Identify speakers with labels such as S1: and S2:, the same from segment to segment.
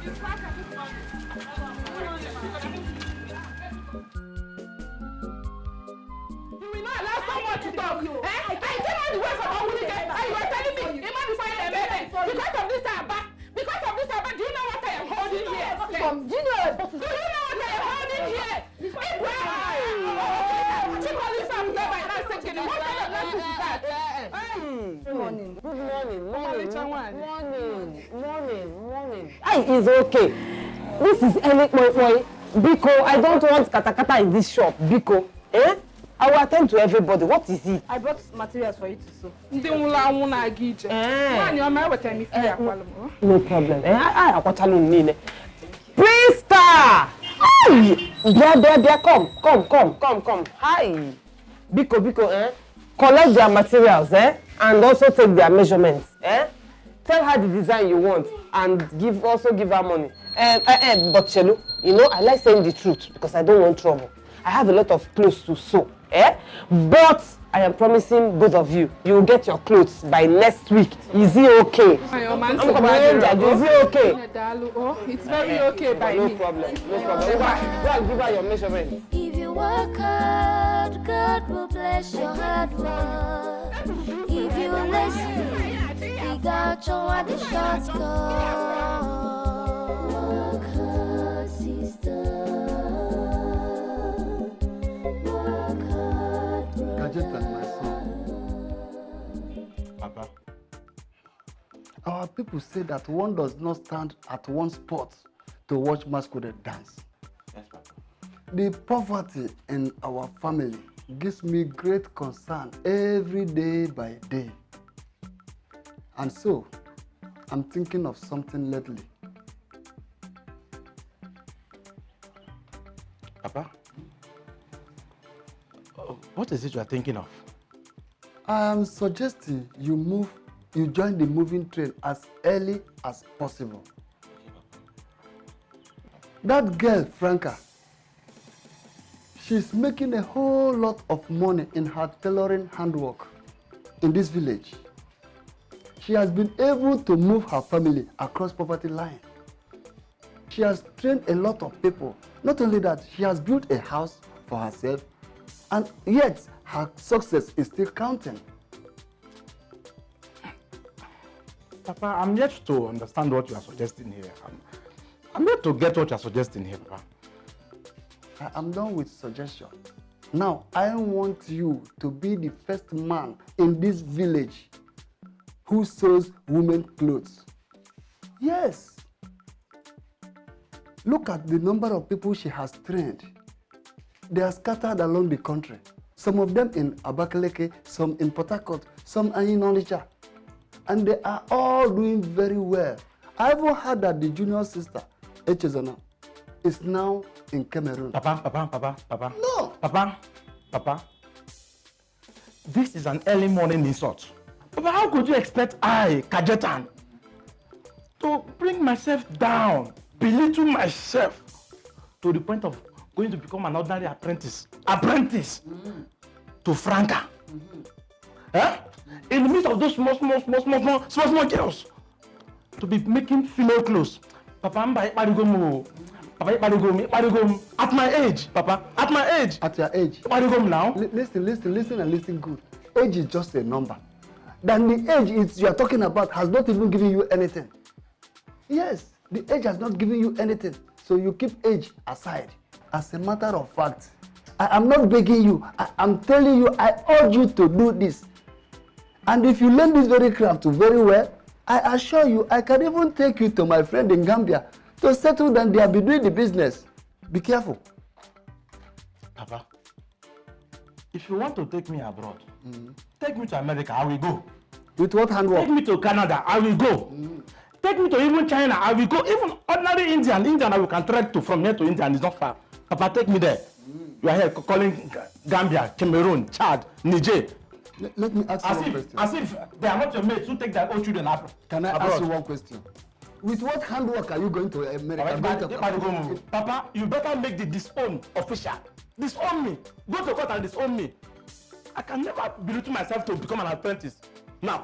S1: will not allow someone to talk. I came all the way from Nollywood and you are telling me, even before you left, because of this Abba, do you know what I am holding here? Do you know what I am holding here?
S2: Morning. It's okay. This is early boy. Biko, I don't want katakata in this shop. Biko, I will attend to everybody. What is it?
S1: I brought materials for you to sew.
S2: No problem. Priesta! There, come. Hi. Biko, collect their materials, and also take their measurements, Tell her the design you want and also give her money. But Chelu, I like saying the truth because I don't want trouble. I have a lot of clothes to sew, But I am promising both of you, you will get your clothes by next week. Is it okay? Is it okay?
S1: It's very okay by me.
S2: No problem. Go and give her your measurements.
S3: If you work hard, God will bless your hard work. If you lazy, He got you at the short cut. Work hard, sister. Work hard, brother.
S4: My son. Papa, our people say that one does not stand at one spot to watch masquerade dance.
S5: Yes, Papa.
S4: The poverty in our family gives me great concern every day by day. And so, I'm thinking of something lately.
S5: Papa, what is it you are thinking of?
S4: I am suggesting you join the moving train as early as possible. That girl, Franca, she's making a whole lot of money in her tailoring handwork in this village. She has been able to move her family across poverty line. She has trained a lot of people. Not only that, she has built a house for herself, and yet her success is still counting.
S5: Papa, I'm yet to understand what you are suggesting here. I'm yet to get what you are suggesting here, Papa.
S4: I am done with suggestion. Now, I want you to be the first man in this village who sews women's clothes. Yes. Look at the number of people she has trained. They are scattered along the country. Some of them in Abakaleke, some in Port Harcourt, some in Onitsha. And they are all doing very well. I even heard that the junior sister, Echezona, is now in Cameroon.
S5: Papa.
S4: No.
S5: Papa. This is an early morning insult. Papa, how could you expect I, Kajetan, to bring myself down, belittle myself to the point of going to become an ordinary apprentice to Franca? In the midst of those small girls, to be making female clothes. Papa, at my age, Papa, at my age.
S4: At your age.
S5: Now.
S4: Listen and listen good. Age is just a number. Then the age you are talking about has not even given you anything. Yes, the age has not given you anything. So you keep age aside. As a matter of fact, I am not begging you. I am telling you, I urge you to do this. And if you learn this very craft very well, I assure you, I can even take you to my friend in Gambia to settle down there, be doing the business. Be careful.
S5: Papa, if you want to take me abroad, take me to America, I will go.
S4: With what handwork?
S5: Take me to Canada, I will go. Take me to even China, I will go. Even ordinary Indian, I will can trek to from here to India and it's not far. Papa, take me there. You are here calling Gambia, Cameroon, Chad, Niger.
S4: Let me ask you one question.
S5: As if they are not your mates who take their own children abroad.
S4: Can I ask you one question? With what handwork are you going to America?
S5: Papa, you better make the disown official. Disown me. Go to court and disown me. I can never belittle myself to become an apprentice. Now,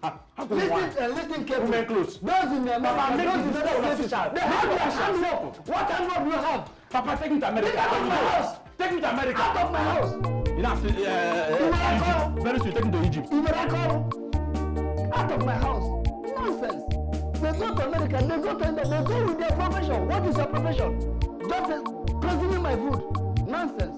S4: Listen carefully.
S5: Women clothes.
S4: Those in America,
S5: Papa, make
S4: those in
S5: this
S4: other places,
S5: official.
S4: they have their handwork. What handwork do you have?
S5: Papa, take me to America.
S4: Get out of my house.
S5: Take me to America.
S4: Out of my house.
S5: You know, Egypt. Very soon, take me to Egypt.
S4: You better come out of my house. Nonsense. They go to America, they go to India, they go with their profession. What is your profession? Just consuming my food. Nonsense.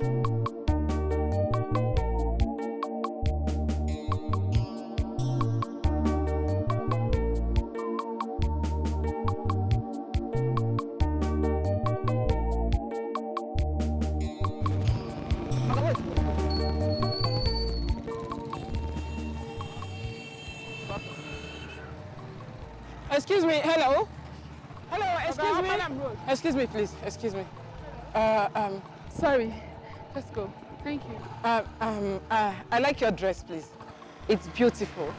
S2: Excuse me, hello? Hello, excuse me? Excuse me, please, excuse me.
S1: Sorry. Let's go. Thank you.
S2: I like your dress, please. It's beautiful.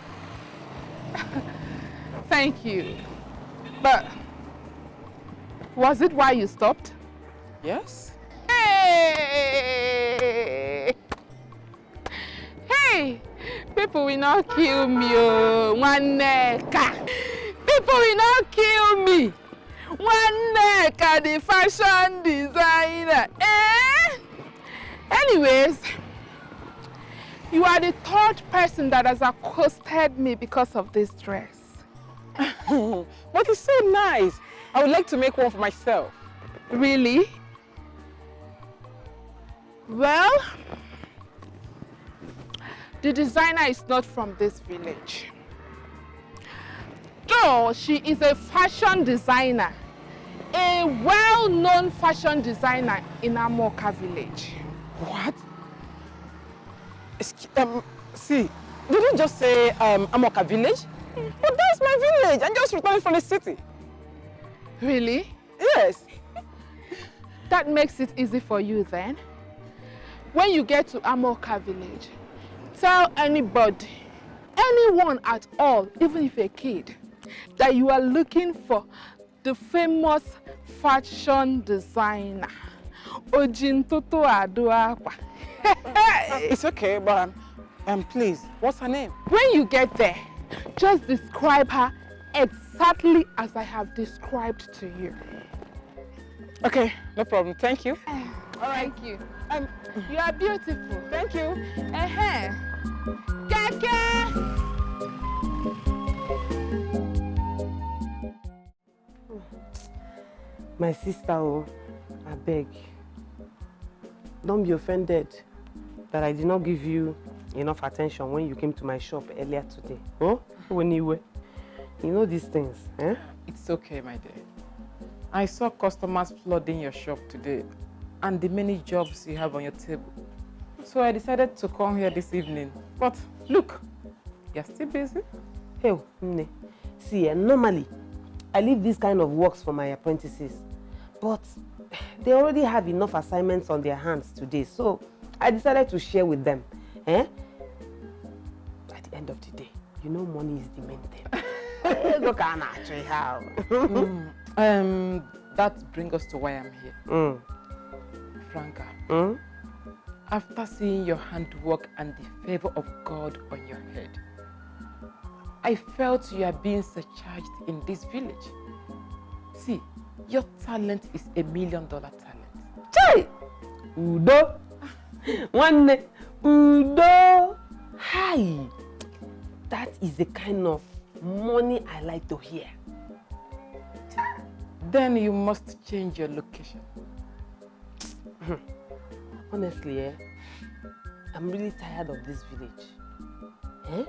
S1: Thank you. But was it why you stopped?
S2: Yes?
S1: Hey! Hey! People will not kill me, oh. One neck. People will not kill me. One neck, the fashion designer. Eh? Anyways, you are the third person that has accosted me because of this dress.
S2: But it's so nice. I would like to make one for myself.
S1: Really? Well, the designer is not from this village. Though she is a fashion designer, a well-known fashion designer in Nwaokoye village.
S2: What? See, did you just say Nwaokoye village? But that's my village. I'm just returning from the city.
S1: Really?
S2: Yes.
S1: That makes it easy for you then. When you get to Nwaokoye village, tell anybody, anyone at all, even if a kid, that you are looking for the famous fashion designer. Ojintoto Adoakwa.
S2: It's okay, but please, what's her name?
S1: When you get there, just describe her exactly as I have described to you.
S2: Okay, no problem. Thank you.
S1: All right. Thank you. You are beautiful.
S2: Thank you.
S1: Keke!
S2: My sister, I beg. Don't be offended that I did not give you enough attention when you came to my shop earlier today. Oh, when you were. You know these things, eh?
S6: It's okay, my dear. I saw customers flooding your shop today and the many jobs you have on your table. So I decided to come here this evening. But look, you're still busy.
S2: Hey, Nne. See, normally, I leave these kind of works for my apprentices. But they already have enough assignments on their hands today, so I decided to share with them. Eh? At the end of the day, you know money is the main thing. Look at actually how.
S6: That brings us to why I'm here. Franca, after seeing your handwork and the favor of God on your head, I felt you are being surcharged in this village. See, your talent is $1 million talent.
S2: Chai! Udo! One Udo! Hi! That is the kind of money I like to hear.
S6: Then you must change your location.
S2: Honestly, I'm really tired of this village. Eh?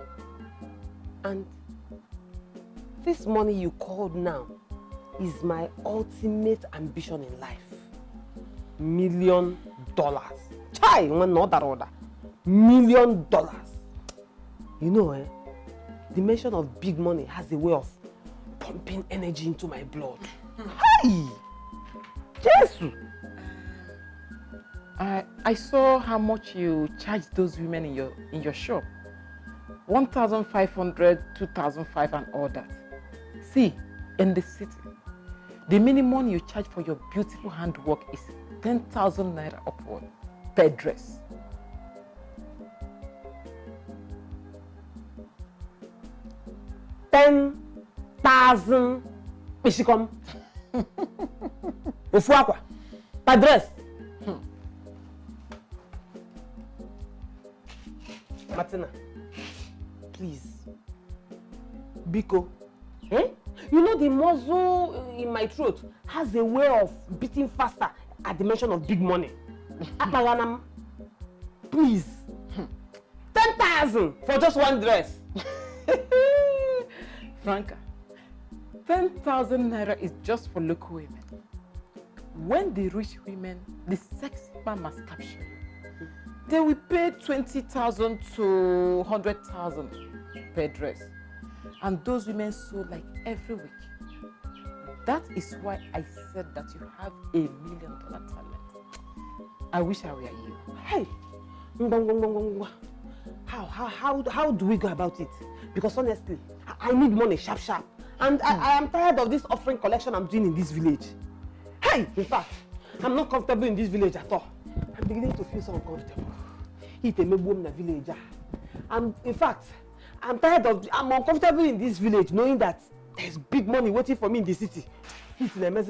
S2: And this money you called now is my ultimate ambition in life. $1 million. Chai, not that order. $1 million. You know, the mention of big money has a way of pumping energy into my blood. Hi! Jesus!
S6: I saw how much you charge those women in your shop. 1,500, 2,500 and all that. See, in the city, the minimum you charge for your beautiful handwork is 10,000 naira upward per dress.
S2: 10,000 Pishikom. Ofuakwa. Padres. Martina, please. Biko. Eh? You know the muscle in my throat has a way of beating faster at the mention of big money. Apaganam. Please. 10,000 for just one dress.
S6: Franca, 10,000 naira is just for local women. When the rich women, the sexy man must capture you, they will pay 20,000 to 100,000 per dress. And those women sew like every week. That is why I said that you have $1 million talent. I wish I were you.
S2: Hey! How do we go about it? Because honestly, I need money sharp. And I am tired of this offering collection I'm doing in this village. Hey! In fact, I'm not comfortable in this village at all. I'm beginning to feel so uncomfortable. And in fact, I'm uncomfortable in this village knowing that there's big money waiting for me in the city. When I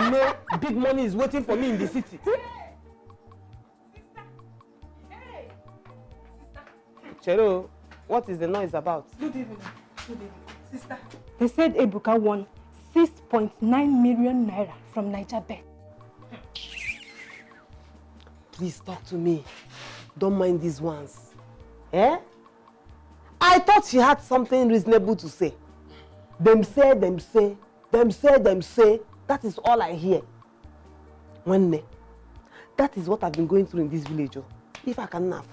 S2: know big money is waiting for me in the city. Chero, what is the noise about?
S7: Good evening. Sister. They said Ebuka won 6.9 million naira from Niger Bet.
S2: Please talk to me. Don't mind these ones. Eh? I thought she had something reasonable to say. Them say. That is all I hear. One, that is what I've been going through in this village. If I can laugh.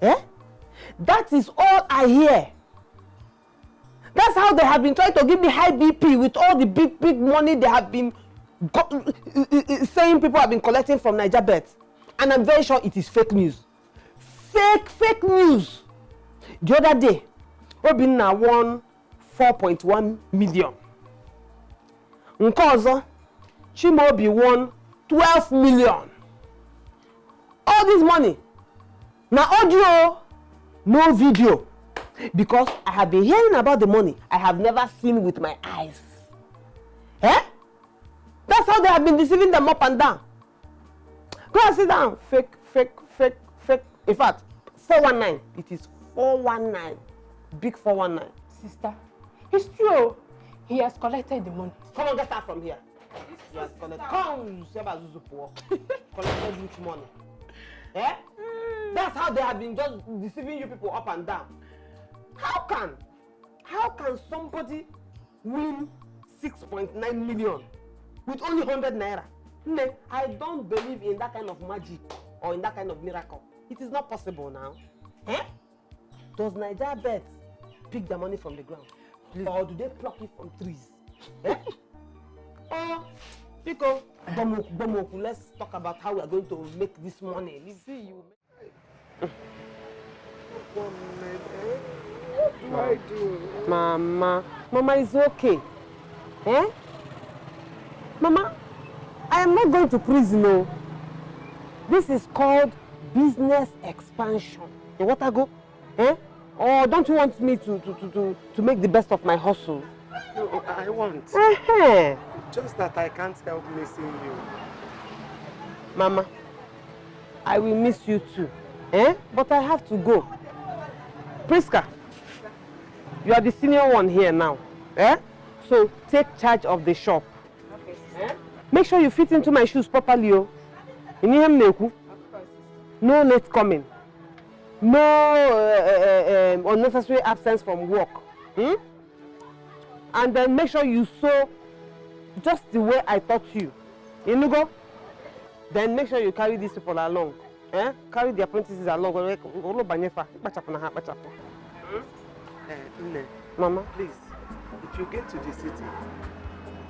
S2: Eh? That is all I hear. That's how they have been trying to give me high BP with all the big money they have been saying people have been collecting from Niger Bet. And I'm very sure it is fake news. Fake news. The other day, Obinna won 4.1 million. Nkozo, Chimobi won 12 million. All this money. Now audio, no video. Because I have been hearing about the money I have never seen with my eyes. Eh? That's how they have been deceiving them up and down. Go and sit down. Fake. In fact, 419. It is 419. Big 419.
S7: Sister, it's true. He has collected the money.
S2: Come on, get out from here. He has collected. Come, collected huge money. Eh? That's how they have been just deceiving you people up and down. How can somebody win 6.9 million with only 100 naira? I don't believe in that kind of magic or in that kind of miracle. It is not possible now. Eh? Does Niger Bet pick the money from the ground? Please. Or do they pluck it from trees? Eh? Or, Pico, Bomoku, let's talk about how we are going to make this money. Let's see you.
S4: What do I do?
S2: Mama is okay. Eh? Mama, I am not going to prison, no. This is called business expansion. You want to go? Eh? Or don't you want me to make the best of my hustle?
S4: No, I want. Just that I can't help missing you.
S2: Mama, I will miss you too. Eh? But I have to go. Priska, you are the senior one here now. Eh? So take charge of the shop.
S6: Okay,
S2: eh? Make sure you fit into my shoes properly. Oh. No late coming. No unnecessary absence from work. And then make sure you sew just the way I taught you. Inugo? Then make sure you carry these people along. Eh? Carry the apprentices along. Mama,
S4: please, if you get to the city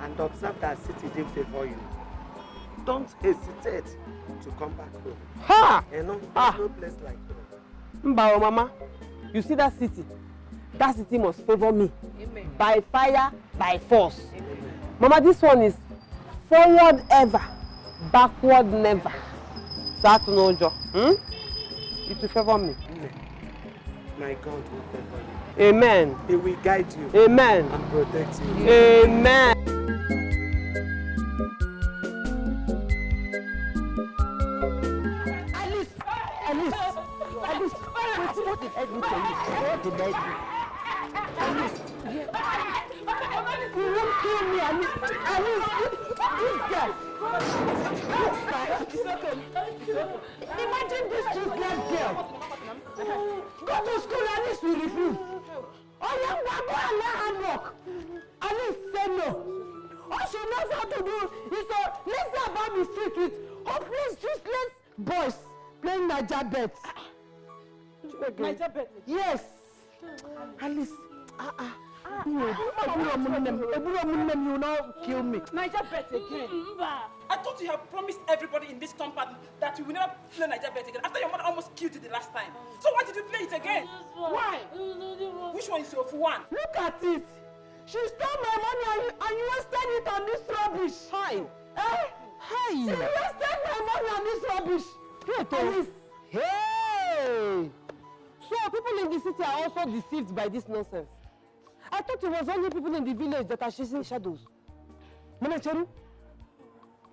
S4: and observe that city didn't favor you, don't hesitate to come back home.
S2: Ha!
S4: You know, there's no place like home.
S2: Mbao, Mama, you see that city? That city must favor me.
S6: Amen.
S2: By fire, by force.
S6: Amen.
S2: Mama, this one is forward ever, backward never. That no job. It will favor me.
S8: My God will favor you.
S2: Amen.
S8: He will guide you.
S2: Amen.
S8: And protect you.
S2: Amen.
S1: Alice, what did I do to you? What did I do? Alice, you won't kill me, Alice. This girl. It's okay. Imagine this useless girl. Go to school, Alice will refuse. Oh, young one, go and learn handwork. Alice said no. All she knows how to do is to lazy about the street with hopeless, useless boys playing Niger bets.
S7: Niger bet.
S1: Yes. Alice. You will not kill me.
S7: Niger bet again.
S9: I thought you have promised everybody in this compound that you will never play Niger bet again after your mother almost killed you the last time. So why did you play it again? Why? Which one is your one?
S1: Look at it. She stole my money and you wasted it on this rubbish. Hi. Eh? Hi. She wasted my money on this rubbish. Alice.
S2: Hey! So people in the city are also deceived by this nonsense. I thought it was only people in the village that are chasing shadows. Manacheru,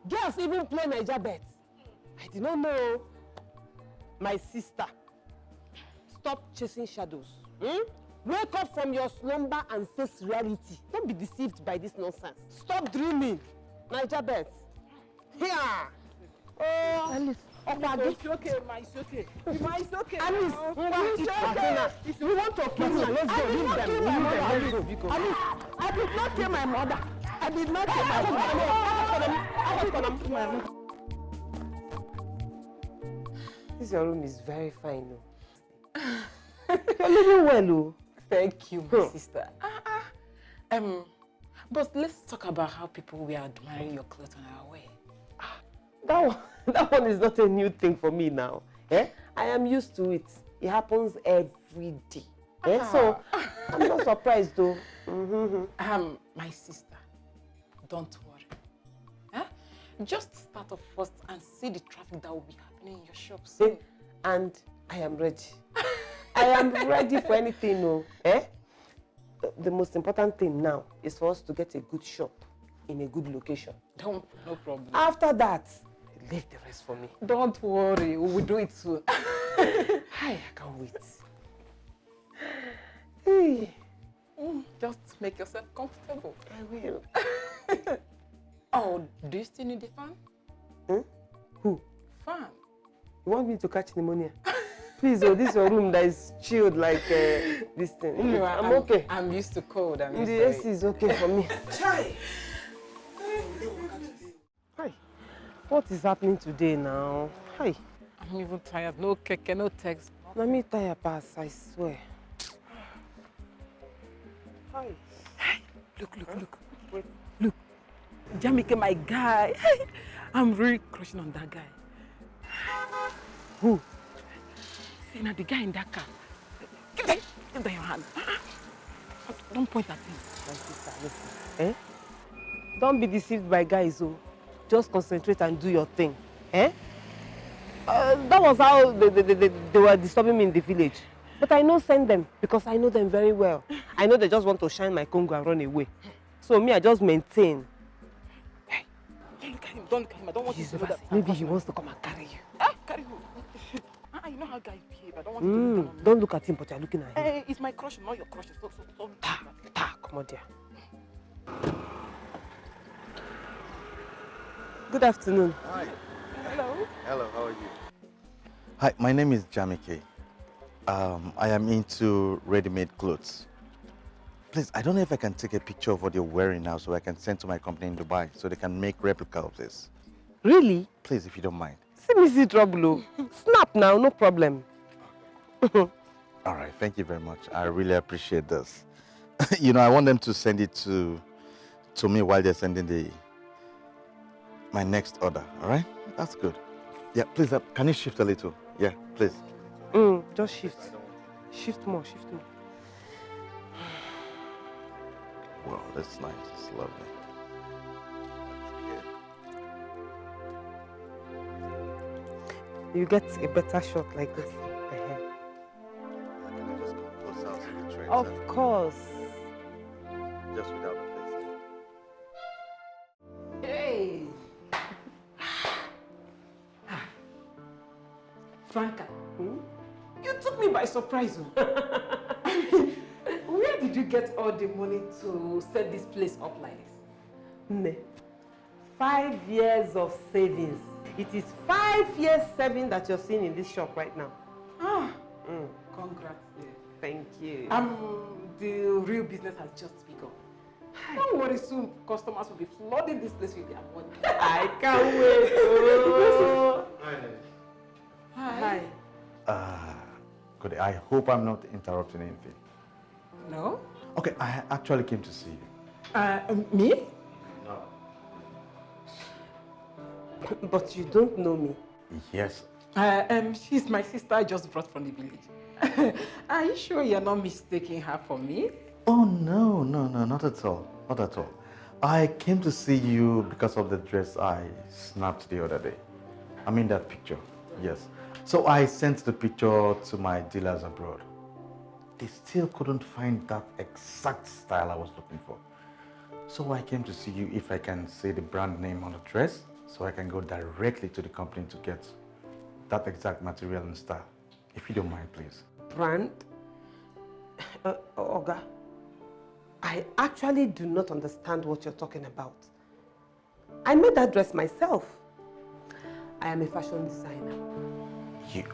S2: girls even play Niger bets. I did not know. My sister, stop chasing shadows. Wake up from your slumber and face reality. Don't be deceived by this nonsense. Stop dreaming. Niger bets. Here. Oh, Alice.
S9: It's okay, ma. It's okay. Ma, it's okay.
S2: Alice, it's okay. If you want to kill me, let's go. Leave them.
S1: Alice, I did not kill my mother. I did not kill my mother.
S2: This your room is very fine, though. You're living well, oh.
S6: Thank you, my sister. But let's talk about how people were admiring your clothes on our way.
S2: That one is not a new thing for me now. I am used to it. It happens every day. So I'm not surprised though.
S6: My sister, don't worry. Just start off first and see the traffic that will be happening in your shop soon.
S2: And I am ready. I am ready for anything, no. The most important thing now is for us to get a good shop in a good location.
S6: No problem.
S2: After that, leave the rest for me.
S6: Don't worry, we will do it soon.
S2: I can't wait. Hey.
S6: Just make yourself comfortable.
S2: I will.
S6: Oh, do you still need a fan?
S2: Who?
S6: Fan.
S2: You want me to catch pneumonia? Please, this is your room that is chilled like this thing.
S6: No,
S2: I'm okay.
S6: I'm used to cold.
S2: The AC is okay for me.
S9: Chai!
S2: Hi. What is happening today now? Hi.
S6: I'm even tired. No cake, no text.
S2: Let me tired pass, I swear. Hi.
S6: Look. Wait. Look. Jamike, my guy. I'm really crushing on that guy.
S2: Who?
S6: See, now the guy in that car. Give that your hand. Don't point at him.
S2: My sister, listen. Don't be deceived by guys, oh. Just concentrate and do your thing. That was how they were disturbing me in the village. But I know send them because I know them very well. I know they just want to shine my Congo and run away. So me, I just maintain.
S6: Hey, don't carry him. I don't want you to know that.
S2: Maybe he wants to come and carry you.
S6: Carry who? You know how guys behave. I don't want you to
S2: don't look at him, but you're looking at him.
S6: Hey, it's my crush, not your crush. So
S2: come on, dear. Good afternoon.
S10: Hi.
S6: Hello.
S10: Hello, how are you? Hi, my name is Jamike. I am into ready-made clothes. Please, I don't know if I can take a picture of what you're wearing now so I can send to my company in Dubai so they can make replica of this.
S2: Really?
S10: Please, if you don't mind.
S2: See trouble. Snap now, no problem.
S10: All right, thank you very much. I really appreciate this. You know, I want them to send it to me while they're sending my next order, all right? That's good. Yeah, please, can you shift a little? Yeah, please.
S2: Just shift. Shift more.
S10: Wow, that's nice. It's lovely.
S2: You get a better shot like this.
S10: Can I just come right?
S2: Of
S10: sir?
S2: course.
S10: Just without the face.
S9: Hey! Franca, you took me by surprise. Where did you get all the money to set this place up like this?
S2: Ne. 5 years of savings. It is 5 years saving that you're seeing in this shop right now.
S9: Congrats there.
S2: Thank you.
S9: The real business has just begun. Don't worry, soon customers will be flooding this place with their money.
S2: I can't wait. Oh.
S9: Hi.
S10: Good. I hope I'm not interrupting anything.
S9: No?
S10: Okay, I actually came to see you.
S9: Me?
S10: No.
S2: But you don't know me.
S10: Yes.
S9: She's my sister I just brought from the village. Are you sure you're not mistaking her for me?
S10: Oh, no, not at all. Not at all. I came to see you because of the dress I snapped the other day. I mean that picture, yes. So I sent the picture to my dealers abroad. They still couldn't find that exact style I was looking for. So I came to see you if I can say the brand name on the dress, so I can go directly to the company to get that exact material and style. If you don't mind, please.
S2: Brand? Oga, I actually do not understand what you're talking about. I made that dress myself. I am a fashion designer.
S10: You...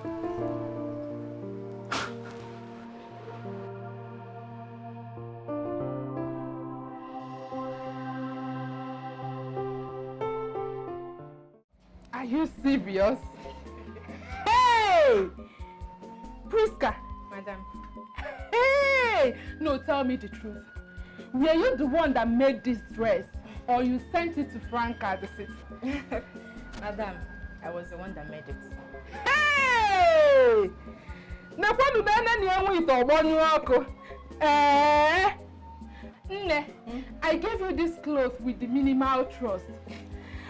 S1: Are you serious? Hey! Priska!
S7: Madam.
S1: Hey! No, tell me the truth. Were you the one that made this dress? Or you sent it to Franca the city?
S7: Madam, I was the one that made it.
S1: Hey! Nakwanu bene ni enwe ito ogbonu oku. Nne, I gave you this cloth with the minimal trust.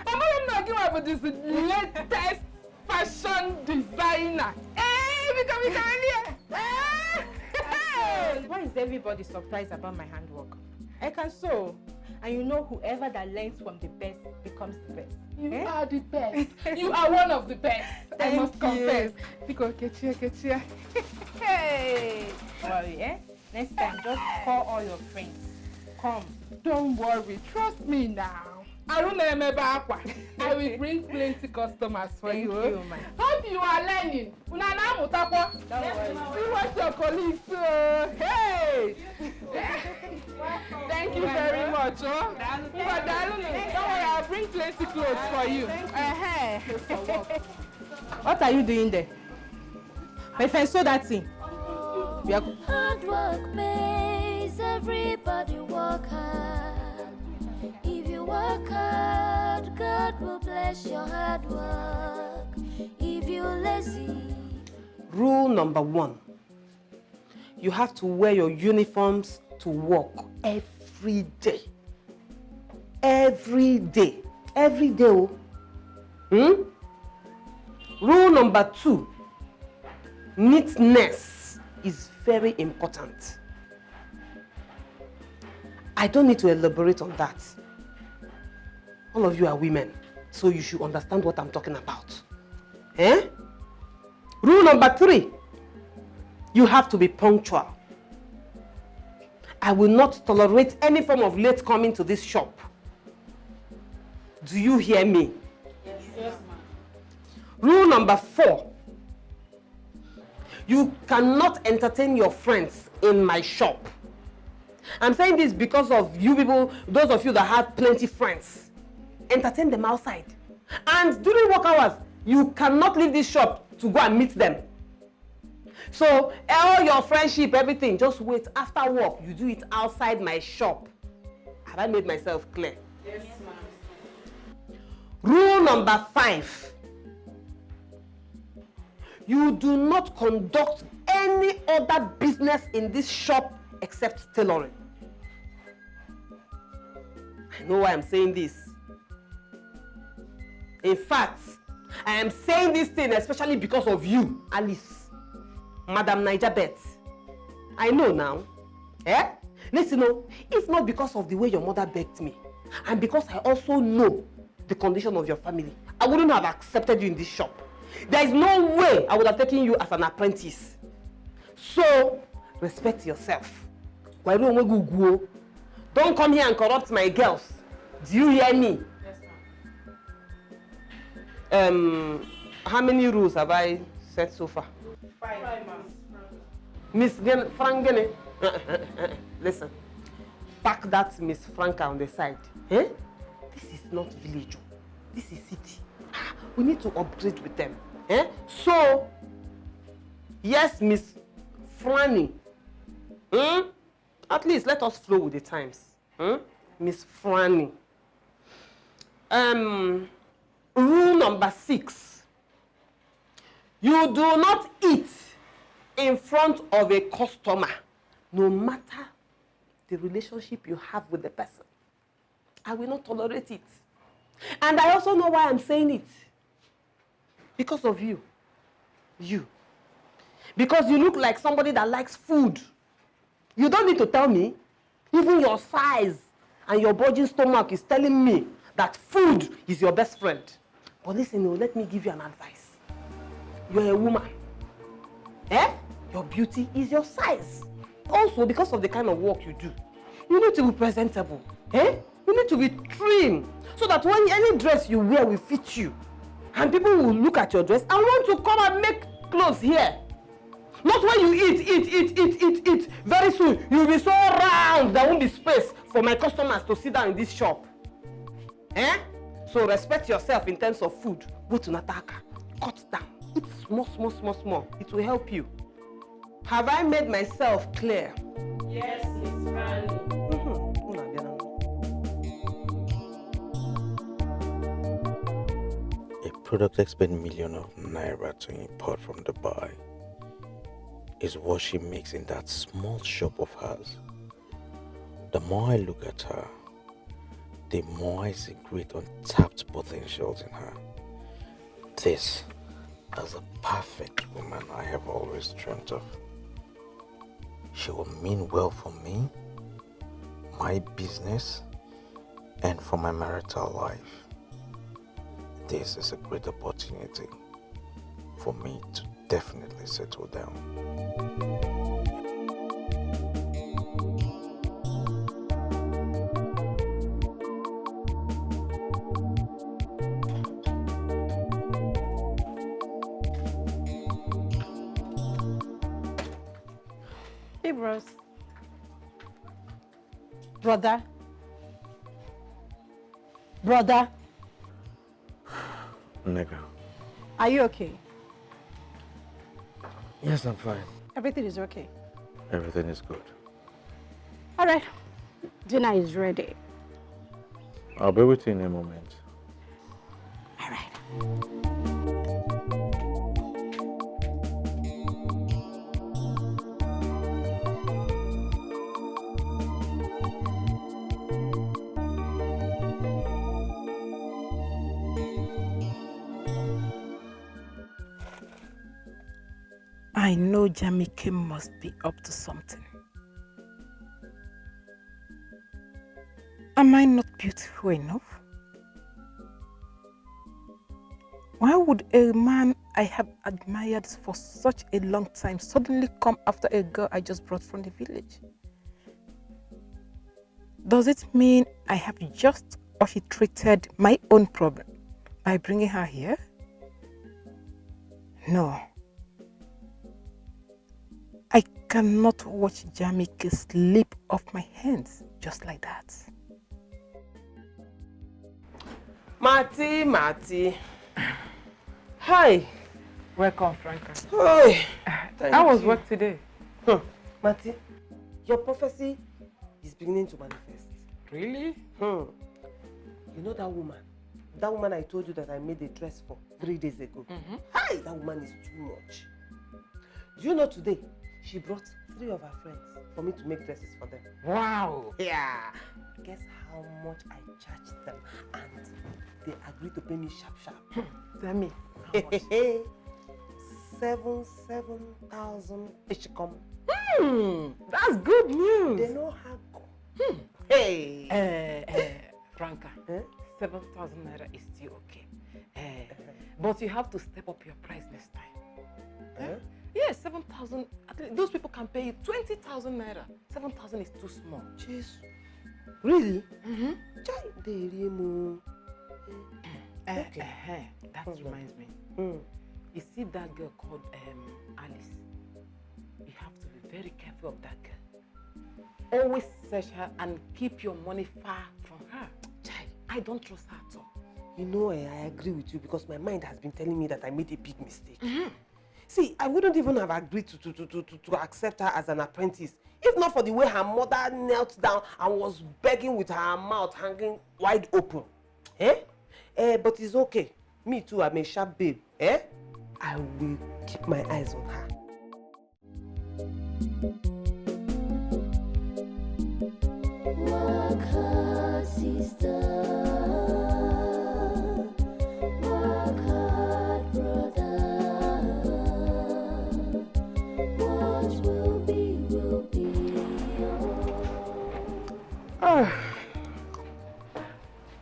S1: I'm not giving up this latest fashion designer. Hey, come here.
S7: Why is everybody surprised about my handwork? I can sew. And you know whoever that learns from the best becomes the best.
S1: You are the best. You are one of the best. I must confess. Because Kechia. Hey.
S7: Worry, eh? Next time, just call all your friends. Come.
S1: Don't worry. Trust me now. I will bring plenty customers for you.
S7: Thank you, man.
S1: Hope you are learning.
S7: Don't worry.
S1: See what your colleagues do. Hey! Thank you very much. Oh. Don't worry, I'll bring plenty clothes for you.
S7: What are you doing there? My friend, sew that thing. We are...
S3: Hard work pays, everybody work hard. If you work hard, God will bless your hard work. If you're lazy...
S2: Rule number 1. You have to wear your uniforms to work every day. Every day. Every day. Oh. Rule number 2. Neatness is very important. I don't need to elaborate on that. All of you are women, so you should understand what I'm talking about. Eh? Rule number 3. You have to be punctual. I will not tolerate any form of late coming to this shop. Do you hear me?
S9: Yes, ma'am.
S2: Rule number 4. You cannot entertain your friends in my shop. I'm saying this because of you people, those of you that have plenty friends. Entertain them outside. And during work hours, you cannot leave this shop to go and meet them. So all your friendship, everything, just wait. After work, you do it outside my shop. Have I made myself clear?
S9: Yes, ma'am.
S2: Rule number 5. You do not conduct any other business in this shop except tailoring. I know why I'm saying this. In fact, I am saying this thing especially because of you, Alice, Madam Niger Bet. I know now. Eh? Listen, no, if not because of the way your mother begged me, and because I also know the condition of your family, I wouldn't have accepted you in this shop. There is no way I would have taken you as an apprentice. So, respect yourself. Don't come here and corrupt my girls. Do you hear me?
S6: Yes, ma'am.
S2: How many rules have I set so far?
S6: 5, ma'am.
S2: Miss Frank, listen. Pack that Miss Franca on the side. Eh? This is not village. This is city. We need to upgrade with them. Eh? So, yes, Miss Franny. At least let us flow with the times. Miss Franny. Rule number 6. You do not eat in front of a customer, no matter the relationship you have with the person. I will not tolerate it. And I also know why I'm saying it. Because of you. You. Because you look like somebody that likes food. You don't need to tell me. Even your size and your bulging stomach is telling me that food is your best friend. But listen, let me give you an advice. You're a woman. Eh? Your beauty is your size. Also, because of the kind of work you do, you need to be presentable. Eh? You need to be trim. So that when any dress you wear will fit you. And people will look at your dress and want to come and make clothes here. Not when you eat. Very soon, you'll be so round, there won't be space for my customers to sit down in this shop. Eh? So respect yourself in terms of food. Go to Nataka. Cut down. Eat small. It will help you. Have I made myself clear?
S6: Yes, Miss Franny.
S10: A product expect millions of naira to import from Dubai is what she makes in that small shop of hers. The more I look at her, the more I see great untapped potentials in her. This is a perfect woman I have always dreamt of. She will mean well for me, my business, and for my marital life. This is a great opportunity for me to definitely settle down.
S7: Hey, bros. Brother.
S10: Nigga.
S7: Are you okay?
S10: Yes, I'm fine.
S7: Everything is okay.
S10: Everything is good.
S7: All right. Dinner is ready.
S10: I'll be with you in a moment.
S7: All right.
S6: I know Jamike must be up to something. Am I not beautiful enough? Why would a man I have admired for such a long time suddenly come after a girl I just brought from the village? Does it mean I have just orchestrated my own problem by bringing her here? No. I cannot watch Jamike slip off my hands just like that.
S2: Marty. Hi.
S6: Welcome, Franca.
S2: Hi.
S6: How was work today?
S2: Marty, your prophecy is beginning to manifest.
S6: Really?
S2: You know that woman? That woman I told you that I made a dress for 3 days ago. Hi, that woman is too much. Do you know today, she brought 3 of her friends for me to make dresses for them.
S6: Wow.
S2: Yeah. Guess how much I charged them, and they agreed to pay me sharp.
S6: Tell me.
S2: 7,000 each come. That's good news.
S11: They know how go. Hey.
S6: Franca, 7,000 naira is still okay. But you have to step up your price next time. Yes, 7,000. Those people can pay you 20,000 naira. 7,000 is too small.
S11: Jesus. Really?
S6: Okay. That reminds me. You see that girl called Alice? You have to be very careful of that girl. Always search her and keep your money far from her. I don't trust her at all.
S11: You know, I agree with you because my mind has been telling me that I made a big mistake. See, I wouldn't even have agreed to accept her as an apprentice if not for the way her mother knelt down and was begging with her mouth hanging wide open. But it's okay. Me too, I'm a sharp babe. I will keep my eyes on her.
S3: Work hard, sister. Work hard, brother. What will be, will be.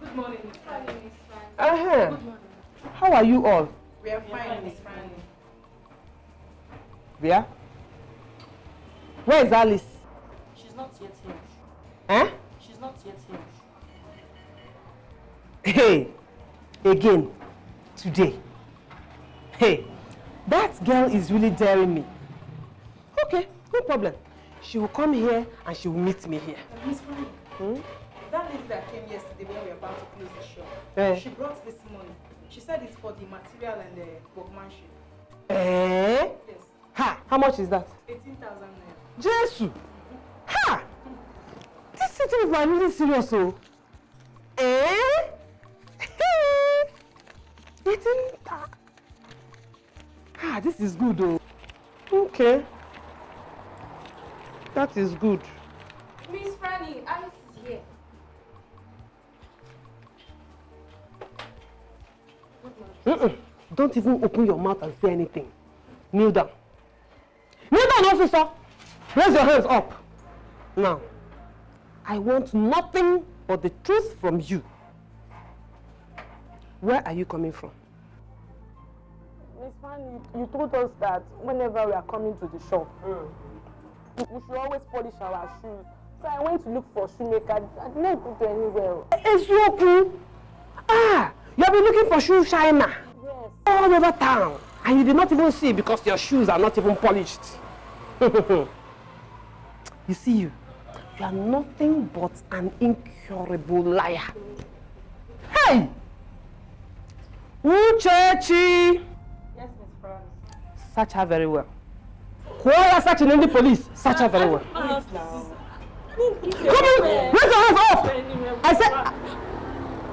S9: Good morning, Miss Franny.
S2: Good morning. How are you all?
S9: We are fine, Miss Franny.
S2: Where? Where is Alice?
S9: She's not yet here. She's not yet here.
S2: Hey, again, today. Hey, that girl is really daring me. Okay, no problem. She will come here and she will meet me here.
S9: Miss Franny, that lady that came yesterday when we were about to close the shop, she brought this money. She said it's for the material and the workmanship. Yes.
S2: Ha! How much is that?
S9: 18,000 naira.
S2: Jesus! Ha! These citizens are really serious, oh. 18,000. Ah, this is good, oh. Okay. That is good.
S12: Miss Franny, Alice is here.
S2: Don't even open your mouth and say anything. Kneel down. Kneel down, officer. Raise your hands up. Now, I want nothing but the truth from you. Where are you coming from?
S13: Miss Fanny, you told us that whenever we are coming to the shop, we should always polish our shoes. So I went to look for a shoemaker. I didn't go to anywhere.
S2: Ezioku! Ah! You have been looking for shoe shiner?
S13: Yes.
S2: All over town. And you did not even see because your shoes are not even polished. You see you are nothing but an incurable liar. Hey! Uchechi!
S13: Yes, Miss Franny.
S2: Search her very well. Kuala searching in the police. Search her very well.
S13: Come
S2: in! Raise your hands up! I said...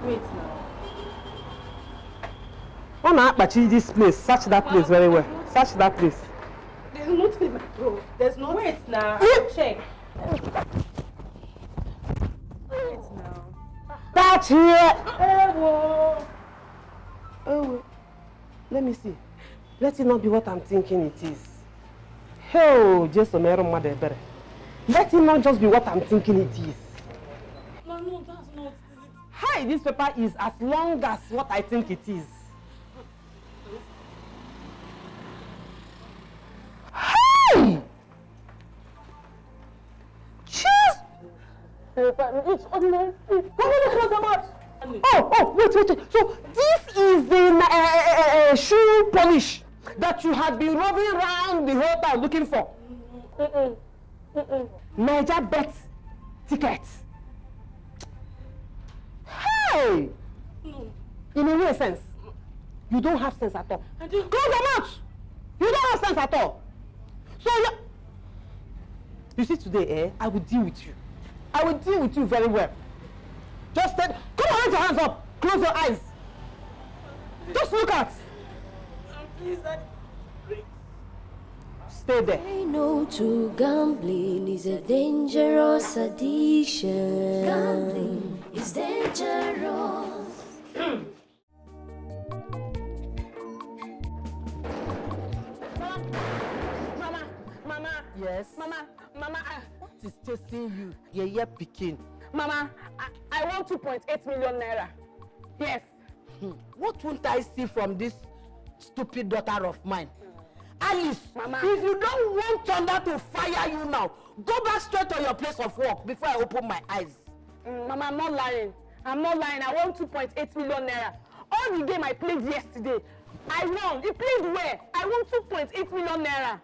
S13: Wait now.
S2: Wanna this place. Search that place very well. Search that place.
S13: There's nothing in my throat. There's no. Wait now. Check. Wait now.
S2: That's here.
S13: Oh.
S2: Let me see. Let it not be what I'm thinking it is. Oh, just a mere mother. Let it not just be what I'm thinking it is.
S13: No, that's not.
S2: Hi, this paper is as long as what I think it is. Hey! Cheese!
S13: It's ordinary.
S2: Oh, wait. So this is the shoe polish that you had been roving around the whole town looking for. Niger bet ticket. Hey!
S13: No.
S2: In a real sense, you don't have sense at all.
S13: I do.
S2: Close your mouth! You don't have sense at all. So you see today, I will deal with you. I will deal with you very well. Just come on, raise your hands up. Close your eyes. Just look at.
S13: Please,
S2: Stay there.
S3: Say no to gambling is a dangerous addiction. Gambling is dangerous.
S2: Mama,
S11: Yes.
S13: Mama,
S11: what is chasing you? Yeah, picking.
S13: Mama, I want 2.8 million naira. Yes.
S11: What won't I see from this stupid daughter of mine? Alice,
S13: Mama.
S11: If you don't want thunder to fire you now, go back straight to your place of work before I open my eyes.
S13: Mama, I'm not lying. I want 2.8 million naira. All the game I played yesterday, I won. You played well. I want 2.8 million naira.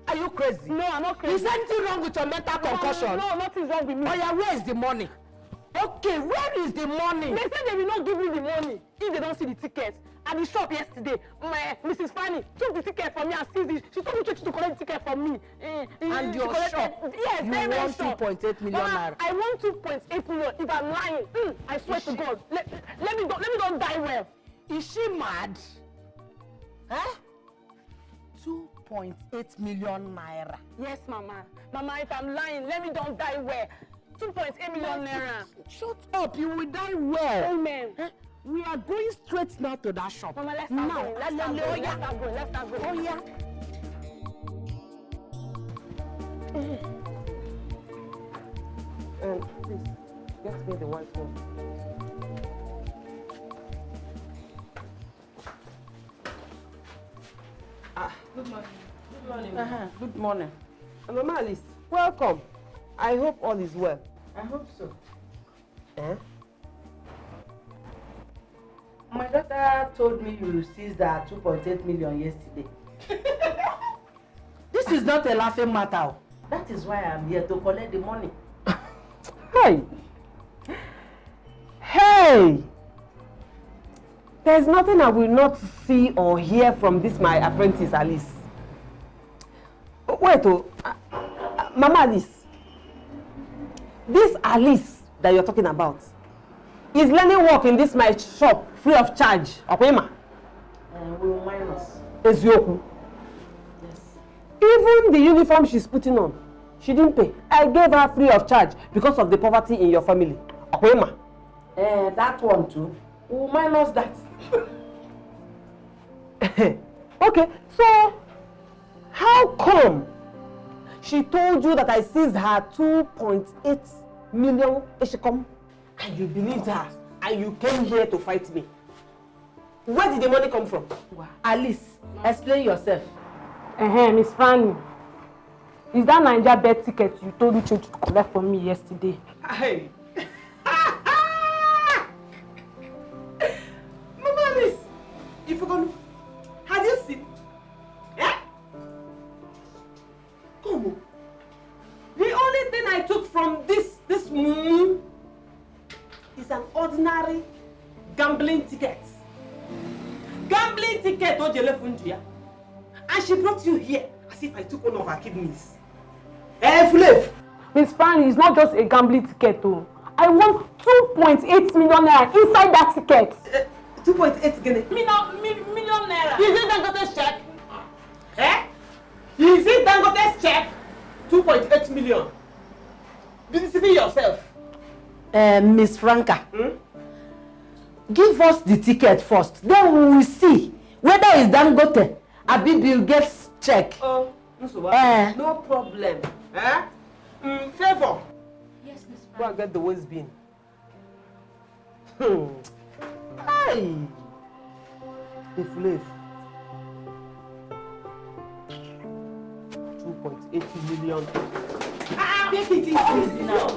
S11: Are you crazy?
S13: No, I'm not crazy.
S11: Is anything wrong with your mental concussion?
S13: No, nothing's wrong with me.
S11: Oh yeah, where is the money? Okay, where is the money?
S13: They said they will not give me the money if they don't see the ticket. At the shop yesterday, Mrs. Fanny took the ticket from me and seized it. She told me to collect the ticket from me.
S11: And your shop?
S13: Yes,
S11: you
S13: very
S11: want
S13: sure.
S11: 2.8 million naira?
S13: I want 2.8 million. If I'm lying, I swear to God, let me don't die well.
S11: Is she mad? Huh? 2.8 million naira.
S13: Yes, Mama. Mama, if I'm lying, let me don't die well. 2.8 million naira.
S11: Shut up, you will die well.
S13: Amen.
S11: We are going straight now to that shop.
S13: Mama, let's start going. Let's start going.
S11: Oh yeah.
S2: Please, get me the white one.
S11: Good morning. Good morning.
S2: Good morning. Mama Alice, welcome. I hope all is well.
S11: I hope so.
S2: Eh?
S11: My daughter told me you seized that 2.8 million yesterday. This is not a laughing matter. That is why I'm here to collect the money.
S2: Hey! Hey! There's nothing I will not see or hear from this my apprentice Alice. Wait, Mama Alice. This Alice that you're talking about is learning work in this my shop free of charge. Okwema.
S11: Will minus.
S2: Ezioku.
S11: Yes.
S2: Even the uniform she's putting on, she didn't pay. I gave her free of charge because of the poverty in your family. Okwema.
S11: That one too. Will minus that.
S2: Okay, so how come she told you that I seized her 2.8 million Eshikom and you believed her and you came here to fight me? Where did the money come from?
S11: Alice, explain yourself.
S13: Miss Fanny, is that Niger bet ticket you told me to collect from me yesterday?
S11: Hey. Mama Alice, if you go, have you seen? Eh? Come on. The only thing I took from this moon is an ordinary gambling ticket. Gambling ticket, Ojelefundia. And she brought you here as if I took one of her kidneys. Flav.
S13: Miss Fanny, it's not just a gambling ticket, though. I want 2.8 million naira inside that ticket.
S11: 2.8 million naira. Is it Dangote's check? Eh? Is it Dangote's check? 2.8 million. Deceive yourself. Miss Franca. Give us the ticket first. Then we will see whether it's Dangote or Bill Gates check.
S2: Oh, no problem.
S11: Eh? Favor.
S12: Yes, Miss Franca.
S2: Go and get the waste bin. Hey! Flav. 2.8 million.
S11: Take it easy now.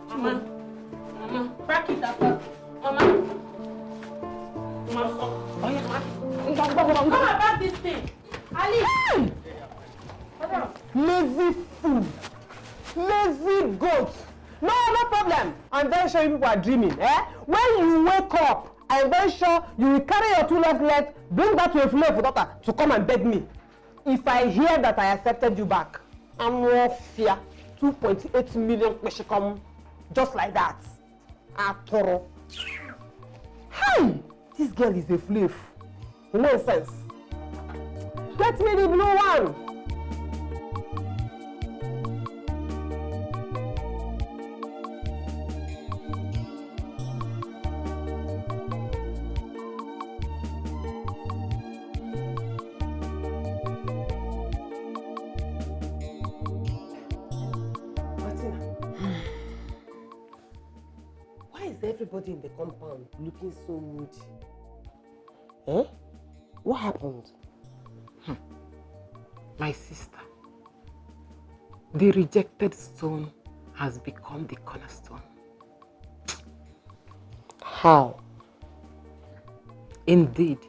S11: Mama. Back it up. Mama. Come about this thing. Alice.
S2: Lazy fool. Lazy goat. No problem. I'm very sure you people are dreaming. When you wake up, I'm very sure you will carry your 2 left legs, bring that to a Flav daughter to come and beg me. If I hear that I accepted you back, I'm more fear 2.8 million Kweshikam just like that. Atoro. Hey! This girl is a Flav. Nonsense. Get me the blue one.
S11: is everybody in the compound looking so moody? Eh? What happened?
S6: My sister, the rejected stone has become the cornerstone.
S11: How?
S6: Indeed,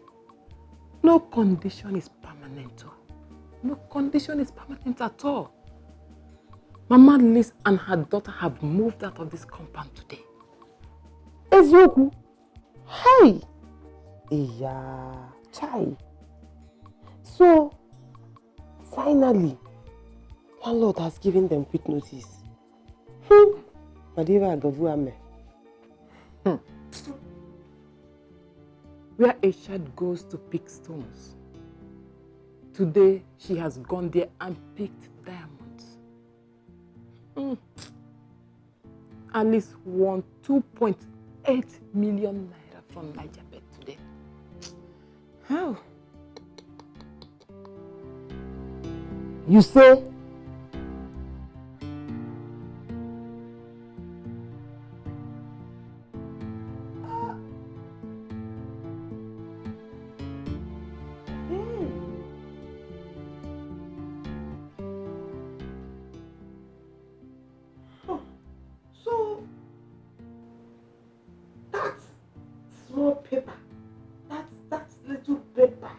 S6: no condition is permanent. No condition is permanent at all. Mama Liz and her daughter have moved out of this compound today.
S11: Ezoku? Hey! Yeah, chai. So, finally, landlord has given them quick notice. Madiva Agavuame.
S6: Where a child goes to pick stones, today she has gone there and picked diamonds. Alice won 2.8 million naira from Niger Bet today. How?
S11: You say? So, that small paper, that little paper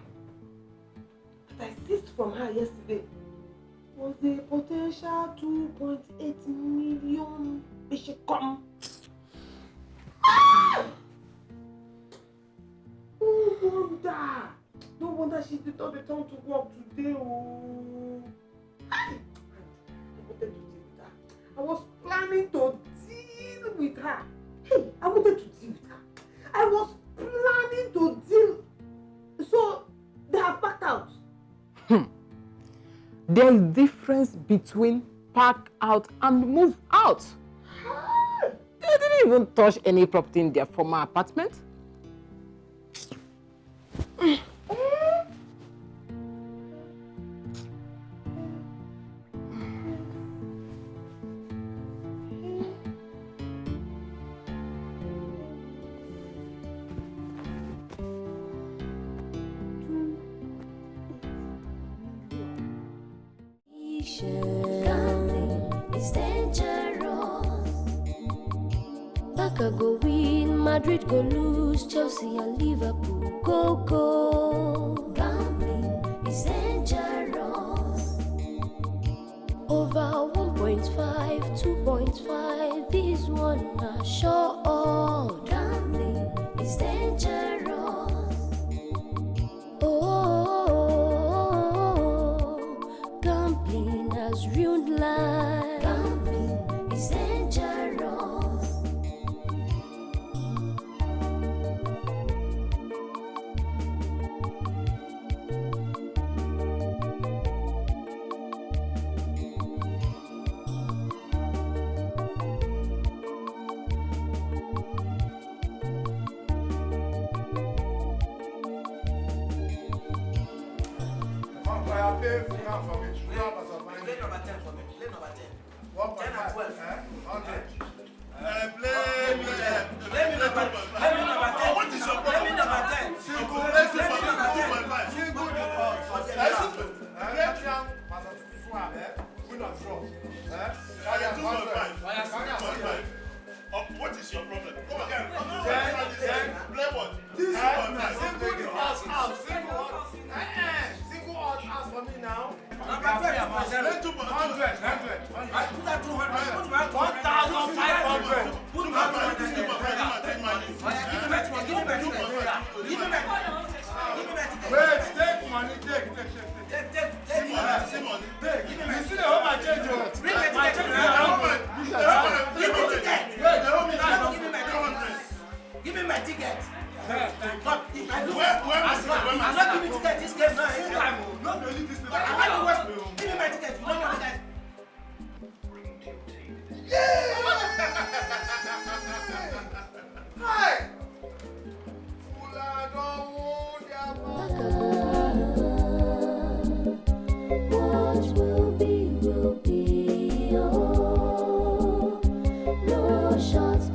S11: that I seized from her yesterday was a potential 2.8 million Bishicom. No wonder she did not return to work today. Oh. I wanted to deal with her. I was planning to deal with her. Hey, I wanted to deal with her. I was planning to deal. So, they have backed out.
S6: There is difference between pack out and move out. They didn't even touch any property in their former apartment.
S3: Gambling is dangerous. Barca go win, Madrid go lose, Chelsea and Liverpool go. Gambling is dangerous. Over 1.5, 2.5, this one not sure. Gambling is dangerous. Gambling has ruined life. Gambling is dangerous.
S14: What is your problem? Come again. Play what? Single house for me now. 100.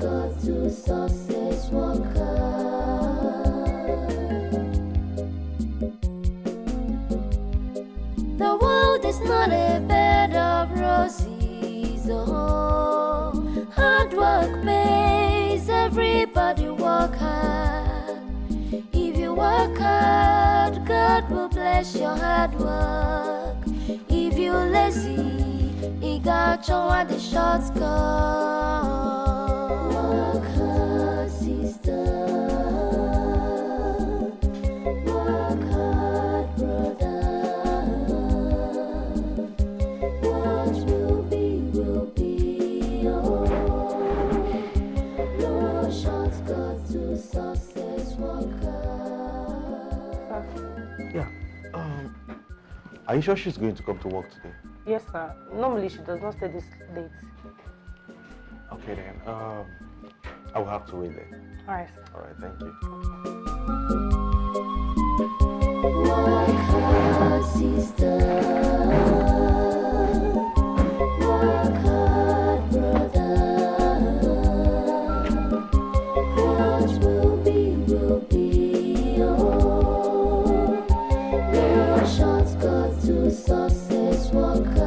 S3: shortcut to success, walk The world is not a bed of roses, oh. Hard work pays, everybody work hard. If you work hard, God will bless your hard work. If you lazy, He got you on the shortcut. Work hard, sister. Work hard, brother. What will be, oh. No shortcut to success, work hard.
S10: Yeah. Are you sure she's going to come to work today?
S2: Yes, sir. Normally she does not stay this late.
S10: Okay then. I will have to wait there.
S2: All right, sir.
S10: All right. Thank you.
S3: Work hard, sister. Work hard, brother. What will be, oh. No shortcut to success, work hard.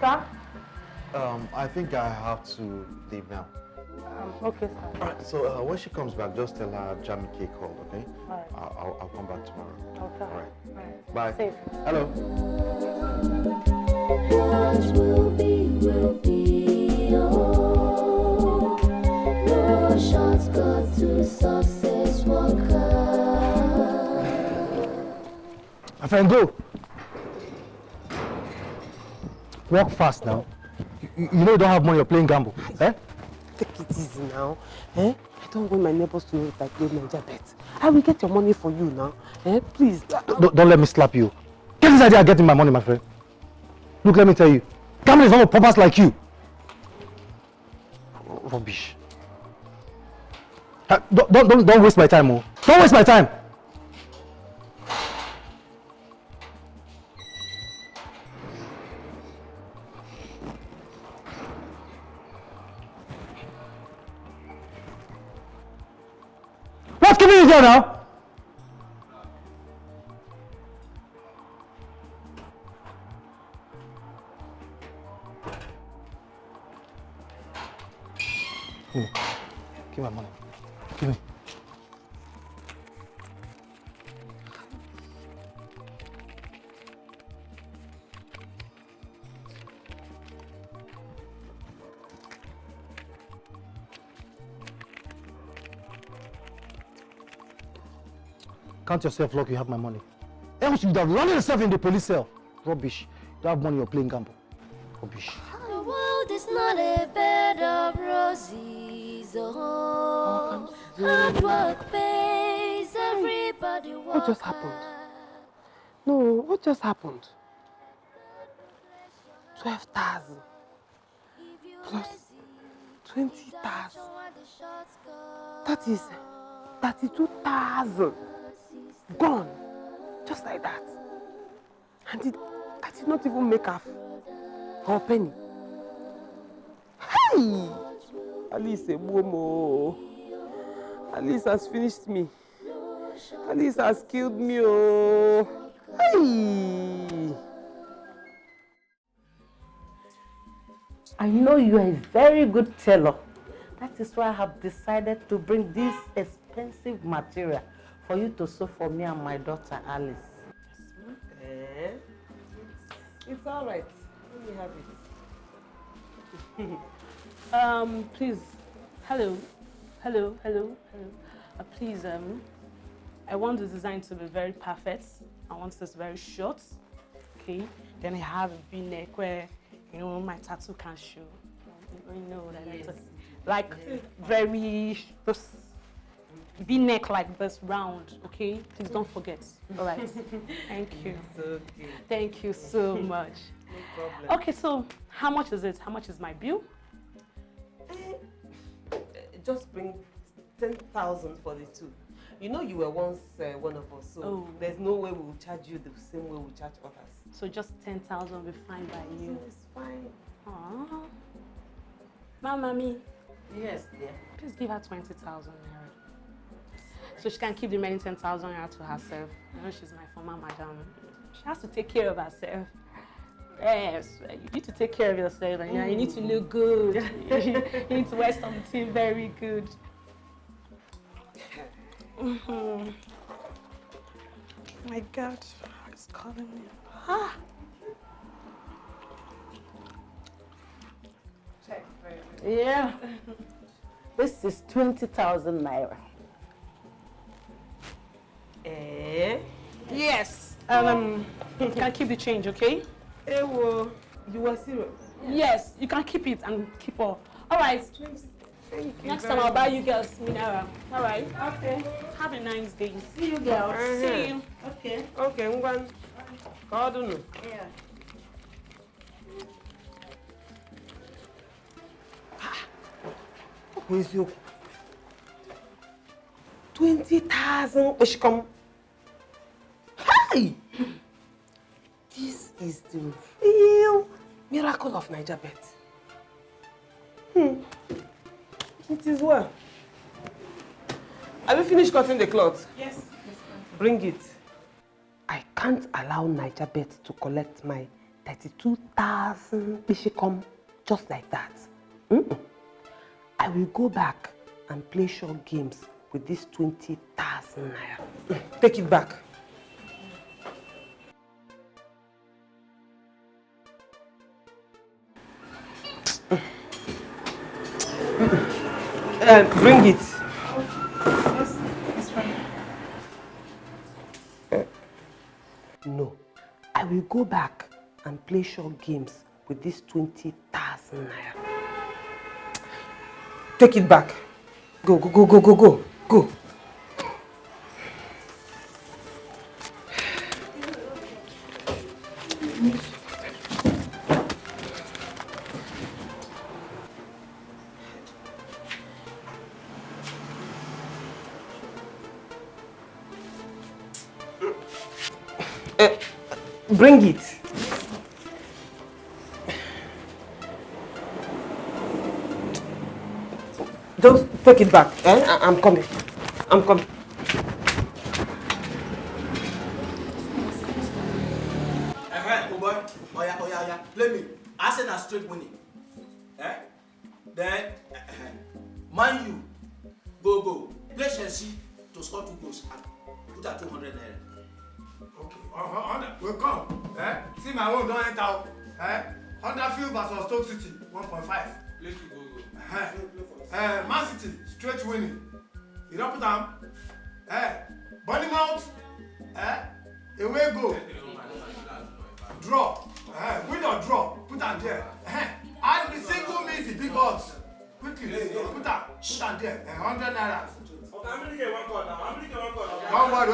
S2: Sir?
S10: I think I have to leave now.
S2: Okay, sir.
S10: All right. So when she comes back, just tell her Jamie K called, okay?
S2: All right.
S10: I'll come back tomorrow.
S2: Okay.
S10: All right.
S2: All right.
S10: Bye.
S2: Safe.
S10: Hello.
S3: What will be, oh. No shortcut to success, work hard.
S4: My friend, go. Walk fast now. You know you don't have money, you're playing gamble. Eh?
S11: Take it easy now. Eh? I don't want my neighbors to know that I play Niger bet. I will get your money for you now. Eh? Please.
S4: Don't let me slap you. Get this idea of getting my money, my friend. Look, let me tell you. Gambling is not for paupers like you. Rubbish. Don't waste my time, oh. Don't waste my time. What's keeping you there now? Give me. Give my money. Give me. Count yourself lucky you have my money. Else you'd have landed yourself in the police cell. Rubbish. You don't have money, you're playing gamble. Rubbish.
S3: The world is not a bed of roses, oh. Hard work pays, everybody work.
S11: What just happened? No, what just happened? 12,000 plus 20,000. That is 32,000 gone, just like that. And I did not even make a penny. Hey! Alice Momo. Alice has finished me. Alice has killed me. Oh. Hey!
S15: I know you are a very good tailor. That is why I have decided to bring this expensive material for you to sew for me and my daughter Alice.
S11: It's all right. Let me have it.
S16: Please. Hello. Please, I want the design to be very perfect. I want this very short. Okay. Then I have a V-neck where, you know, my tattoo can show. You know that yes. Like very this V-neck like this round. Okay. Please don't forget. All right. Thank you.
S11: It's okay.
S16: Thank you so much.
S11: No problem.
S16: Okay. So how much is it? How much is my bill?
S11: Just bring 10,000 for the two. You know you were once one of us, so there's no way we will charge you the same way we charge others.
S16: So just 10,000 will be fine by you.
S11: It's fine.
S16: Aww. Mommy.
S11: Yes, dear.
S16: Please give her 20,000 naira. So she can keep the remaining 10,000 naira to herself. You know she's my former madam. She has to take care of herself. Yes, you need to take care of yourself. And you need to look good. You need to wear something very good. My God, it's calling me. Ah.
S15: Yeah. This is 20,000 naira.
S16: Yes. You can keep the change, okay?
S11: You were serious?
S16: Yes, you can keep it and keep off. All right. Next time I'll buy you girls mineral. All right.
S11: Okay.
S16: Have a nice day.
S15: See you girls.
S16: See you.
S15: Okay.
S11: Okay, I'm going. God no.
S15: Yeah.
S11: Where's you? 20,000. Where she come? Hi! This is the real miracle of Niger Bet. It is well. Have you finished cutting the cloth?
S16: Yes.
S11: Bring it. I can't allow Niger Bet to collect my 32,000 Bishikom just like that. I will go back and play short games with this 20,000 naira. Take it back. Bring it.
S16: Yes, it's fine.
S11: No. I will go back and play short games with this 20,000 naira. Take it back. Go, go, go, go, go, go. Go. Bring it. Just take it back. I'm coming. I'm coming.
S8: Oh boy. Oh yeah. Play me. Arsenal straight winning. Then, Man U. Go. Play Chelsea to score 2 goals and put at 200 naira.
S17: Okay, 100 will come. See my own don't enter. Huddersfield versus Stoke City, 1.5.
S8: Play to go.
S17: Man City, straight winning. You don't put them. Bournemouth, away go. Draw. Win or draw. Put them there. Add the single means the big odds. Quickly, put them there. 100 naira.
S8: I'm going to get one call now.
S17: Don't worry,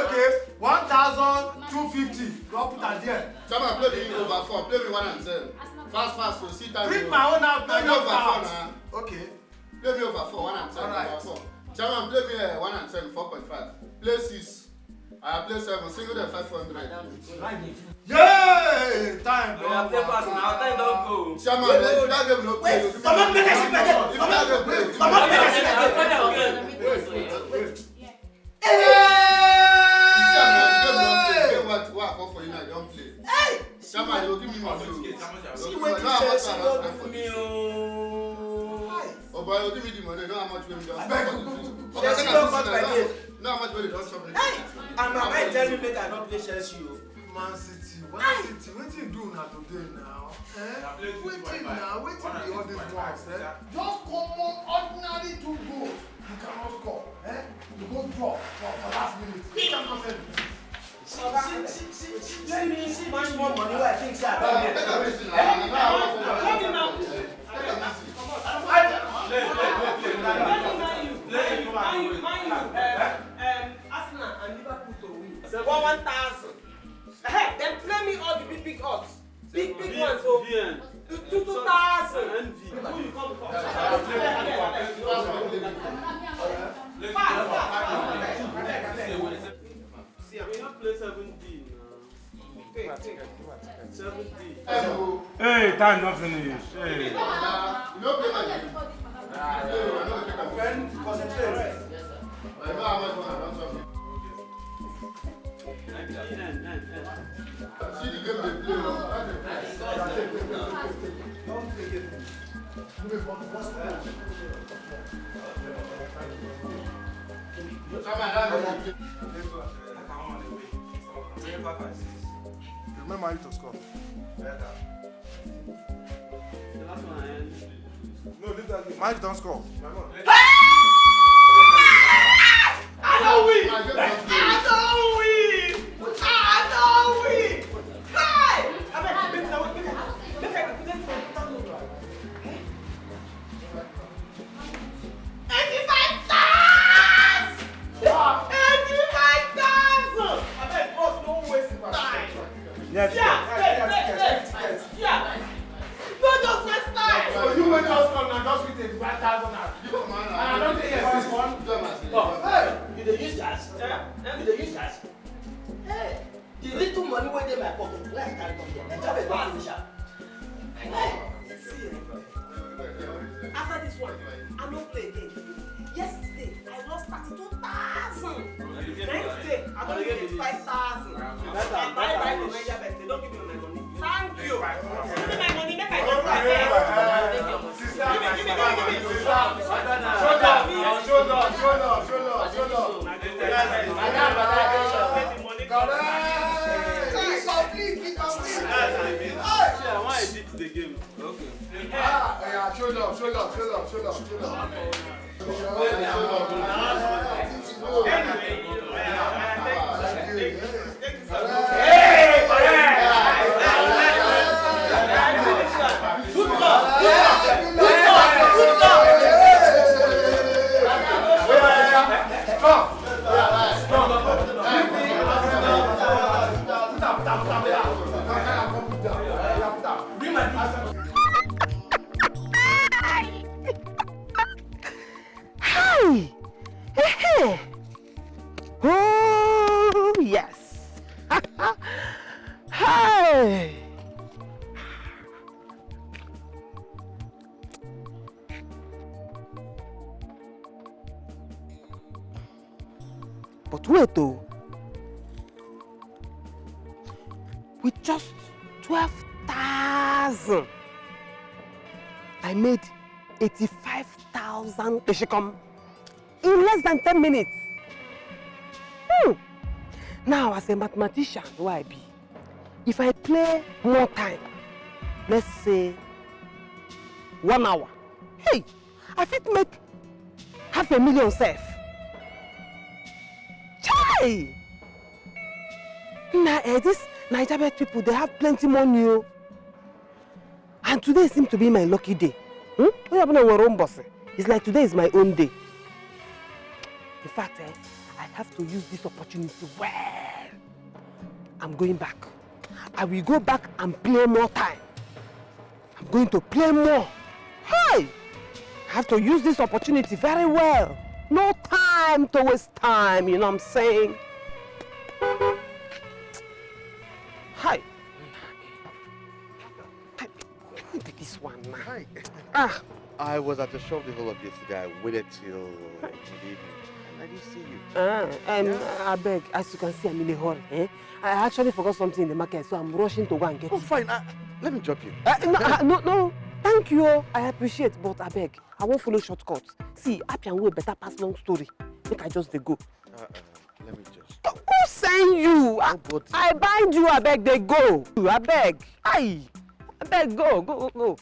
S17: okay. 1,250. Go put that there.
S14: Someone play me over 4. Play me 1 and 10. Fast, so see time.
S17: Bring my own out. Play me over 4 now. Okay.
S14: Play me over 4, 1 and 10.
S17: Alright.
S14: Over 4. Chairman, play me 1 and 10, 4.5. Play 6. I play 7. Single them 500.
S17: Yay! Time.
S8: Play fast now. Time don't go.
S14: Chairman, if that game no play, you
S8: Come on, make us see again. Come on, make us see again.
S14: What I call for you now, don't play.
S8: Hey!
S14: Chairman, you give me money.
S8: See what you say, she go for me.
S14: Oh boy, you give me the money. Know how much we just.
S8: Chelsea don't cut my game.
S14: Know how much we just chop.
S8: Hey! And my mind tell me make I not play Chelsea.
S17: Man City, what you do now today now? Waiting now, waiting the all these ones. Just common ordinary 2 goals. You cannot score. You go draw for last minute. You cannot send it.
S8: See much more money where I think say I
S11: Arsenal and Liverpool to win. 1,000. Then play me all the big odds. Big ones. So 2,000. Who you come from?
S8: See, I will not play 7D now. 7D.
S17: Hey, time not finished. Hey.
S14: You know play my game.
S17: Remember it to score. No, leave that. Mike don't score.
S8: I don't win! Hi! I mean, make I put them for 85,000! 85,000! I bet boss no waste time.
S17: Yes,
S8: Yeah. No, just waste time.
S17: So you went just come now, just with 85,000 now. And I don't think yes, this one.
S8: Hey, you dey use cash? You dey use cash? Hey, the little money wey dey my pocket, let's carry come here. Let's have a go finish am. Hey, see, after this one, I no play again. Yesterday, I lost 32,000. Next day, I don't get 5,000. And buy to Niger bet, they don't give me my money. Thank you. Give me my money, make I go back there.
S2: Oh, yes. Hey. But wait though. With just 12,000, I made 85,000 Eshikom in less than 10 minutes. Now, as a mathematician, who I be, if I play more time, let's say 1 hour, hey, I fit make 500,000 safe. Chai! Now, these Nigerian people, they have plenty money. And today seems to be my lucky day. It's like today is my own day. In fact, I have to use this opportunity well. I'm going back. I will go back and play more time. I'm going to play more. Hey! I have to use this opportunity very well. No time to waste time, you know what I'm saying? Hi. Look at this one now.
S10: Hi.
S2: Ah.
S10: I was at the shop the whole of yesterday. I waited till the evening. I didn't see you.
S2: I beg, as you can see, I'm in a hurry. I actually forgot something in the market, so I'm rushing to go and get it.
S10: Oh, fine. Let me drop you.
S2: No, thank you. I appreciate, but I beg, I won't follow shortcuts. See, I can way better pass long story. Make I just go.
S10: Let me just.
S2: Who send you? I bind you, I beg, they go. I beg. I beg, go.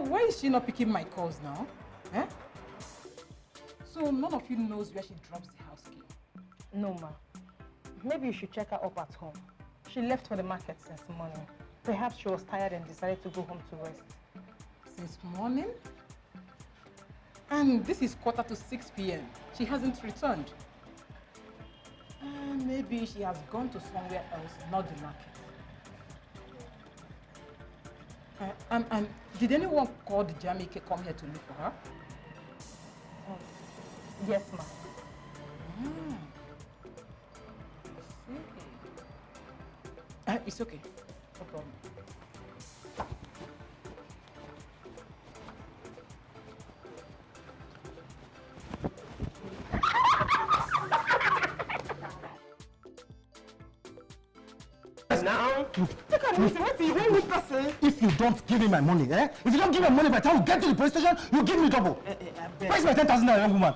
S9: Why is she not picking my calls now? So none of you knows where she drops the house key?
S7: No, ma. Maybe you should check her up at home. She left for the market since morning. Perhaps she was tired and decided to go home to rest.
S9: Since morning? And this is 5:45 p.m. She hasn't returned. Maybe she has gone to somewhere else, not the market. And did anyone call the Jamaica come here to look for her?
S7: Yes, ma'am.
S9: It's okay. No problem.
S5: Now, look at me. What you want with us? If you don't give me my money, eh? If you don't give me money by the time we get to the police station, you give me double. Where's my 10,000 naira, young woman?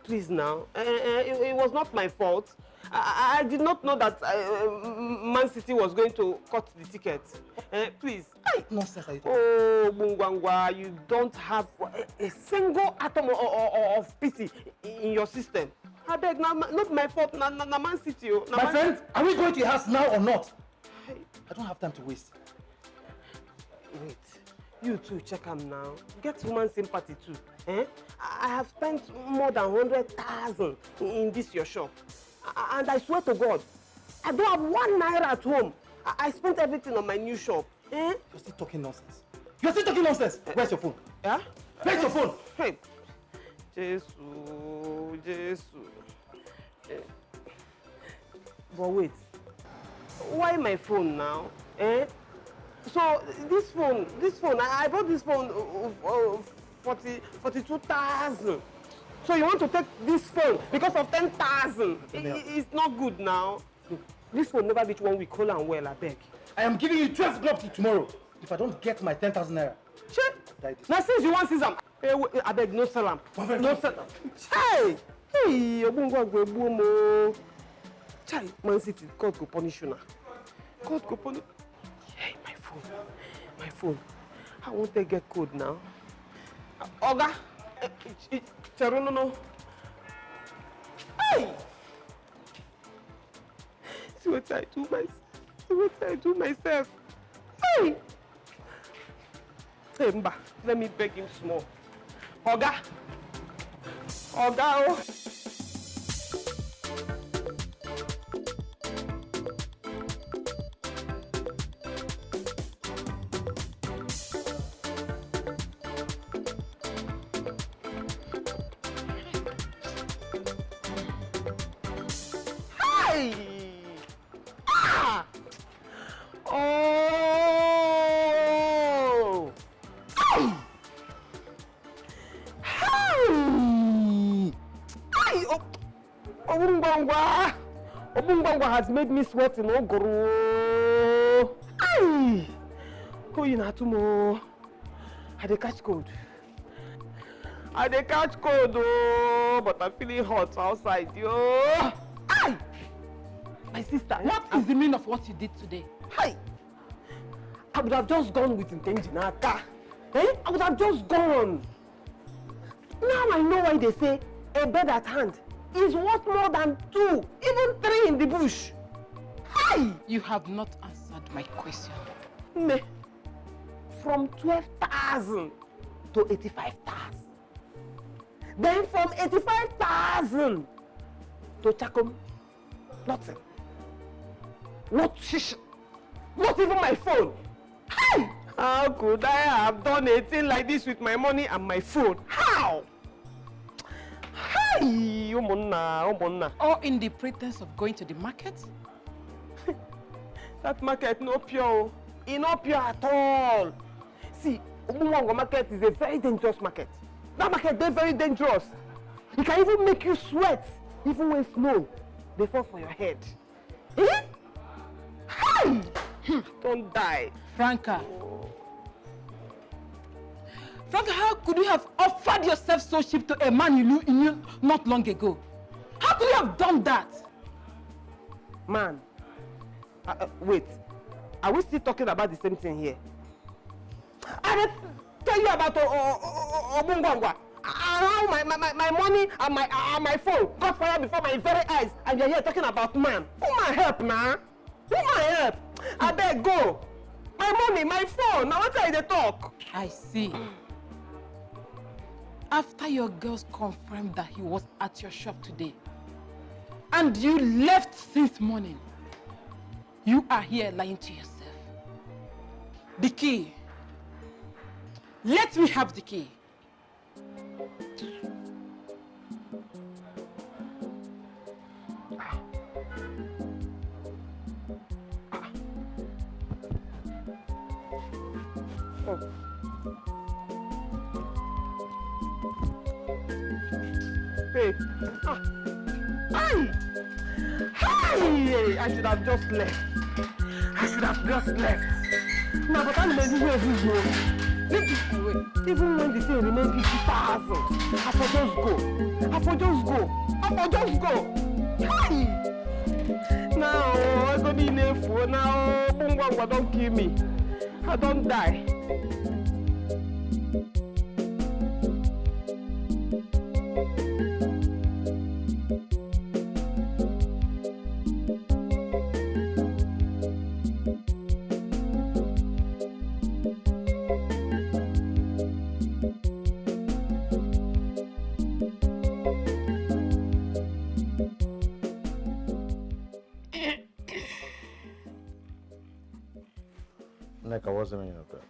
S11: Please now, it was not my fault. I did not know that Man City was going to cut the ticket. Please.
S5: Nonsense.
S11: Oh, Bungwangwa, you don't have a single atom of pity in your system. I beg, not my fault, na Man City.
S5: My friend, are we going to your house now or not? I don't have time to waste.
S11: Wait, you too, check him now. Get woman sympathy too. Eh? I have spent more than 100,000 in this your shop. And I swear to God, I don't have 1 naira at home. I spent everything on my new shop. Eh?
S5: You're still talking nonsense. You're still talking nonsense. Where's your phone?
S11: Yeah?
S5: Where's your phone?
S11: Hey. Jesus. But wait. Why my phone now? Eh? So this phone, I bought this phone 42,000. So you want to take this phone because of 10,000? It's not good now. Look, this phone never reach 1 week. Hold on well, I beg.
S5: I am giving you 12 o'clock till tomorrow. If I don't get my 10,000 naira.
S11: Check. Now since you want Sesam, I beg no salam. No salam. Hey! Hey, Obungwa. Chai, Man City, God go punish you now. God go punish. Hey, my phone. I want to get code now. Oga, no. Hey! See what I do myself. Hey! Hey, Mba, let me beg him small. Oga, oh. Obungwangwa has made me sweat in Ogoro. Ay! Who you not tomorrow? I dey catch cold. Oh, but I'm feeling hot outside, yo. Ay! My sister.
S9: What is the meaning of what you did today?
S11: Hi! I would have just gone with intention. Eh? I would have just gone. Now I know why they say a bird at hand is worth more than 2, even 3 in the bush. Hi!
S9: You have not answered my question.
S11: Me, from 12,000 to 85,000. Then from 85,000 to Chakom, nothing. Not shish, not even my phone. Hi! How could I have done a thing like this with my money and my phone? How? Hi! Omonna.
S9: All in the pretense of going to the market?
S11: That market no pure. It's not pure at all. See, Omunwango market is a very dangerous market. That market is very dangerous. It can even make you sweat, even when snow they fall for your head. Eh? Hi! Don't die.
S9: Franca, how could you have offered yourself so cheap to a man you knew not long ago? How could you have done that?
S11: Man, wait. Are we still talking about the same thing here? I didn't tell you about Obungwangwa. How my money and my phone got fired before my very eyes, and you're here talking about man. Who my help, man? Who my help? I beg go. My money, my phone. Now what are they talk?
S9: I see. After your girls confirmed that he was at your shop today,
S6: And you left since morning. You are here lying to yourself. The key. Let me have the key.
S11: Hey. Hey! I should have just left. No, but I'm ready where this goes. Leave this away. Even when the thing remains 50,000, I for just go. Hey! Now, I'm going to be in a phone now. Bungwa don't kill me. I don't die.
S10: Nneka, what's the meaning of that?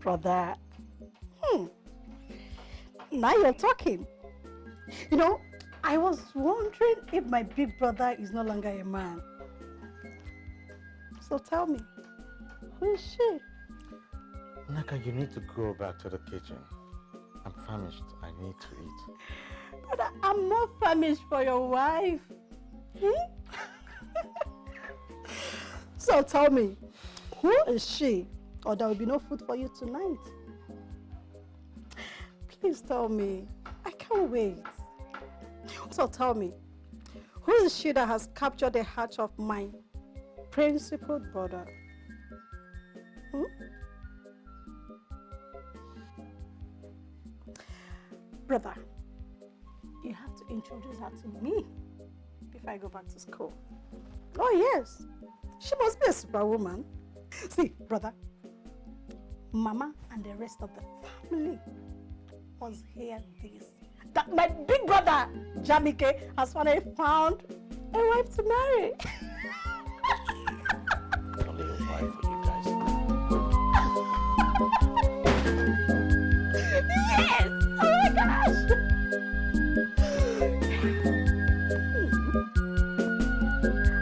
S18: Brother, now you're talking. You know, I was wondering if my big brother is no longer a man. So tell me, who is she?
S10: Nneka, you need to go back to the kitchen. I'm famished. I need to eat.
S18: Brother, I'm not famished for your wife. So tell me, who is she? Or there will be no food for you tonight. Please tell me. I can't wait. So tell me, who is she that has captured the heart of my principal brother? Brother, you have to introduce her to me before I go back to school. Oh yes, she must be a superwoman. See, brother, Mama and the rest of the family must hear this. That my big brother, Jamike, has finally found a wife to marry.
S10: Only a wife for you guys.
S18: Yes! Oh my gosh!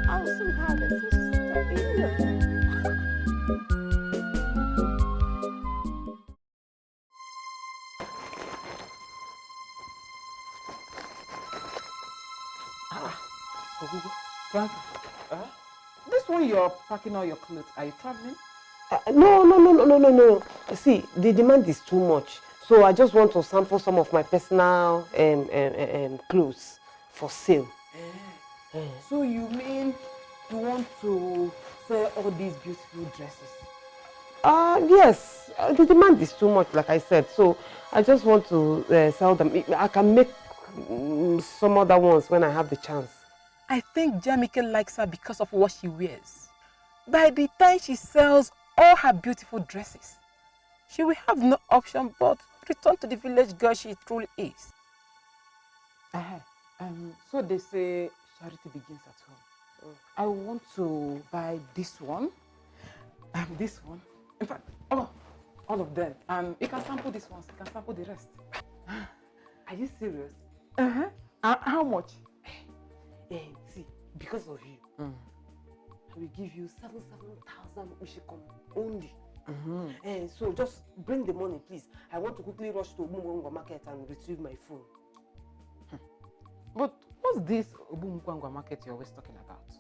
S18: I'll soon have a sister-in-law.
S6: Frank, this one you're packing all your clothes. Are you traveling?
S11: No. See, the demand is too much. So I just want to sample some of my personal clothes for sale.
S6: So you mean you want to sell all these beautiful dresses?
S11: Yes, the demand is too much, like I said. So I just want to sell them. I can make some other ones when I have the chance.
S6: I think Jamike likes her because of what she wears. By the time she sells all her beautiful dresses, she will have no option but return to the village girl she truly is. So they say charity begins at home. I want to buy this one, this one. In fact, all of them. You can sample this one, you can sample the rest.
S11: Are you serious?
S6: How much?
S11: See, because of you, I will give you 7,000 Ushikon only. So just bring the money, please. I want to quickly rush to Obumwangwa market and retrieve my phone.
S6: But what's this Obumwangwa market you're always talking about?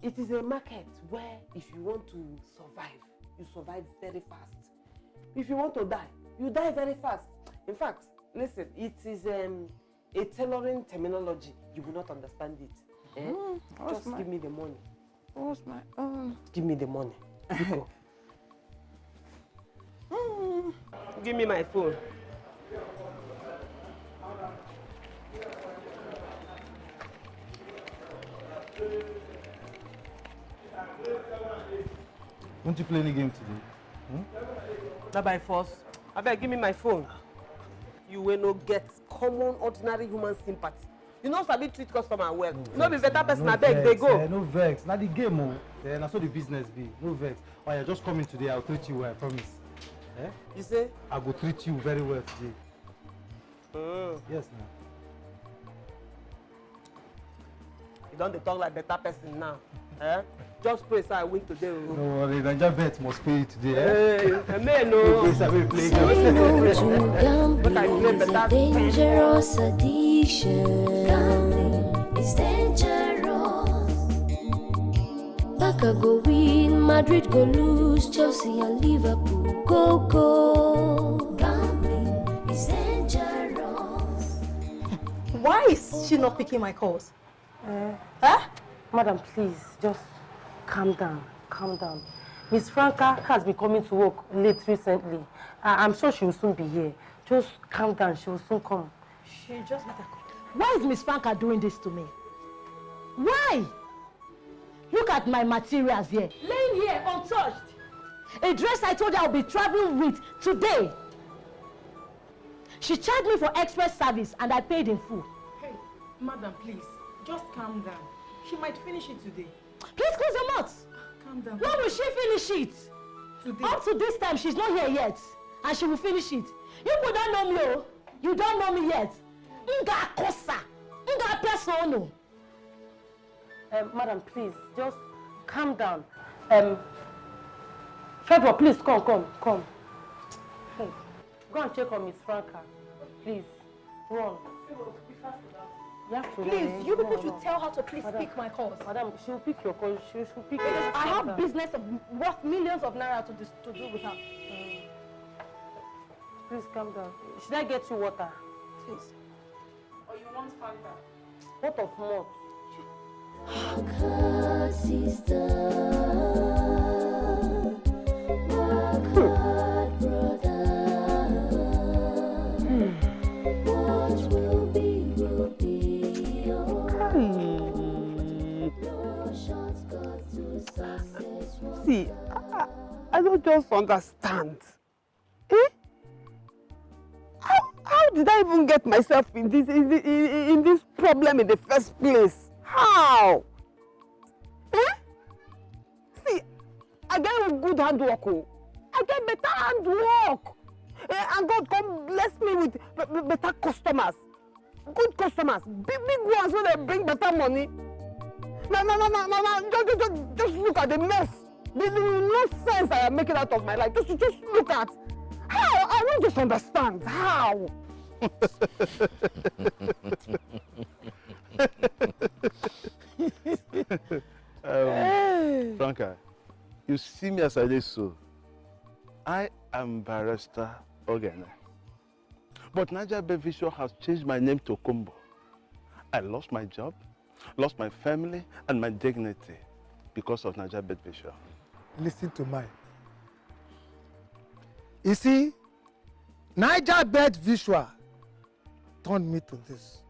S11: It is a market where if you want to survive, you survive very fast. If you want to die, you die very fast. In fact, listen, it is a tailoring terminology. You will not understand it. Just give me the money.
S6: What's my own?
S11: Give me the money. Give me my phone.
S5: Won't you play any game today?
S11: Not by force. I beg, give me my phone. You will not get common, ordinary human sympathy. You know, sabi treat customer well. No be better person, I beg, they go.
S19: No vex. Now the game, oh. That's how the business be. No vex. Oh, yeah, just come in today. I'll treat you well, I promise. Eh?
S11: You say?
S19: I will treat you very well today. Yes, now.
S11: You don't talk like better person now. Eh? Just pray so I win today.
S19: No worry, Niger bet must pay today.
S11: Hey, man, no.
S3: Say no to gambling is a dangerous addiction. Gambling is dangerous. Barca go win, Madrid go lose, Chelsea and Liverpool go. Gambling is dangerous.
S18: Why is she not picking my calls?
S2: Madam, please, just calm down, calm down. Miss Franca has been coming to work late recently. I'm sure she will soon be here. Just calm down, she will soon come.
S18: She just let her come. Why is Miss Franca doing this to me? Why? Look at my materials here, laying here untouched. A dress I told her I'll be traveling with today. She charged me for express service and I paid in full.
S9: Hey, madam, please, just calm down. She might finish it today.
S18: Please close your mouth.
S9: Calm down.
S18: When will she finish it?
S9: Today.
S18: Up to this time, she's not here yet. And she will finish it. You people don't know me, oh. You don't know me yet. Nga kosa. Nga persono.
S2: Madam, please, just calm down. Trevor, please, come. Hey, go and check on Miss Franca. Please, run. You have to
S18: Please,
S2: run,
S18: you people should tell her to please
S2: Madam,
S18: pick my calls.
S2: Madam, she will pick your calls. She will pick
S18: Because
S2: your
S18: I have
S2: calls.
S18: business worth millions of naira to do with her.
S2: Please calm down. Should I get you water?
S18: Please.
S9: Or you want Fanta?
S2: What of more?
S3: Sister, work hard, brother. What will be, will be. No shortcut to success.
S11: See, I don't just understand. How did I even get myself in this problem in the first place? How? See, I get a good handwork. I get better handwork. And God come bless me with better customers. Good customers. Big ones when they bring better money. No. Just look at the mess. The nonsense I am making out of my life. Just look at. How? I don't just understand. How?
S10: Franca, you see me as I did so. I am Barrister Ogene. But Niger Bevisho has changed my name to Kumbo. I lost my job, lost my family, and my dignity because of Niger Bevisho.
S17: Listen to mine. You see, Niger Bet Visual turned me to this.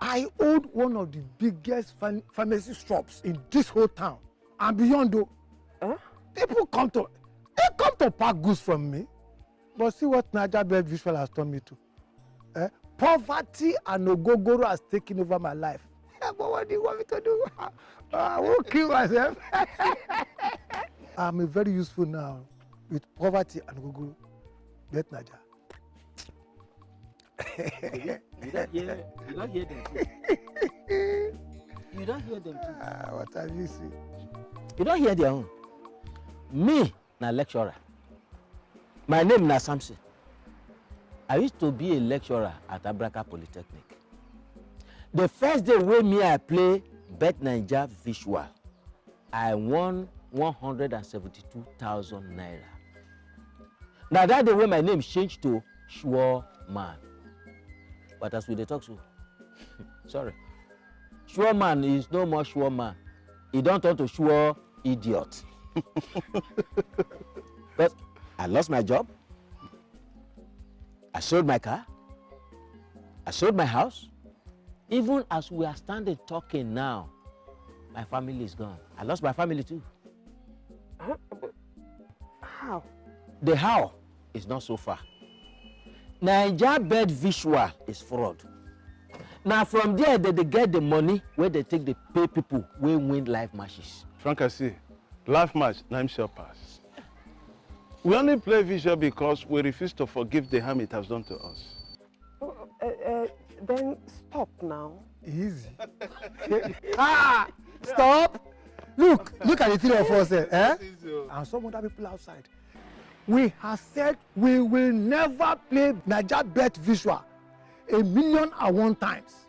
S17: I owned one of the biggest pharmacy shops in this whole town and beyond. Though, people come to pack goods from me, but see what Niger Bet Visual has turned me to. Poverty and ogogoro has taken over my life. But what do you want me to do? I won't kill myself. I'm very useful now with poverty and ogogoro. Bet Niger.
S8: You don't hear them too. You don't hear them too.
S17: What have you seen?
S8: You don't hear their own. Me, na lecturer. My name na Samson. I used to be a lecturer at Abraka Polytechnic. The first day when I play Bet Niger Visual, I won 172,000 naira. Now that day when my name changed to Sure Man. But as we dey talk so, sorry, Sure Man is no more Sure Man. He don't turn to Sure Idiot. But I lost my job. I sold my car. I sold my house. Even as we are standing talking now, my family is gone. I lost my family too.
S11: How?
S8: The how is not so far.
S20: Naija bed visual is fraud. Now from there they get the money where they take the pay people wey win live matches.
S21: Frank, I see. Live match, name shall pass. We only play visual because we refuse to forgive the harm it has done to us.
S11: Then stop now.
S17: Easy. Stop. Look at the three of us, and some other people outside. We have said we will never play Naija bet visual 1,000,001 times.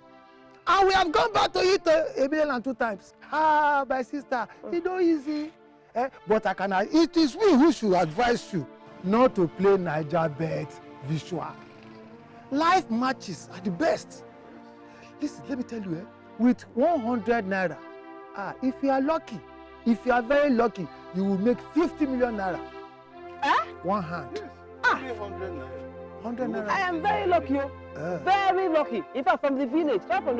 S17: And we have gone back to it 1,000,002 times. My sister, it's not easy. But it is we who should advise you not to play Naija bet visual. Live matches are the best. Listen, let me tell you, with 100 naira, if you are lucky, if you are very lucky, you will make 50 million naira. One hand.
S21: Yes. 300 naira.
S17: 100 naira.
S11: I am very lucky. Very lucky. In fact, from the village, I'm a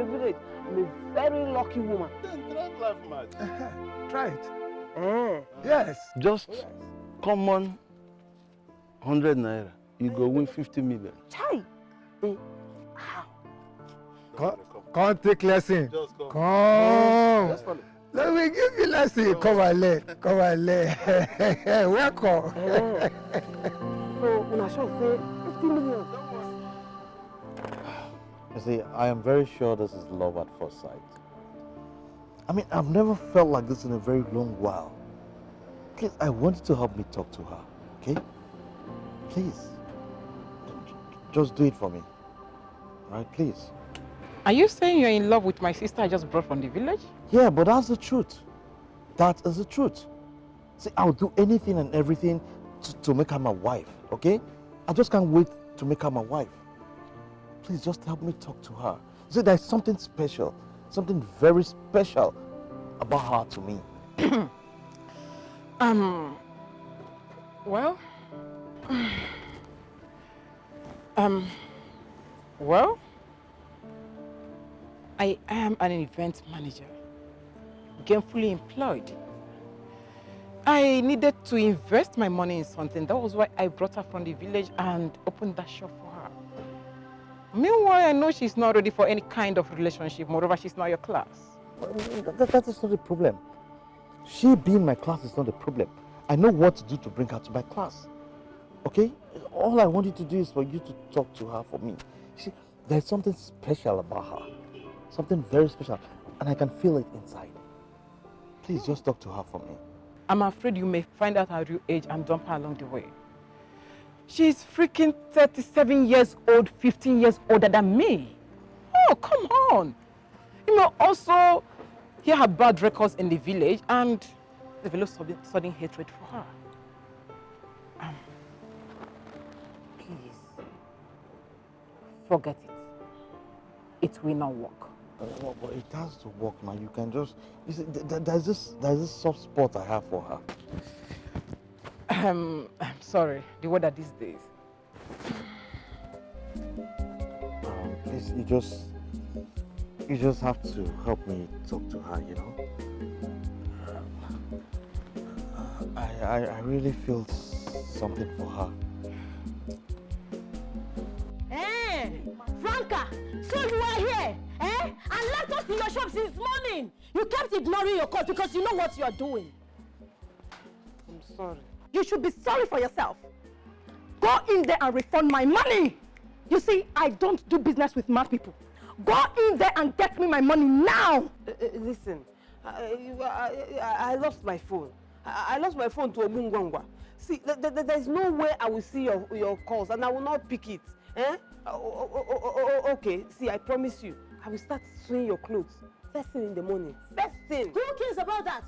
S11: very lucky woman.
S21: Then try live match.
S17: Try it. Yes.
S21: Just common 100 naira. You go win 50 million.
S11: Chai.
S17: Come take lesson. Come. Let me give you lesson. Come and learn. Welcome.
S11: So, when I shall say 50 million.
S10: You see, I am very sure this is love at first sight. I mean, I've never felt like this in a very long while. Please, I want you to help me talk to her, okay? Please. Just do it for me. All right, please.
S6: Are you saying you're in love with my sister I just brought from the village?
S10: Yeah, but that's the truth. That is the truth. See, I'll do anything and everything to make her my wife, okay? I just can't wait to make her my wife. Please just help me talk to her. See, there's something special, something very special about her to me.
S6: Well, I am an event manager, gainfully employed. I needed to invest my money in something. That was why I brought her from the village and opened that shop for her. Meanwhile, I know she's not ready for any kind of relationship. Moreover, she's not your class.
S10: That is not the problem. She being my class is not the problem. I know what to do to bring her to my class. Okay? All I want you to do is for you to talk to her for me. See, there's something special about her. Something very special. And I can feel it inside. Please just talk to her for me.
S6: I'm afraid you may find out her real age and dump her along the way. She's freaking 37 years old, 15 years older than me. Oh, come on. You may also hear her bad records in the village and develop sudden hatred for her.
S11: Please, forget it. It will not work.
S10: But it has to work now. You can just... You see, there's this soft spot I have for her.
S6: I'm sorry, the weather these days.
S10: Please, you just have to help me talk to her, you know? I really feel something for her.
S22: Hey, Franca, so you are here, and left us in your shop since morning. You kept ignoring your calls because you know what you are doing.
S11: I'm sorry.
S18: You should be sorry for yourself. Go in there and refund my money. You see, I don't do business with mad people. Go in there and get me my money now.
S11: Listen, I lost my phone. I lost my phone to Obungwangwa. See, there's no way I will see your calls and I will not pick it. Okay, see, I promise you, I will start sewing your clothes first thing in the morning. First thing.
S22: Who cares about that?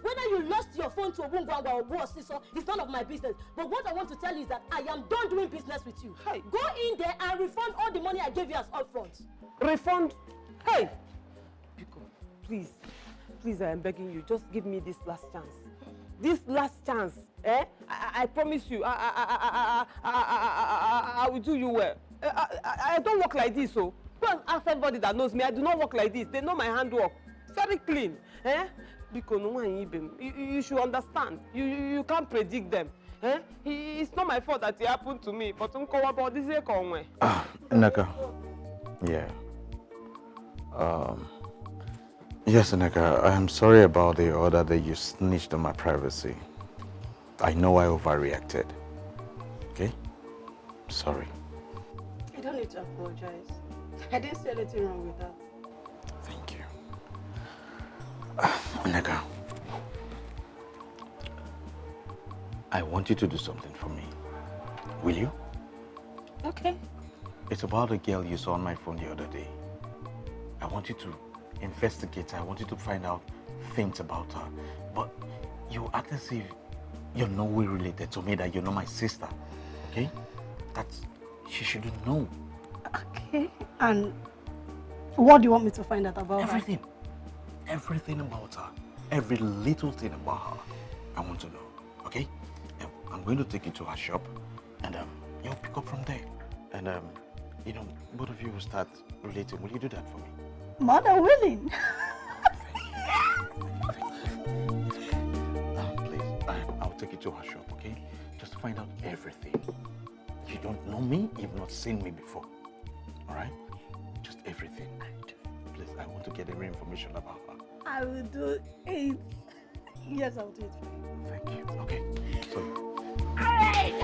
S22: Whether you lost your phone to Obungwangwa or worse, it's none of my business. But what I want to tell you is that I am done doing business with you. Hey. Go in there and refund all the money I gave you as upfront.
S11: Refund? Hey! Pico, please, I am begging you, just give me this last chance. This last chance, I promise you, I will do you well. I don't work like this, so. Go and ask everybody that knows me, I do not work like this. They know my handwork. Very clean. Because no one even. You should understand. You can't predict them.
S2: Eh? It's not my fault that it happened to me. But about this Neka.
S10: Yeah. Yes, Neka, I am sorry about the order that you snitched on my privacy. I know I overreacted. Okay? Sorry.
S18: You don't need to apologize. I didn't see anything wrong with that.
S10: Thank you. Neka, I want you to do something for me. Will you?
S18: Okay.
S10: It's about the girl you saw on my phone the other day. I want you to investigate her. I want you to find out things about her. But you act as if you're no way related to me, that you're not my sister. Okay? She shouldn't know.
S18: Okay. And what do you want me to find out about
S10: Everything. Everything about her. Every little thing about her. I want to know. Okay? I'm going to take you to her shop and you'll pick up from there. And you know, both of you will start relating. Will you do that for me?
S18: More than willing.
S10: Please, I'll take you to her shop, okay? Just to find out everything. You don't know me, you've not seen me before. Alright? Just everything. Please, I want to get every information about her.
S18: I will do it. Yes, I'll do it for you.
S10: Thank you. Okay. So.
S18: Alright!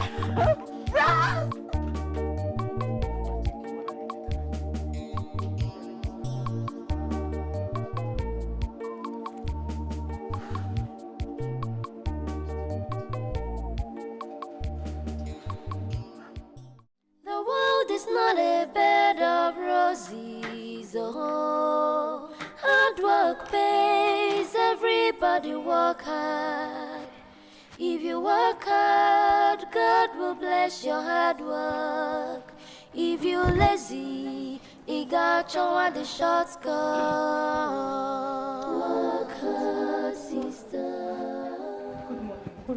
S3: The world is not a bed of roses, oh. Hard work pays, everybody work hard. If you work hard, God will bless your hard work. If you lazy, he got you on the short skirt. Work hard, sister.
S7: Good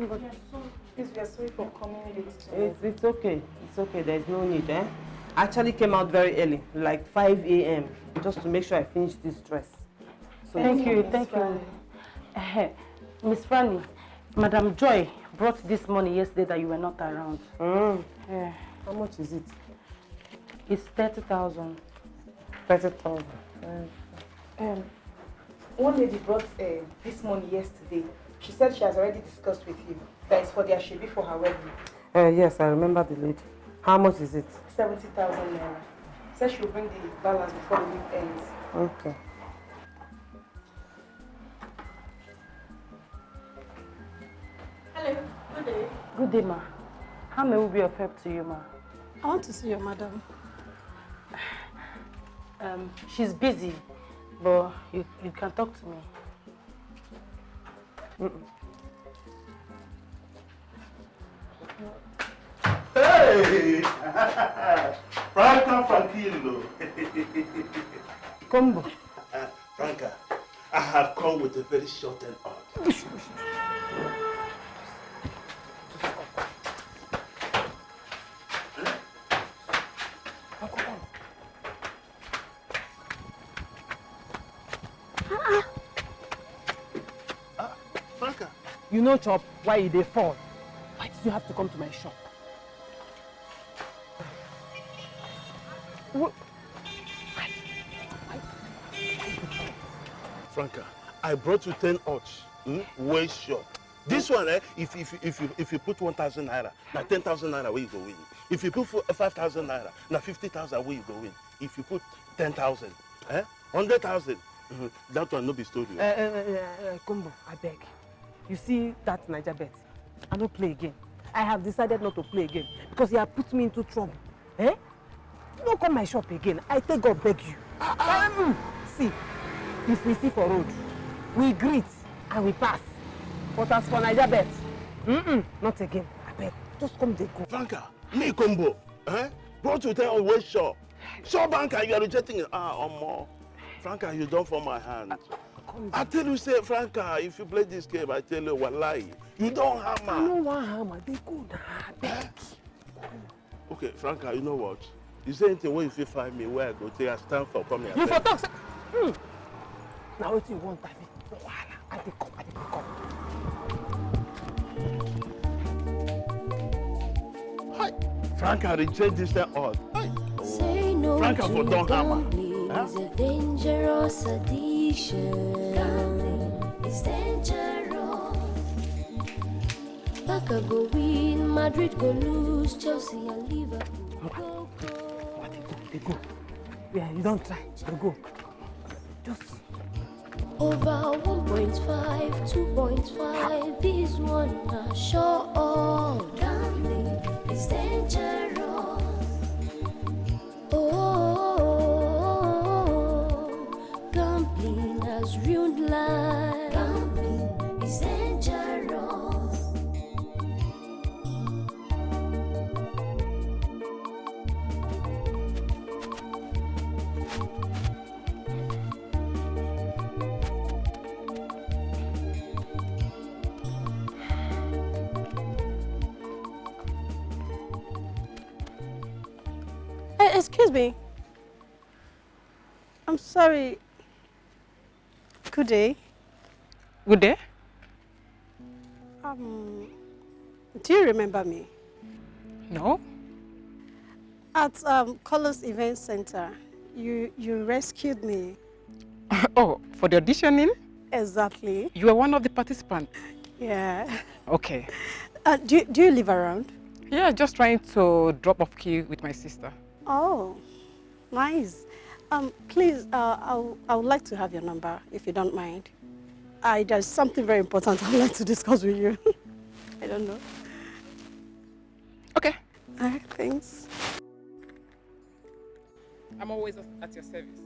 S7: morning. Please, we are sorry for coming late today.
S2: It's okay. It's okay. There's no need, eh? I actually came out very early, like 5 a.m., just to make sure I finish this dress. So
S7: Thank you. Miss Franny, Madam Joy brought this money yesterday that you were not around.
S2: Yeah. How much is it?
S7: It's 30,000.
S2: 30,000.
S7: One lady brought this money yesterday. She said she has already discussed with you that it's for the Ashebi for her wedding.
S2: Yes, I remember the lady. How much is it?
S7: 70,000 naira. Said she will bring the balance before the week ends.
S2: Okay.
S18: Hello, good day.
S7: Good day, ma. How may we be of help to you, ma?
S18: I want to see your madam.
S7: She's busy, but you can talk to me.
S21: Hey! Franca Franquillo.
S2: Combo.
S21: Franca, I have come with a very short-term order.
S2: Franca. You know, Chop, why they fall? Why did you have to come to my shop? What?
S21: Franca, I brought you 10 odds. Way short. This one, if you put 1,000 naira, now 10,000 naira, where you go win? If you put 5,000 naira, now 50,000, where you go win? If you put 10,000, 100,000, that one no be story.
S2: Combo, I beg. You see that Niger bet? I don't play again. I have decided not to play again because you have put me into trouble. Eh? Don't come my shop again. I take God beg you. See, if we see for road, we greet and we pass. But as for Niger bet, not again. I beg. Just come they go.
S21: Franca, me Combo, brought you 10 always sure. Sure, Franca, you are rejecting it. More. Franca, you don't form my hand. I tell you, say, Franca, if you play this game, I tell you, wallahi, you don't hammer.
S2: I don't want hammer. They good.
S21: Okay, Franca, you know what? Is there anything where if you find me where I go take a stand for coming?
S2: You for talk. Now what you want, I mean, I come.
S21: Franca reject this odd.
S3: Say no
S21: Franca
S3: to
S21: for don't hammer.
S3: gambling. It's a dangerous addiction. Gambling is dangerous. Barca go win, Madrid go lose, Chelsea and Liverpool go go.
S2: They go. Yeah, you don't try. They go. Just
S3: Over 1.5, 2.5, this one are sure of. Gambling is dangerous. Oh, gambling has ruined life. Gambling is dangerous.
S18: Excuse me. I'm sorry. Good day.
S6: Good day.
S18: Do you remember me?
S6: No.
S18: At Colors Event Center, you rescued me.
S6: Oh, for the auditioning?
S18: Exactly.
S6: You were one of the participants?
S18: Yeah.
S6: Okay.
S18: Do you live around?
S6: Yeah, just trying to drop off key with my sister.
S18: Oh, nice. Please, I would like to have your number, if you don't mind. There's something very important I would like to discuss with you. I don't know.
S6: Okay.
S18: All right, thanks.
S6: I'm always at your service.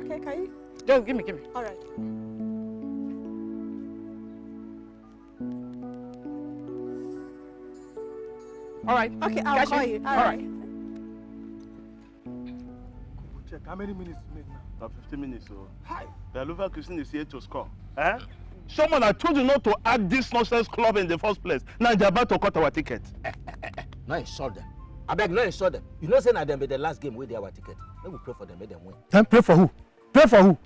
S18: Okay, can you?
S6: Just give me.
S18: All right.
S6: All right.
S18: Okay, I'll call you.
S6: All right.
S17: Check how many minutes to make now?
S21: About 15 minutes. So.
S17: Hi.
S21: The Luva Christine is here to score. Eh? Someone I told you not to add this nonsense club in the first place. Now they're about to cut our ticket.
S20: No insult them. I beg, no insult them. You know, say na them be the last game with our ticket. Let me pray for them, make them win.
S19: Then pray for who? Pray for who?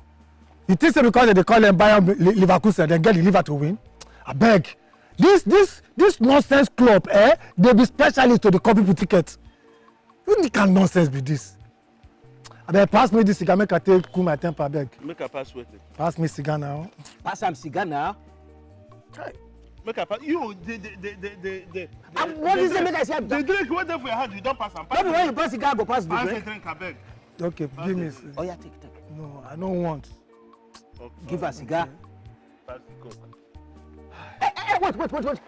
S19: You think so because they call them Bayern Leverkusen, then get the liver to win? I beg. This nonsense club, they be specialists to the call people tickets. Who can nonsense be this? I beg, pass me this cigar, make I take cool my temper, I beg.
S21: Make a pass with it.
S19: Pass me cigar now.
S20: Pass some cigar now.
S21: Hey. Make a pass. You,
S20: what is it? Make I say
S21: the drink wait there for your hand. You don't pass and pass.
S20: Maybe when you pass cigar, go pass the
S21: pass
S20: drink.
S21: the drink, I beg.
S19: Okay, give me.
S20: Oh yeah, take.
S19: No, I don't want.
S21: Okay.
S20: Give her cigar.
S21: Pass the coke.
S20: Hey, wait.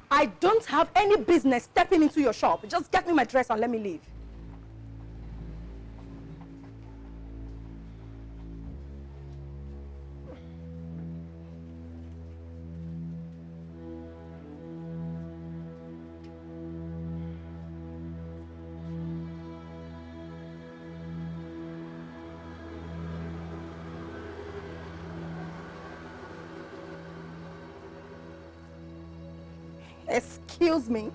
S18: I don't have any business stepping into your shop. Just get me my dress and let me leave. Excuse me.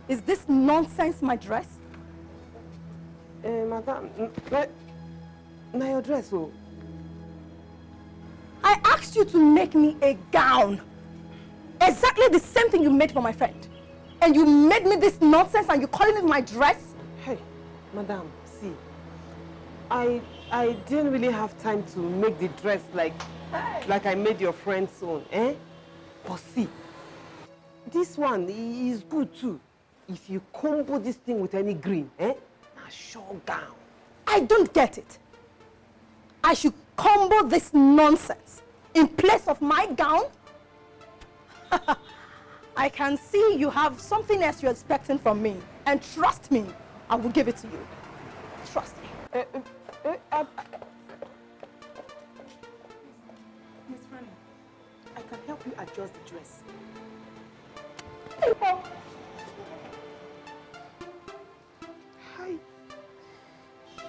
S18: Is this nonsense my dress?
S11: Madam, now your dress, oh.
S18: I asked you to make me a gown. Exactly the same thing you made for my friend. And you made me this nonsense and you're calling it my dress?
S11: Hey, madam, see. I didn't really have time to make the dress like I made your friend's own, eh? But see, this one is good too. If you combo this thing with any green, a sure gown.
S18: I don't get it. I should combo this nonsense in place of my gown? I can see you have something else you're expecting from me. And trust me, I will give it to you. Trust me.
S7: can help you adjust the dress.
S11: Hi.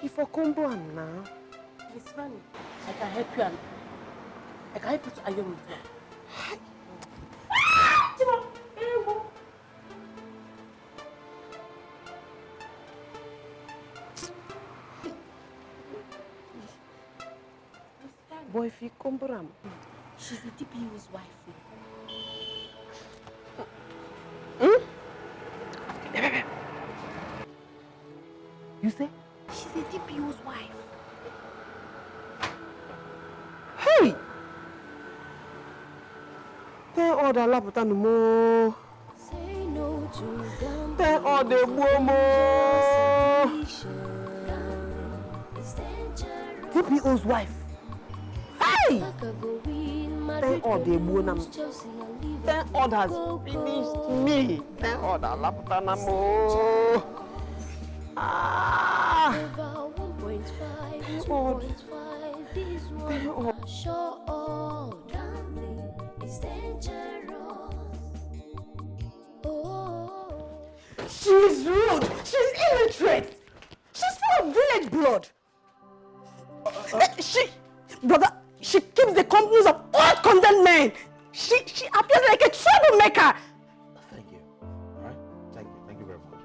S11: If I combo am now.
S7: Miss Fanny, I can help you and I can help you to iron it now.
S11: Hi. Boy, if you combo am.
S22: She's the DPU's wife.
S11: You say?
S22: She's the DPU's wife.
S11: Hey! Tell all the laputa no more.
S3: Say no to gambling.
S11: Tell all the womo. DPO's wife. Hey! Tell all the woman. Tell all has finished me. Tell all the laputa no more. Ah!
S3: God. This one sure gambling is dangerous. Oh.
S7: She's rude. She's illiterate. She's full of village blood. She keeps the companies of old condemned men. She appears like a troublemaker.
S10: Thank you. All right? Thank you very much.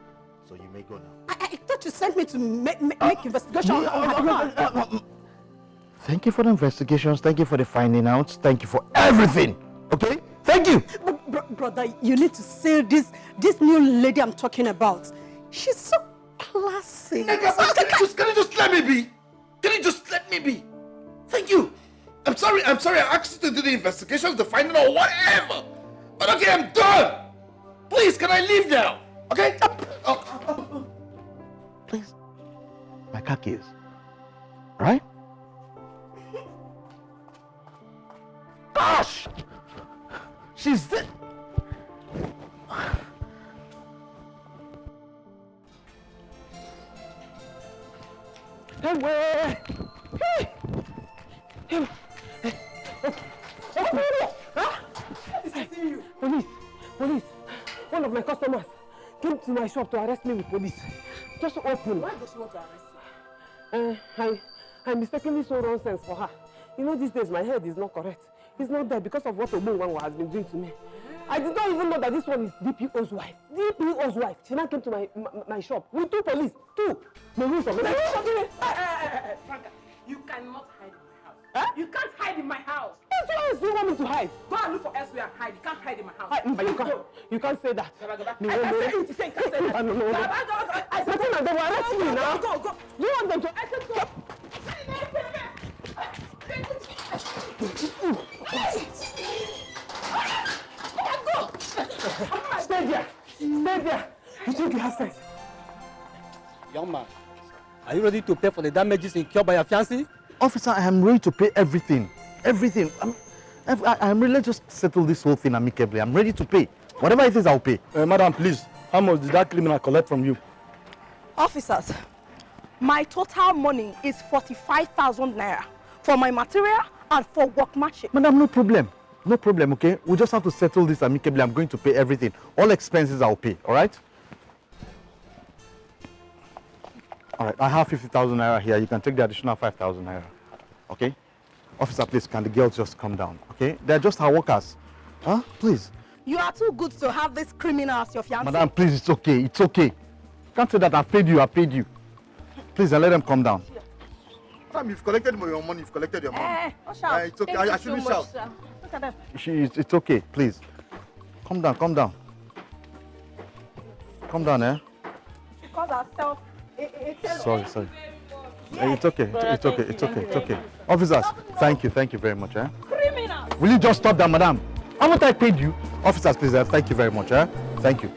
S10: So you may go now.
S7: I thought you sent me to make investigation on her.
S10: Thank you for the investigations. Thank you for the finding out. Thank you for everything. Okay? Thank you.
S7: Brother, you need to see this new lady I'm talking about. She's so classy.
S21: Can you just let me be? Can you just let me be? Thank you. I'm sorry I asked you to do the investigations, the finding out, whatever. But okay, I'm done. Please, can I leave now? Okay?
S10: Please. My car keys. Right? Gosh! She's there.
S11: Hey! Police! One of my customers came to my shop to arrest me with police. Just open.
S7: Why does she want to arrest you?
S11: I mistakenly saw nonsense for her. You know, these days my head is not correct. It's not there because of what Obungwangwa has been doing to me. I did not even know that this one is DPO's wife. DPO's wife. She now came to my shop with two police. Two.
S9: Franca, you cannot hide in my house. Huh? You can't hide in my house.
S11: Where else do you want me to hide?
S9: Go and look for elsewhere and hide. You can't hide in my house.
S11: You can't say that.
S9: I can't say that.
S11: No. I said that they will arrest me now.
S9: Go.
S11: You want them to...
S9: Go.
S11: Stay there. You think you have sense?
S1: Young man, are you ready to pay for the damages incurred by your fiancé?
S10: Officer, I am ready to pay everything. Everything. I'm ready. Let's just settle this whole thing amicably. I'm ready to pay. Whatever it is, I'll pay.
S1: Madam, please. How much did that criminal collect from you?
S18: Officers, my total money is 45,000 naira for my material and for workmanship.
S10: Madam, no problem. No problem, okay? We just have to settle this amicably. I'm going to pay everything. All expenses I'll pay, all right? All right, I have 50,000 naira here. You can take the additional 5,000 naira, okay? Officer, please, can the girls just come down, okay? They're just our workers. Huh? Please.
S18: You are too good to have this criminal as your fiancé.
S10: Madam, please, it's okay. It's okay. Can't say that I've paid you. Please, let them come down.
S21: Madam, you've collected your money. You've collected your money.
S18: It's okay.
S21: I shouldn't shout.
S18: Look at them.
S10: It's okay, please. Come down. Come down, eh?
S18: Because ourselves.
S10: Sorry. It's okay. Officers, thank you very much, eh?
S18: Criminal.
S10: Will you just stop that, madam? Haven't I paid you? Officers, please, thank you very much, eh? Thank you.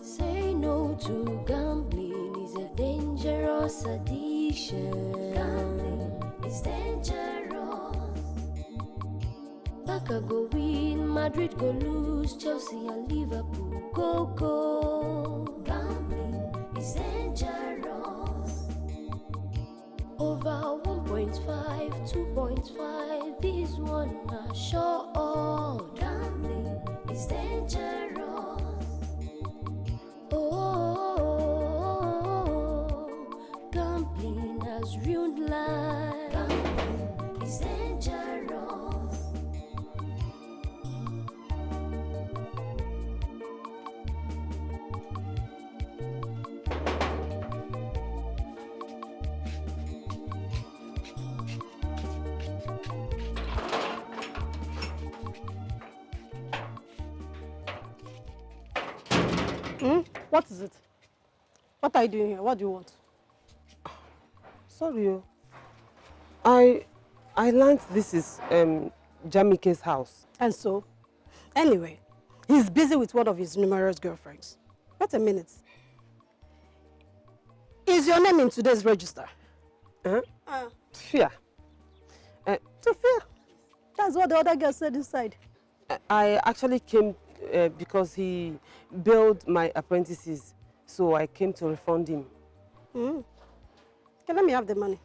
S3: Say no to gambling is a dangerous addiction. Gambling is dangerous. Barca go win, Madrid go lose, Chelsea and Liverpool go go. Gambling is dangerous. Over 1.5, 2.5, this one not sure. Gambling is dangerous. Oh, gambling has ruined life. Gambling is dangerous.
S18: What is it? What are you doing here? What do you want?
S11: Sorry, I learned this is Jamike's house.
S18: And so? Anyway, he's busy with one of his numerous girlfriends. Wait a minute. Is your name in today's register?
S11: Sophia.
S18: Sophia? That's what the other girl said inside.
S11: I actually came because he billed my apprentices, so I came to refund him.
S18: Okay, let me have the money.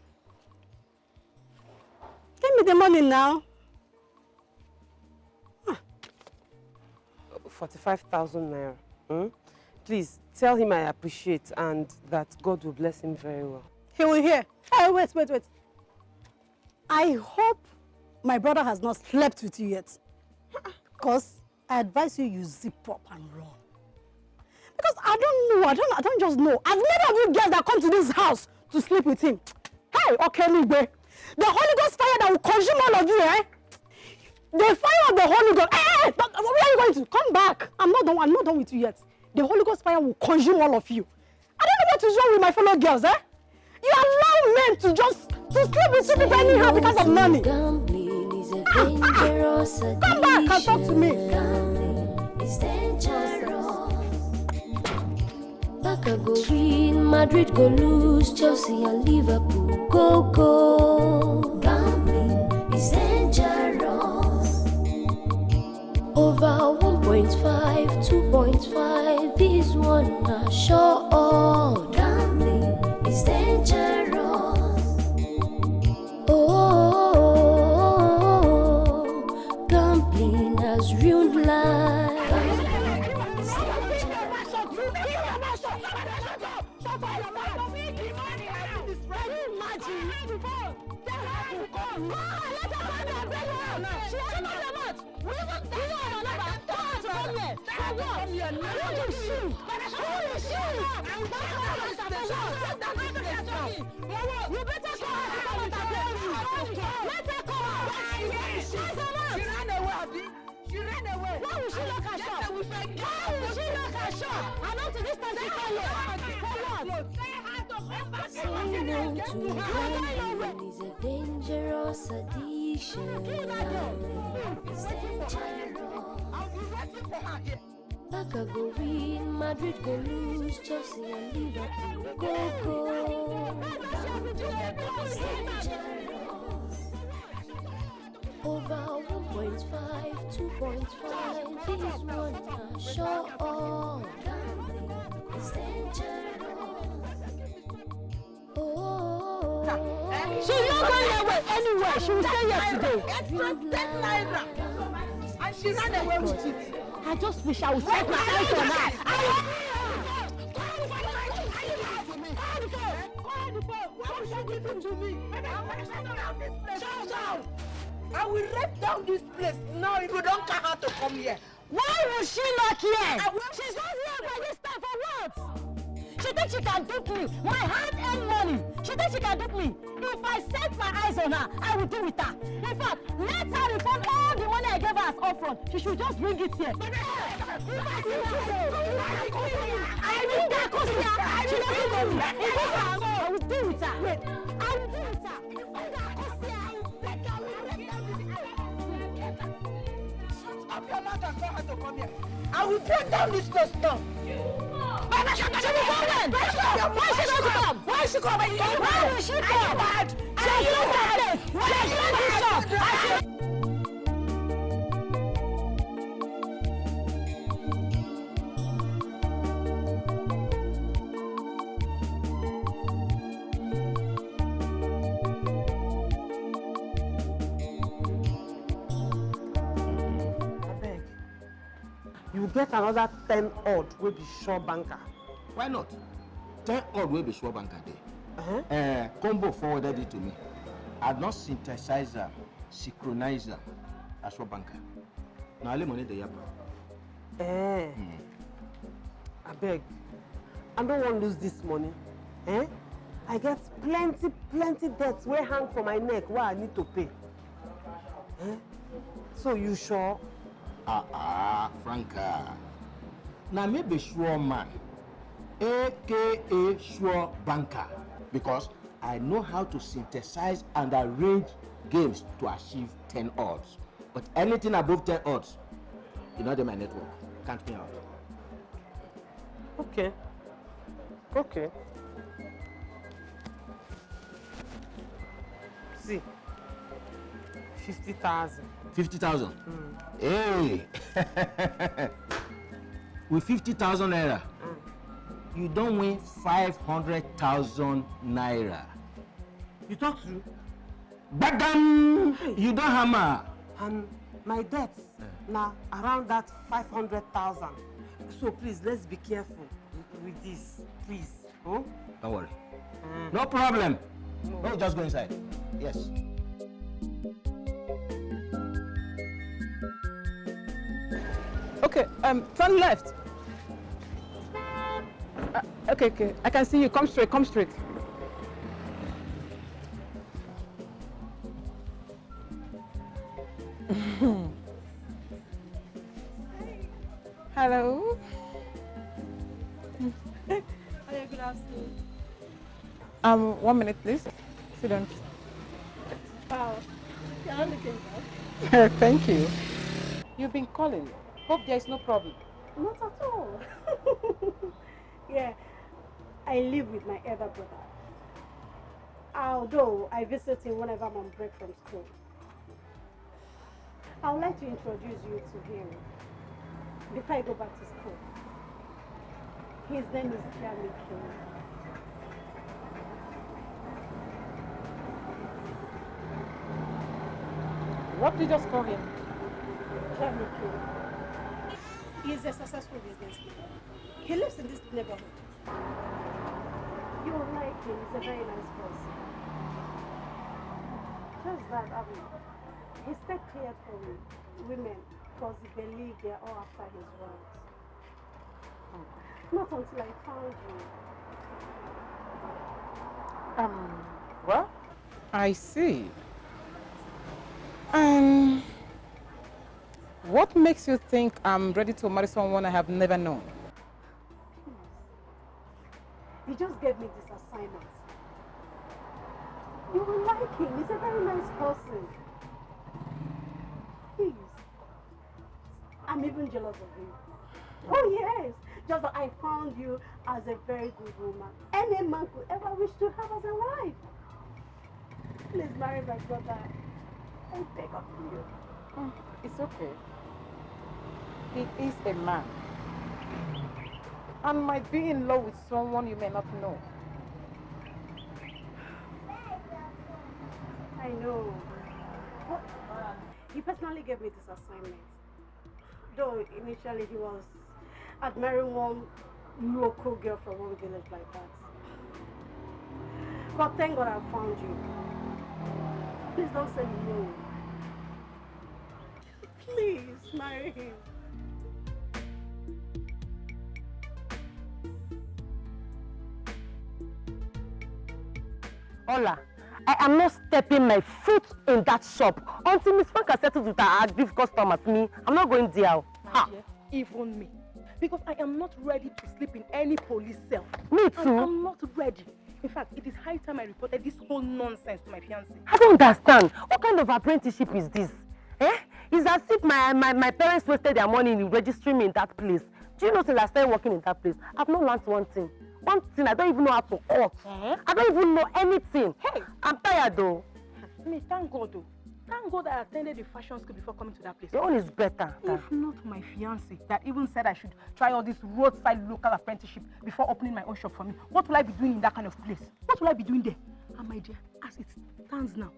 S18: Give me the money now.
S11: 45,000 naira. Please tell him I appreciate and that God will bless him very well.
S18: He will hear. Hey, wait. I hope my brother has not slept with you yet. Because I advise you zip up and run. Because I don't know, I don't just know. As many of you girls that come to this house to sleep with him, hey, okay, the Holy Ghost fire that will consume all of you, The fire of the Holy Ghost, where are you going to? Come back. I'm not done with you yet. The Holy Ghost fire will consume all of you. I don't know what is wrong with my fellow girls, You allow men to sleep with you people anyhow because of money. Come back and talk to me.
S3: It's dangerous. Barca go win, Madrid go lose, Chelsea and Liverpool go go. Gambling is dangerous. Over 1.5, 2.5, this one not sure. Gambling is dangerous. Oh, gambling has ruined life.
S22: She ran away. Why would she lock her shop? Why would she lock her shop? And up to this time she can't lock. For what?
S3: Saying no to gambling is a dangerous addiction. It's dangerous. Barca go win, Madrid go lose, Chelsea and Liverpool go go. It's dangerous. Over 1.5, 2.5, this one not sure. Gambling is dangerous.
S22: She's not going away anywhere. She will stay here today.
S18: And she ran away with it. I just wish I would set my eyes on her.
S22: I will rip down this place. No, if you don't come her to come here.
S18: Why was she not here? She's not here by this time for what? She thinks she can dupe me. My hard-earned money. She thinks she can dupe me. If I set my eyes on her, I will deal with her. In fact, let her refund all the money I gave her as upfront. She should just bring it here. I mean that she doesn't know me. In this house, I will deal with her. I will deal with her.
S22: Shut up your mouth and call her to come here. I will break down this place now. Why she going? Why she going to come? Why is she coming? Why is she coming? Why is she
S11: You get another 10 odd will be sure banker.
S20: Why not? 10 odd will be sure banker there. Combo forwarded it to me. I'd not synthesize them, synchronize them as sure banker. Now I money the yapa.
S11: I beg. I don't want to lose this money. I get plenty debts where hang for my neck where I need to pay. So you sure?
S20: Franca. Now maybe sure man, aka sure banker, because I know how to synthesize and arrange games to achieve 10 odds. But anything above 10 odds, you know, my network. Count me out.
S11: Okay. Okay. See, 50,000.
S20: 50,000? Hey! With 50,000 naira, you don't win 500,000 naira.
S11: You talk to?
S20: Bagam! You don't hammer.
S11: And my debts now around that 500,000. So please, let's be careful with this, please. Oh?
S20: Don't worry. No problem. No, just go inside. Yes.
S6: Okay, turn left. Okay. I can see you. Come straight, come straight. Hello.
S18: Hi, good afternoon.
S6: 1 minute, please. Sit down.
S18: Wow, you're not looking bad.
S6: Thank you. You've been calling. Hope there is no problem.
S18: Not at all. Yeah, I live with my elder brother. Although I visit him whenever I'm on break from school. I would like to introduce you to him before I go back to school. His name is Reconnecting.
S6: What did you just call him?
S18: Reconnecting. He is a successful businessman. He lives in this neighborhood. You will like him. He's a very nice person. Just that, he stayed clear from women because he believed they're all after his words. Not until I found you.
S6: Well, I see. What makes you think I'm ready to marry someone I have never known?
S18: He just gave me this assignment. You will like him. He's a very nice person. Please. I'm even jealous of you. Oh yes. Just that I found you as a very good woman. Any man could ever wish to have as a wife. Please marry my brother. I beg of you.
S6: It's okay. He is a man. And might be in love with someone you may not know.
S18: I know. But he personally gave me this assignment. Though initially he was admiring one local girl from one village like that. But thank God I found you. Please don't say no. Please marry him.
S2: Ola, I am not stepping my foot in that shop until Miss Franca settles with her aggrieved customers. Me, I'm not going there. Ha.
S9: Even me. Because I am not ready to sleep in any police cell.
S2: Me too.
S9: I'm not ready. In fact, it is high time I reported this whole nonsense to my fiancé.
S2: I don't understand. What kind of apprenticeship is this? It's as if my parents wasted their money in registering me in that place. Do you know since I started working in that place, I've not learned one thing. One thing, I don't even know how to cut. I don't even know anything.
S7: Hey!
S2: I'm tired though.
S7: Me, thank God though. Thank God I attended the fashion school before coming to that place.
S2: Your own is better.
S7: If not my fiancé that even said I should try all this roadside local apprenticeship before opening my own shop for me, what will I be doing in that kind of place? What will I be doing there? And my dear, as it stands now,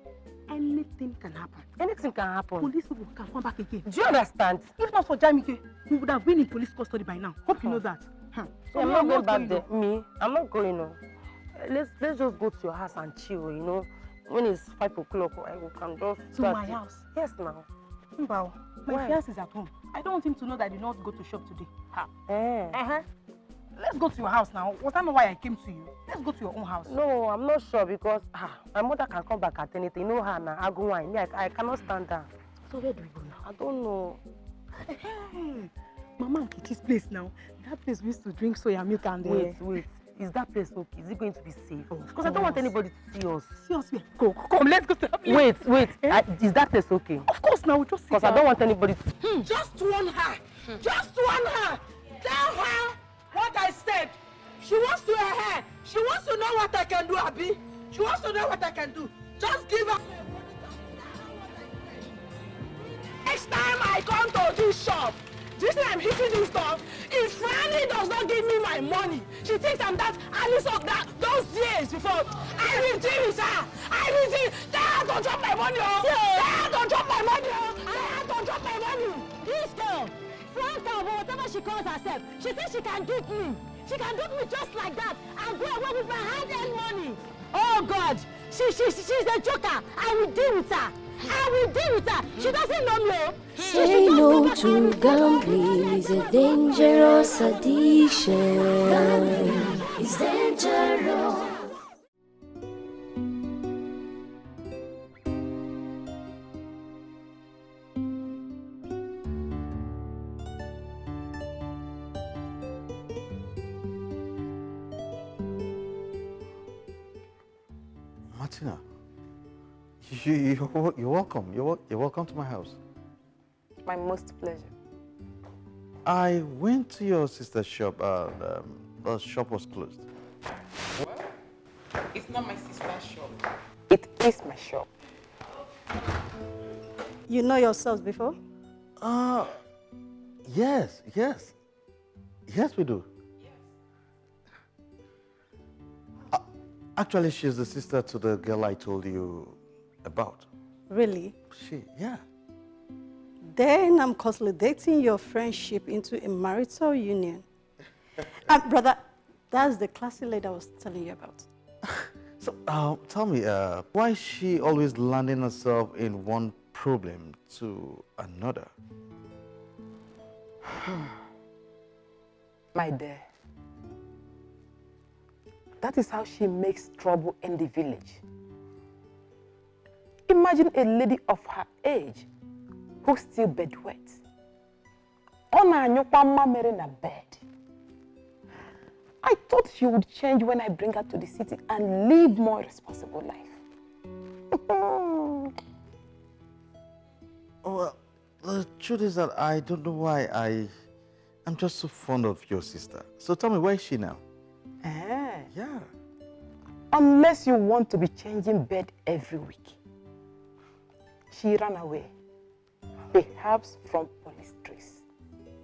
S7: anything can happen.
S2: Anything can happen.
S7: Police people can come back again.
S2: Do you understand?
S7: If not for Jamike, we would have been in police custody by now. Hope you know that.
S2: So I'm not going back there. Me, I'm not going on. Let's just go to your house and chill, you know. When it's 5 o'clock, I will come just
S7: to my house.
S2: Yes, now.
S7: Wow. My fiance is at home. I don't want him to know that I did not go to shop today. Let's go to your house now. Was that not why I came to you? Let's go to your own house.
S2: No, I'm not sure because my mother can come back at anything. You know her now. I go wine. I cannot stand down.
S7: So where do we go now?
S2: I don't know.
S7: Hey, Mama and Kitty's place now. That place we used to drink soya milk and
S2: Wait. Is that place okay? Is it going to be safe? Because I don't want anybody to see us.
S7: See us here. Go, come, let's go to that place.
S2: Wait. Is that place okay?
S7: Of course now, we'll just sit
S2: because I don't want anybody to...
S11: Just warn her. Just warn her. Tell her what I said. She wants to hear her. She wants to know what I can do, Abi. She wants to know what I can do. Just give her... Next time I come to this shop, this time I'm hitting this stuff. If Franny does not give me my money, she thinks I'm that Alice of that those years before. I will deal with her. I will deal. Tell her to drop my money. Tell her to drop my money. Tell her to drop my money.
S22: This girl, Franca or whatever she calls herself, she thinks she can dupe me. She can dupe me just like that and go away with my hard-earned money. Oh God, she's a joker. I will deal with her. I will deal with her. She doesn't know me.
S3: Say no to gambling is a dangerous addiction. Gambling is dangerous.
S10: Martina, you're welcome. You're welcome to my house.
S6: My most pleasure.
S10: I went to your sister's shop. The shop was closed.
S6: Well, it's not my sister's shop. It is my shop.
S18: You know yourselves before?
S10: Yes, we do. Actually, she's the sister to the girl I told you about.
S18: Really?
S10: Yeah.
S18: Then I'm consolidating your friendship into a marital union. Brother, that's the classy lady I was telling you about.
S10: So, tell me, why is she always landing herself in one problem to another?
S6: My dear, that is how she makes trouble in the village. Imagine a lady of her age who's still bedwet. Ona anyokwa marry na bed. I thought she would change when I bring her to the city and live more responsible life.
S10: Well, the truth is that I don't know why I'm just so fond of your sister. So tell me, where is she now? Yeah.
S6: Unless you want to be changing bed every week. She ran away, perhaps from police trace.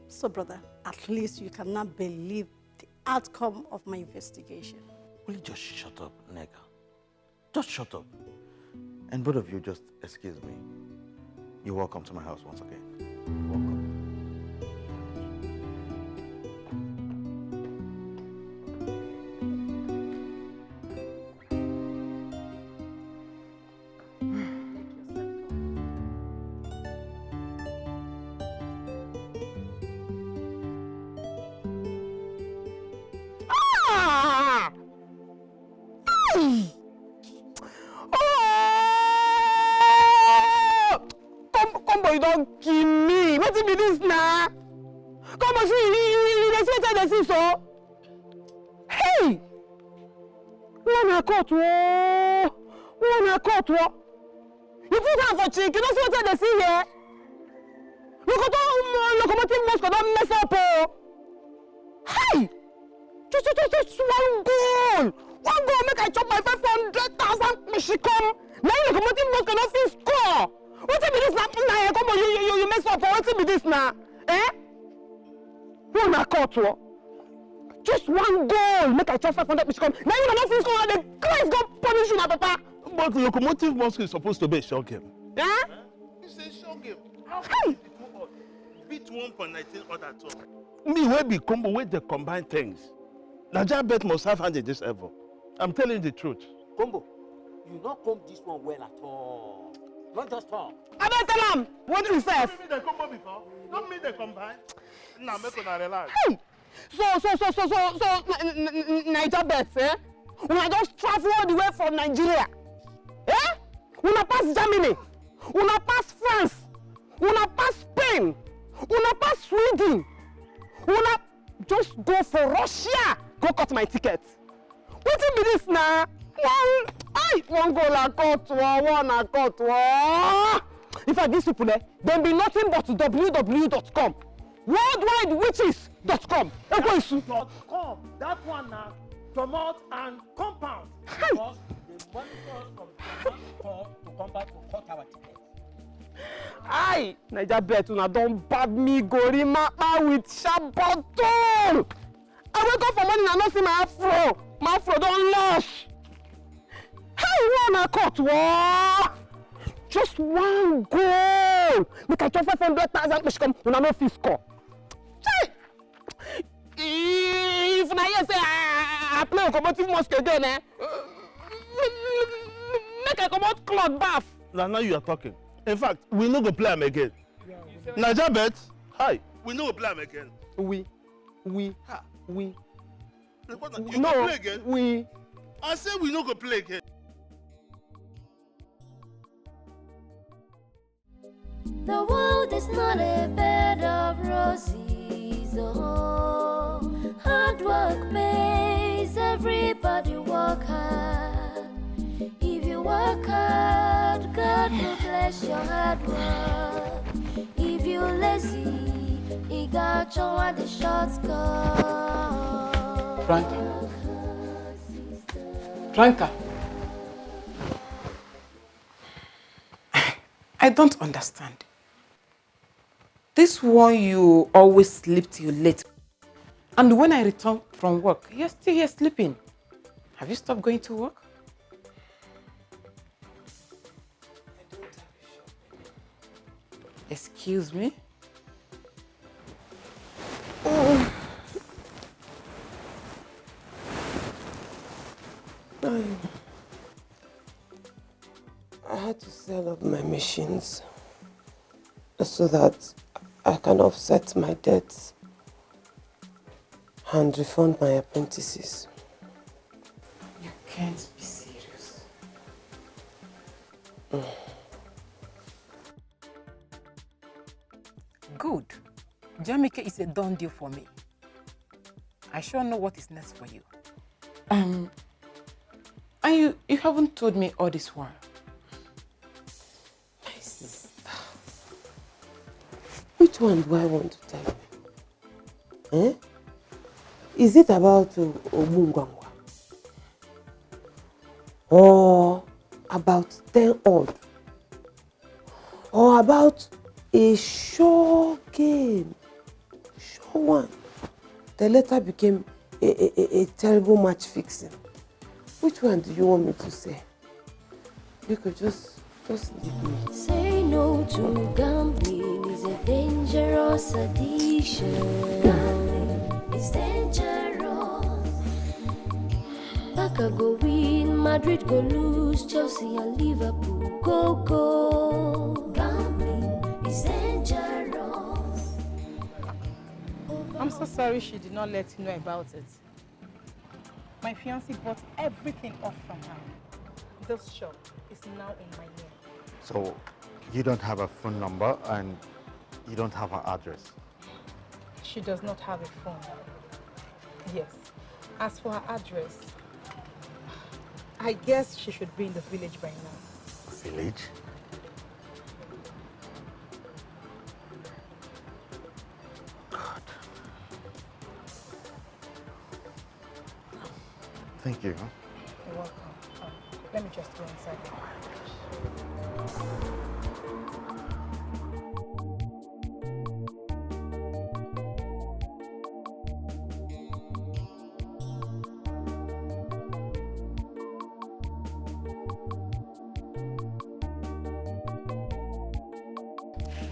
S18: So, brother, at least you cannot believe the outcome of my investigation.
S10: Will you just shut up, nigga? Just shut up. And both of you just excuse me. You're welcome to my house once again. You're welcome.
S2: You don't kill me. What be this now? Come on, you expect to see so. Hey! We are not caught. You put her for chicken. You don't see what they see here. Locomotive must not mess up. Just one goal! One goal make I chop my 500,000 she come. Now you locomotive must cannot fit score. What be this now? Come on, you mess up. What be this now? Eh? Who na court? Just one goal make I chop 500 she come. Now you cannot fit score. The Christ God punish you, na papa.
S21: But locomotive mosque is supposed to be a short game.
S2: Eh?
S21: It's a short game. How can beat 1.19 other two? Me wey be combo wey dey combine things. Naija bet must have hand in this ever. I'm telling you the truth.
S12: Combo, you not comb this one well at all. Not just talk.
S2: I don't tell him. What do you say?
S21: Don't meet the combo before. Don't meet the combine. Now make una relax.
S2: Hey! So, Naija bets, eh? Una just travel all the way from Nigeria. Eh? Una pass Germany. Una pass France. Una pass Spain. Una pass Sweden. Una just go for Russia. Go cut my ticket. What be this now? One goal I cut, one I cut. In fact, these people, they be nothing but www.com. worldwidewitches.com.
S12: .com. That one now, promote and compound. Because they monitor us from to compound to cut our tickets.
S2: Aye, Naija bet una don bad me gorimapa with sharp bottle. I wake up for morning and I not see my afro. My afro don lost. Hey, one I cut, just one goal. Make I chop 500,000 she come, una no fit score. If na here say I play locomotive mosque again, make I come out cloth bath.
S21: Now you are talking. In fact, we no go play am again. Naija bet, hi, we no go play am again.
S2: We.
S21: You
S2: No,
S21: go play again?
S2: we.
S21: I say we no go play again.
S3: The world is not a bed of roses. Oh, hard work pays. Everybody work hard. If you work hard, God will bless your hard work. If you lazy, He got you at the short cut.
S6: Franca. I don't understand. This one you always sleep till late. And when I return from work, you're still here sleeping. Have you stopped going to work? Excuse me?
S11: Oh. I had to sell up my machines so that I can offset my debts and refund my apprentices.
S6: You can't be serious. Good. Jamaica is a done deal for me. I sure know what is next for you. And you haven't told me all this while.
S11: My sister. Which one do I want to tell you? Eh? Is it about Obungwangwa? Or about 10 odd? Or about a sure game? Sure one. The later became a terrible match fixing. Which one do you want me to say? You could just leave me.
S3: Say no to gambling is a dangerous addiction. Gambling is dangerous. Barca go win, Madrid go lose, Chelsea and Liverpool go. Gambling is dangerous.
S7: I'm so sorry she did not let you know about it. My fiancé bought everything off from her. This shop is now in my name.
S10: So you don't have a phone number and you don't have her address?
S7: She does not have a phone. Yes. As for her address, I guess she should be in the village by now.
S10: Village? Thank you.
S7: You're welcome. Let me just go inside.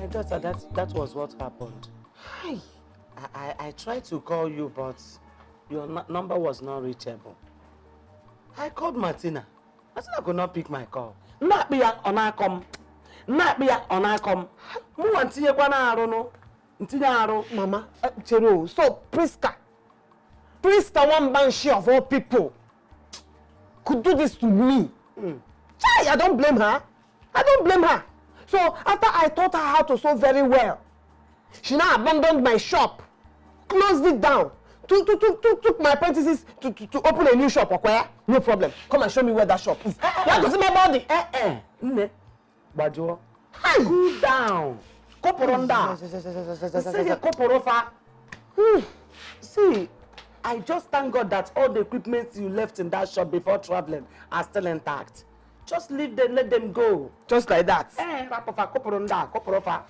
S20: My daughter, that was what happened. Hi. I tried to call you, but your number was not reachable. I called Martina. Martina could not pick my call. Not be on our com. Not be on our com. Mama,
S11: Chero, so Priska, one banshee of all people, could do this to me. Chai, I don't blame her. I don't blame her. So after I taught her how to sew very well, she now abandoned my shop, closed it down, took my apprentices to open a new shop. Okay? No problem. Come and show me where that shop is. You have to see my body.
S20: Bajo, cool down. Koporonda. See, I just thank God that all the equipment you left in that shop before traveling are still intact. Just leave them, let them go.
S11: Just like that.
S20: Koporofa.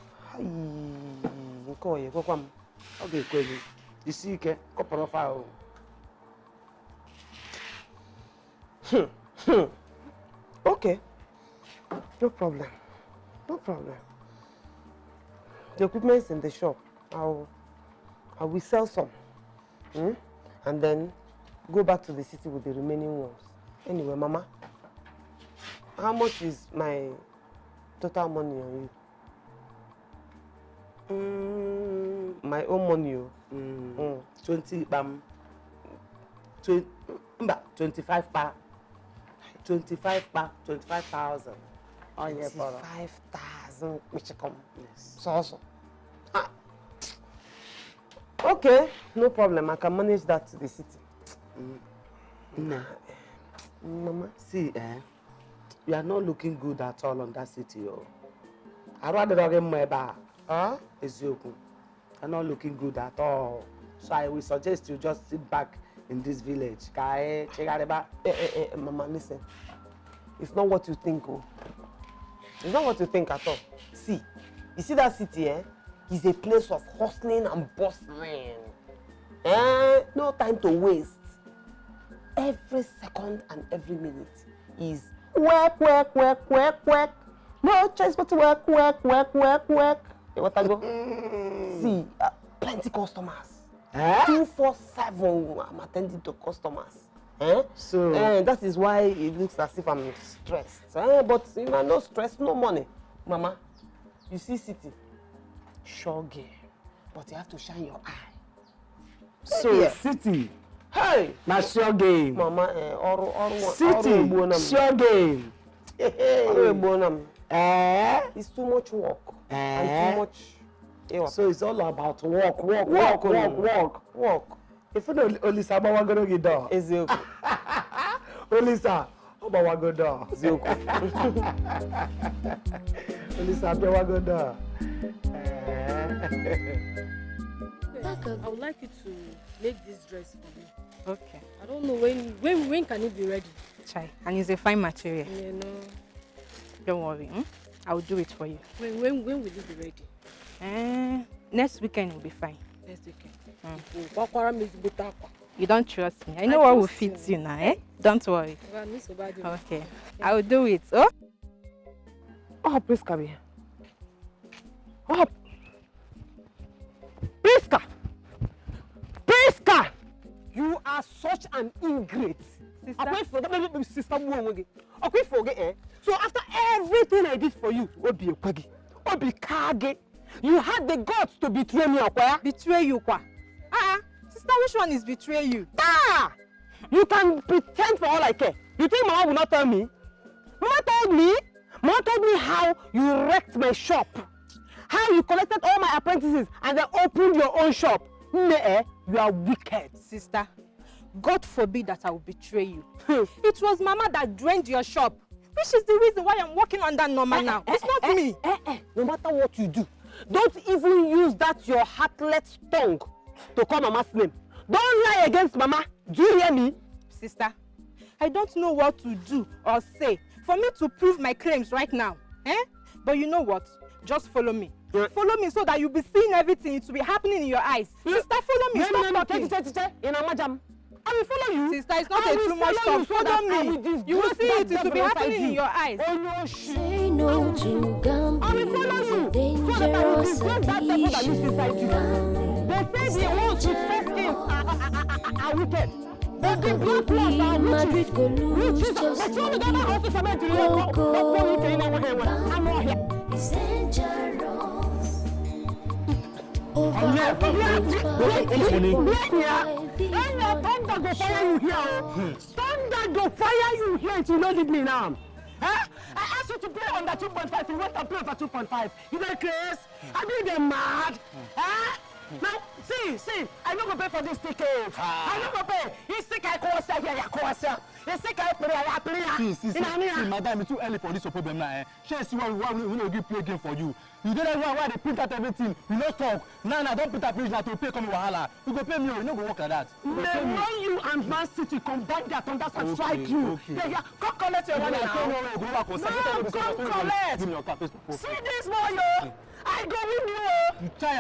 S20: Okay, Kwezi. You see, Koporofa.
S11: Okay. No problem. No problem. The equipment's in the shop. I will sell some. And then go back to the city with the remaining ones. Anyway, Mama, how much is my total money on you? My own money.
S20: 25 pa. 25,000.
S11: 25,000. Which come? Yes. So. Okay, no problem. I can manage that to the city.
S20: Mama, see, you are not looking good at all on that city. I rather get my bar. You are not looking good at all. So I will suggest you just sit back in this village.
S11: Mama, listen. It's not what you think. It's not what you think at all. See, you see that city, is a place of hustling and bustling. No time to waste. Every second and every minute is work. No choice but to work. What I go? See, plenty customers. 247, I'm attending to customers. So that is why it looks as if I'm stressed. But you know, no stress, no money. Mama, you see city, sure game, but you have to shine your eye.
S20: So city,
S11: hey,
S20: that's your game.
S11: Mama,
S20: city, sure game.
S11: It's too much work and too much.
S20: So it's all about work. If you know Olisa, I'm going to get down. Olisa, I'm going to go down. Olisa, I'm going to go down.
S16: I would like you to make this dress for me.
S7: Okay.
S16: I don't know when can it be ready?
S7: Chai, and it's a fine material.
S16: Yeah, no.
S7: Don't worry. I will do it for you.
S16: When will it be ready?
S7: Next weekend will be fine.
S16: Next weekend.
S7: You don't trust me. I know what will fit you now, Don't worry. Okay. I will do it.
S11: Oh, Priska, be. Oh, Priska! You are such an ingrate. Sister? I forget, sister. Okay, forget, So after everything I did for you, Obi Okwagi, Obi Kage, you had the guts to betray me, Okwaya?
S7: Betray you, Kwa? Sister, which one is betray you?
S11: You can pretend for all I care. You think Mama will not tell me? Mama told me how you wrecked my shop, how you collected all my apprentices and then opened your own shop. You are wicked.
S7: Sister, God forbid that I will betray you. It was Mama that drained your shop, which is the reason why I'm working on that normal now. It's not me.
S11: No matter what you do, don't even use that your heartless tongue to call Mama's name. Don't lie against Mama. Do you hear me?
S7: Sister, I don't know what to do or say for me to prove my claims right now. But you know what? Just follow me. Follow me so that you'll be seeing everything. It will be happening in your eyes. Sister, follow me. Stop talking. I will follow you. Sister, it's not a too much talk. Follow me. You will see it. It will be happening in your eyes.
S3: Say no to gambling is a dangerous addiction.
S22: They say the ones who first things are wicked.
S3: Madrid go lose just like it's dangerous.
S22: Thunder go fire you here. Thunder go fire you here if you don't leave me now. I asked you to play under 2.5. You went and play for 2.5. You don't crazy? I mean, they're mad. Now, see, I don't go pay for this ticket. I don't go pay. He's sick, I call here. He's sick, I play.
S5: See, madam, it's too early for this problem now. She see why we will give play game for you. You don't know why they print out everything. We don't talk. Nah, don't put a page now to pay come wahala. You go pay me, you no go work like that.
S22: They want you and Man City combine their thunders and strike you. Yeah, come collect your money now. No, come collect. See this boy, yo. I go with you. Hey,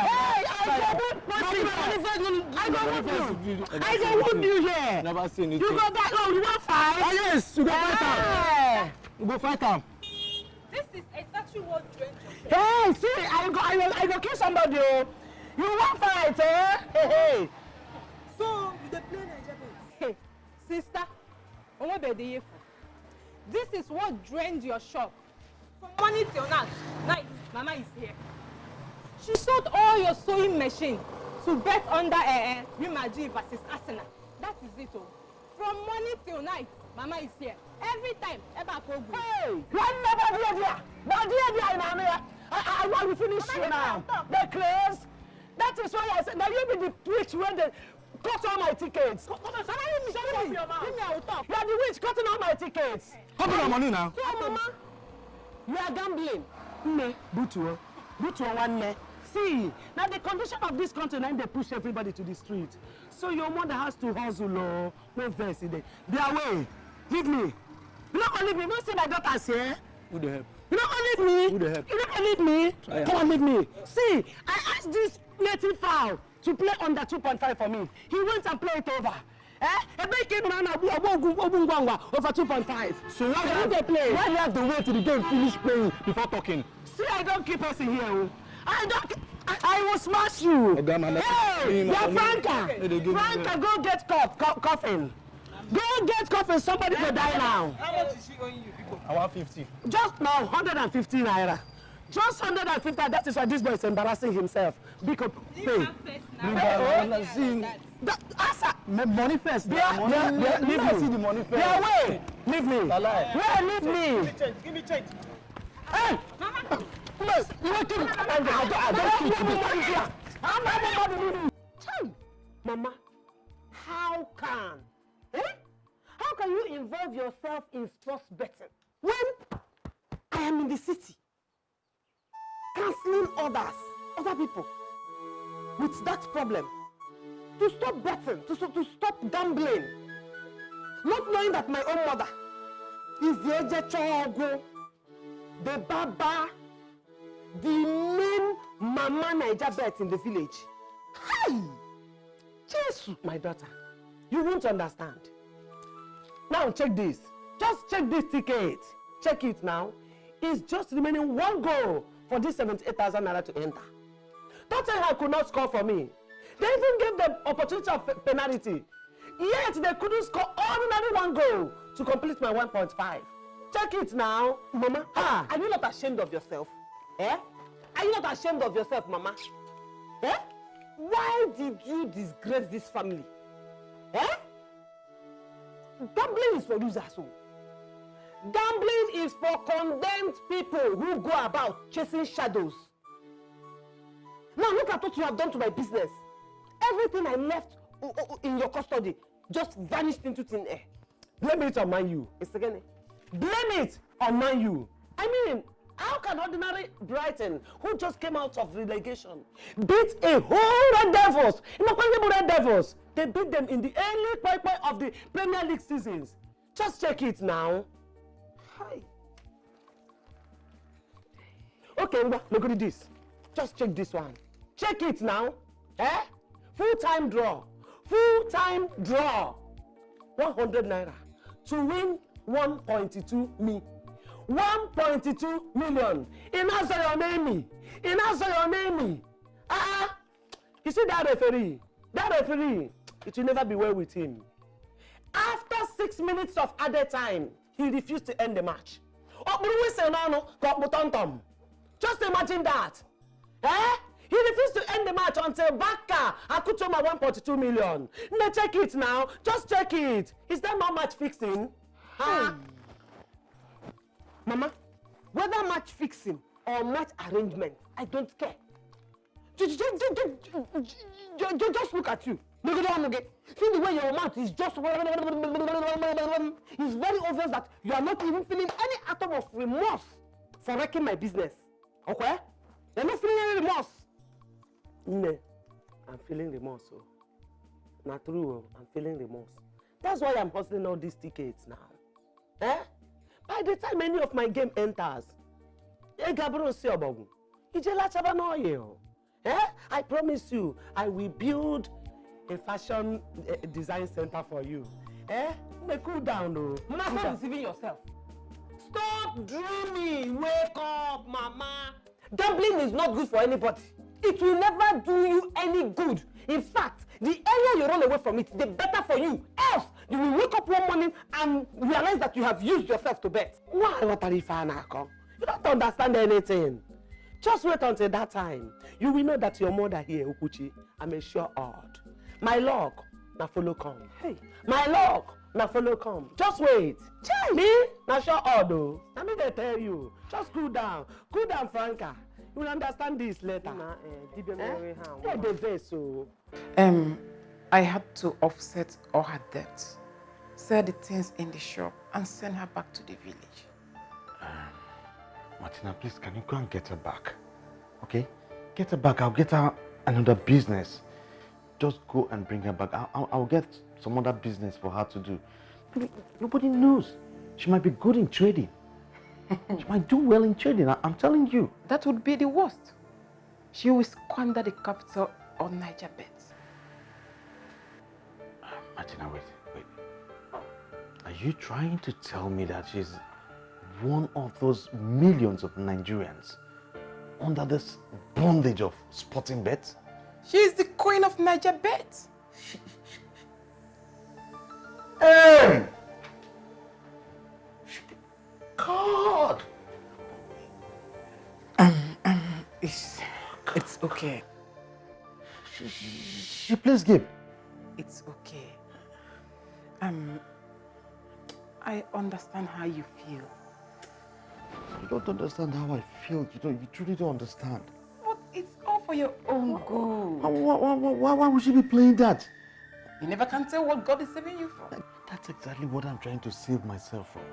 S22: I go with you here. Never seen it. You go back home, you want fight?
S5: Oh yes, you go fight him. You go fight him.
S7: This is exactly what drained your
S22: Hey, see, I go kill somebody. You want fight, eh? Hey.
S7: So, you dey play Nigerian. Hey, sister, this is what drained your shop. From morning till night, Mama is here. She sold all your sewing machine to bet under Real Madrid versus Arsenal. That is it all. From morning till night, Mama is here. Every time,
S22: Hey, you never be there. But I want to finish you now. The close. That is why I said, now you be the witch when they cut all my tickets. You are the witch cutting all my tickets.
S5: How about money now?
S22: So, Mama, you are gambling. Butu one. See, now the condition of this country, now they push everybody to the street. So your mother has to hustle or no verse in there. Their way. Leave me. You not gonna leave me. Don't say my daughter's here.
S5: Who the help?
S22: You not gonna leave me.
S5: Who the help?
S22: You not gonna leave me. Come on, leave me. See, I asked this native fowl to play under 2.5 for me. He went and played it over. Over 2.5.
S5: So why
S22: they play?
S5: Why do you have to wait till the game finish playing before talking?
S22: See, I don't keep us in here. I will smash you. Hey, you're Franca. Franca, go get coffin. Go get coffin. Somebody will die now.
S12: How much is she owing you, people?
S5: I want 50.
S22: Just now, 150 naira. Just 150. That is why this boy is embarrassing himself. Because pay.
S5: Money first.
S22: Leave me.
S5: See the money first.
S22: Yeah, wait. Leave me. Where? Leave me.
S12: Give me change.
S22: Hey! Mama, how can you involve yourself in sports betting when I am in the city counseling other people with that problem to stop betting, to stop gambling, not knowing that my own mother is the Ejechogo, the Baba, the main Mama Naija bet in the village. Hi! Jesus, my daughter, you won't understand. Now check this. Just check this ticket. Check it now. It's just remaining one goal for this 78,000 naira to enter. Don't say I could not score for me. They even gave them opportunity of penalty. Yet they couldn't score ordinary one goal to complete my 1.5. Check it now, Mama. Are you not ashamed of yourself? Are you not ashamed of yourself, Mama? Why did you disgrace this family? Gambling is for losers. Gambling is for condemned people who go about chasing shadows. Now look at what you have done to my business. Everything I left in your custody just vanished into thin air. Blame it on Man U. Blame it on Man U. I mean, how can ordinary Brighton, who just came out of relegation, beat a whole Red Devils? Red Devils. They beat them in the early part of the Premier League seasons.
S2: Just check it now. Hi. Okay, look at this. Just check this one. Check it now. Eh? Full-time draw. Full-time draw. 100 naira to win 1.2 million. 1.2 million. In answer your name. In answer your name. You see that referee? That referee, it will never be well with him. After 6 minutes of added time, he refused to end the match. Just imagine that. Eh? He refused to end the match until Baka Akutoma 1.2 million. Now check it now. Just check it. Is that not match fixing? Mama, whether match fixing or match arrangement, I don't care. Just look at you. Look at that. See the way your mouth is just... It's very obvious that you are not even feeling any atom of remorse for wrecking my business. Okay? You're not feeling any remorse. No, I'm feeling remorse. Oh. Not true, I'm feeling remorse. That's why I'm hustling all these tickets now. Eh? By the time any of my game enters, I promise you, I will build a fashion design center for you. Eh? Cool down, though. Stop deceiving yourself. Stop dreaming. Wake up, Mama. Gambling is not good for anybody. It will never do you any good. In fact, the earlier you run away from it, the better for you. Else, you will wake up one morning and realize that you have used yourself to bet. Why? You don't understand anything. Just wait until that time. You will know that your mother here, Ukuchi, I'm a sure odd. My luck, na follow come. Hey, my luck, na follow come. Just wait. Chai. Me, na sure odd though. Let me tell you. Just cool down, Franca. You will understand this later.
S6: I had to offset all her debts, sell the things in the shop, and send her back to the village.
S10: Martina, please, can you go and get her back? Okay? Get her back. I'll get her another business. Just go and bring her back. I'll get some other business for her to do. Nobody knows. She might be good in trading. She might do well in trading. I'm telling you.
S6: That would be the worst. She will squander the capital on Niger bets.
S10: Martina, wait. Are you trying to tell me that she's one of those millions of Nigerians under this bondage of sporting bets?
S6: She is the queen of Niger bets.
S10: Hey! God!
S6: It's okay.
S10: She plays game.
S6: It's okay. I understand how you feel.
S10: You don't understand how I feel. You truly don't understand.
S6: But it's all for your own good.
S10: Why would she be playing that?
S6: You never can tell what God is saving you from.
S10: That's exactly what I'm trying to save myself from.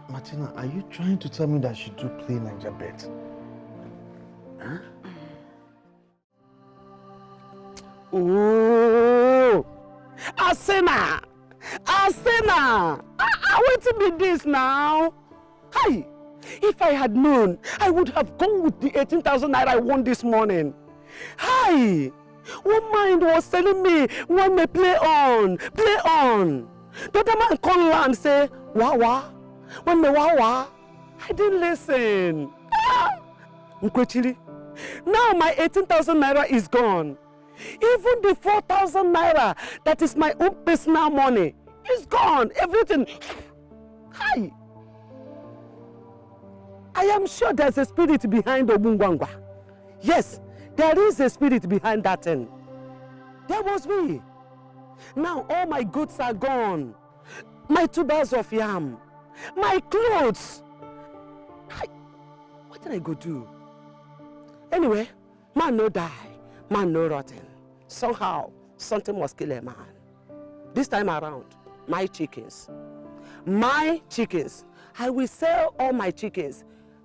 S10: Martina, are you trying to tell me that she do play Niger bet? Huh?
S2: Oh, Asena! I want to be this now. Hi! If I had known, I would have gone with the 18,000 naira I won this morning. Hi! One mind was telling me, when me play on. The other man come and say, wah. When me wah, I didn't listen. Nkwechiri, now my 18,000 naira is gone. Even the 4,000 naira that is my own personal money is gone. Everything. Hi. I am sure there's a spirit behind Obungwangwa. Yes, there is a spirit behind that thing. There was me. Now all my goods are gone. My 2 bags of yam. My clothes. What did I go do? Anyway, man no die. Man no rotten. Somehow, something must kill a man. This time around, my chickens. I will sell all my chickens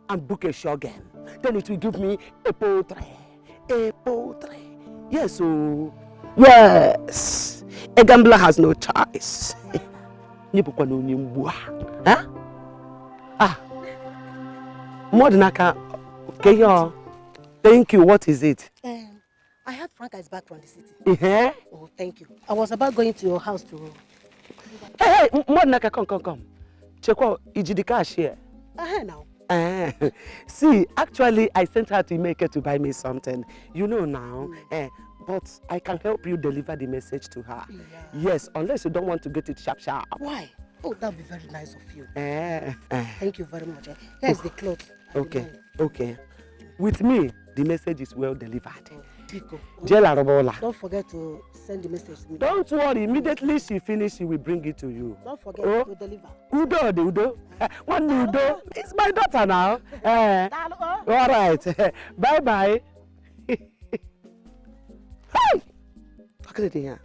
S2: and book a show game. Then it will give me a poultry. Yes, so Yes. A gambler has no choice. Huh? Ah. Modernaka. Okay, thank you. What is it?
S18: I heard Franca is back from the city.
S2: Yeah?
S18: Oh, thank you. I was about going to your house to...
S2: Hey, Modernaka, come. Check out the cash here.
S18: Now.
S2: See, actually, I sent her to make her to buy me something. You know now. But I can help you deliver the message to her. Yeah. Yes, unless you don't want to get it sharp.
S18: Why? Oh, that would be very nice of you. Thank you very much. Here's the cloth.
S2: Okay. With me, the message is well delivered.
S18: Biko.
S2: Don't
S18: forget to send the message to me.
S2: Don't worry, immediately she finishes, she will bring it to you.
S18: Don't forget to deliver.
S2: Udo. One Udo. It's my daughter now. All right. Bye. Hey! Look at it here.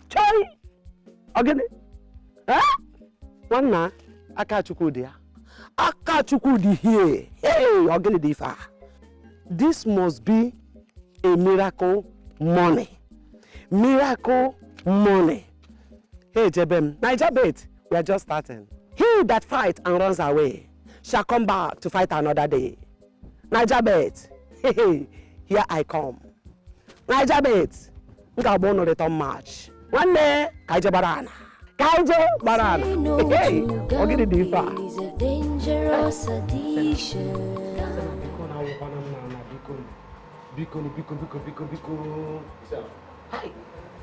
S2: Chai! Again. One na. Akachukudi here. Hey! Again difa. This must be a miracle money. Hey, Jebem, Niger bait, we are just starting. He that fights and runs away shall come back to fight another day. Niger bait, hey, here I come. Niger bait, nka bono return match. One day, Kaije Barana. Hey, okay, the diva.
S3: Is a dangerous addiction.
S2: Biko. Hi.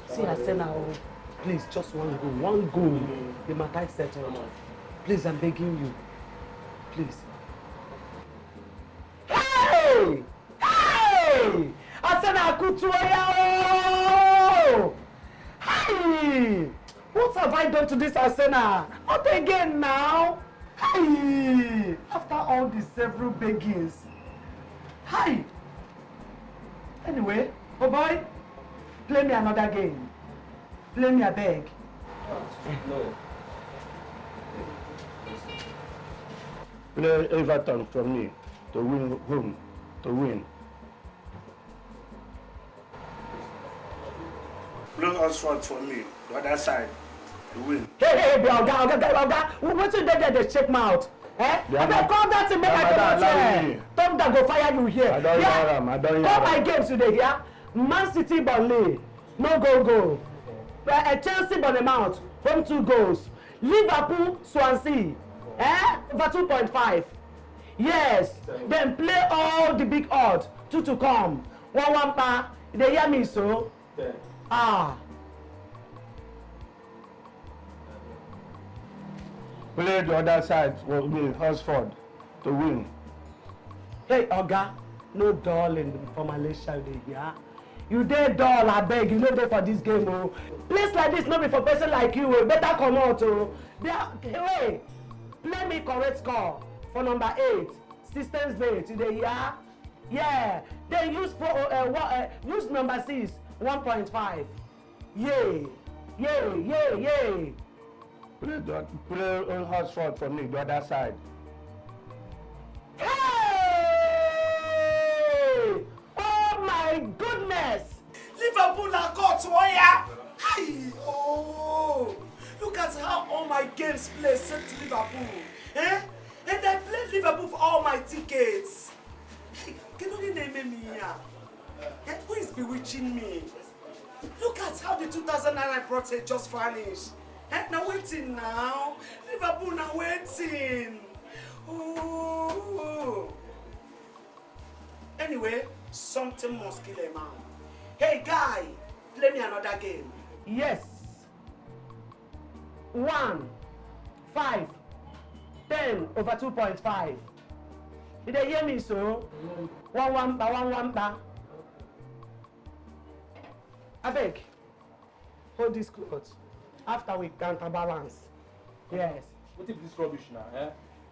S2: See, I say now, please, just one go. The matter is settled. Please, I'm begging you. Please. Hey! I said I could Hey! What have I done to this Asena? Not again now. Hey! After all these several beggings. Hi! Anyway, oh boy, play me another game. Play me a beg.
S21: No. Play Everton from me to win home. To win. Play Oxford for me, the other side. To win.
S2: Hey, Oga. What you did there? They check my out. I call that to make I come out here. Tom that go fire you here. I don't hear Call my games today, yeah? Man City Burnley, no goal. Chelsea Bournemouth, home 2 goals. Liverpool Swansea, over 2.5. Yes, then play all the big odds. 2 to come. 1-1 pa. They hear me so?
S21: Play the other side for me, Oxford, to win.
S2: Hey, Oga, no dull in for Malaysia, yeah? You dey dull, I beg, you no dey for this game, oh. Place like this, no be for person like you, oh. Better come out, oh. Hey, play me correct score for number 8, systems bait, you dey hear? Yeah, then use use number 6, 1.5. Yay.
S21: Play on Oxford for me, the other side.
S2: Hey! Oh my goodness!
S8: Liverpool are caught, warrior! Hi! Oh! Look at how all my games play set to Liverpool. And I played Liverpool for all my tickets. Can you name me here? Who is bewitching me? Look at how the 2,000 naira I brought it just vanished. Now waiting now. Liverpool now waiting. Ooh. Anyway, something must kill a man. Hey guy, play me another game.
S2: Yes. 1, 5, 10 over 2.5. Did they hear me so? 1 ba. I beg, hold this cloth. After we counterbalance. Yes.
S5: What if this rubbish now,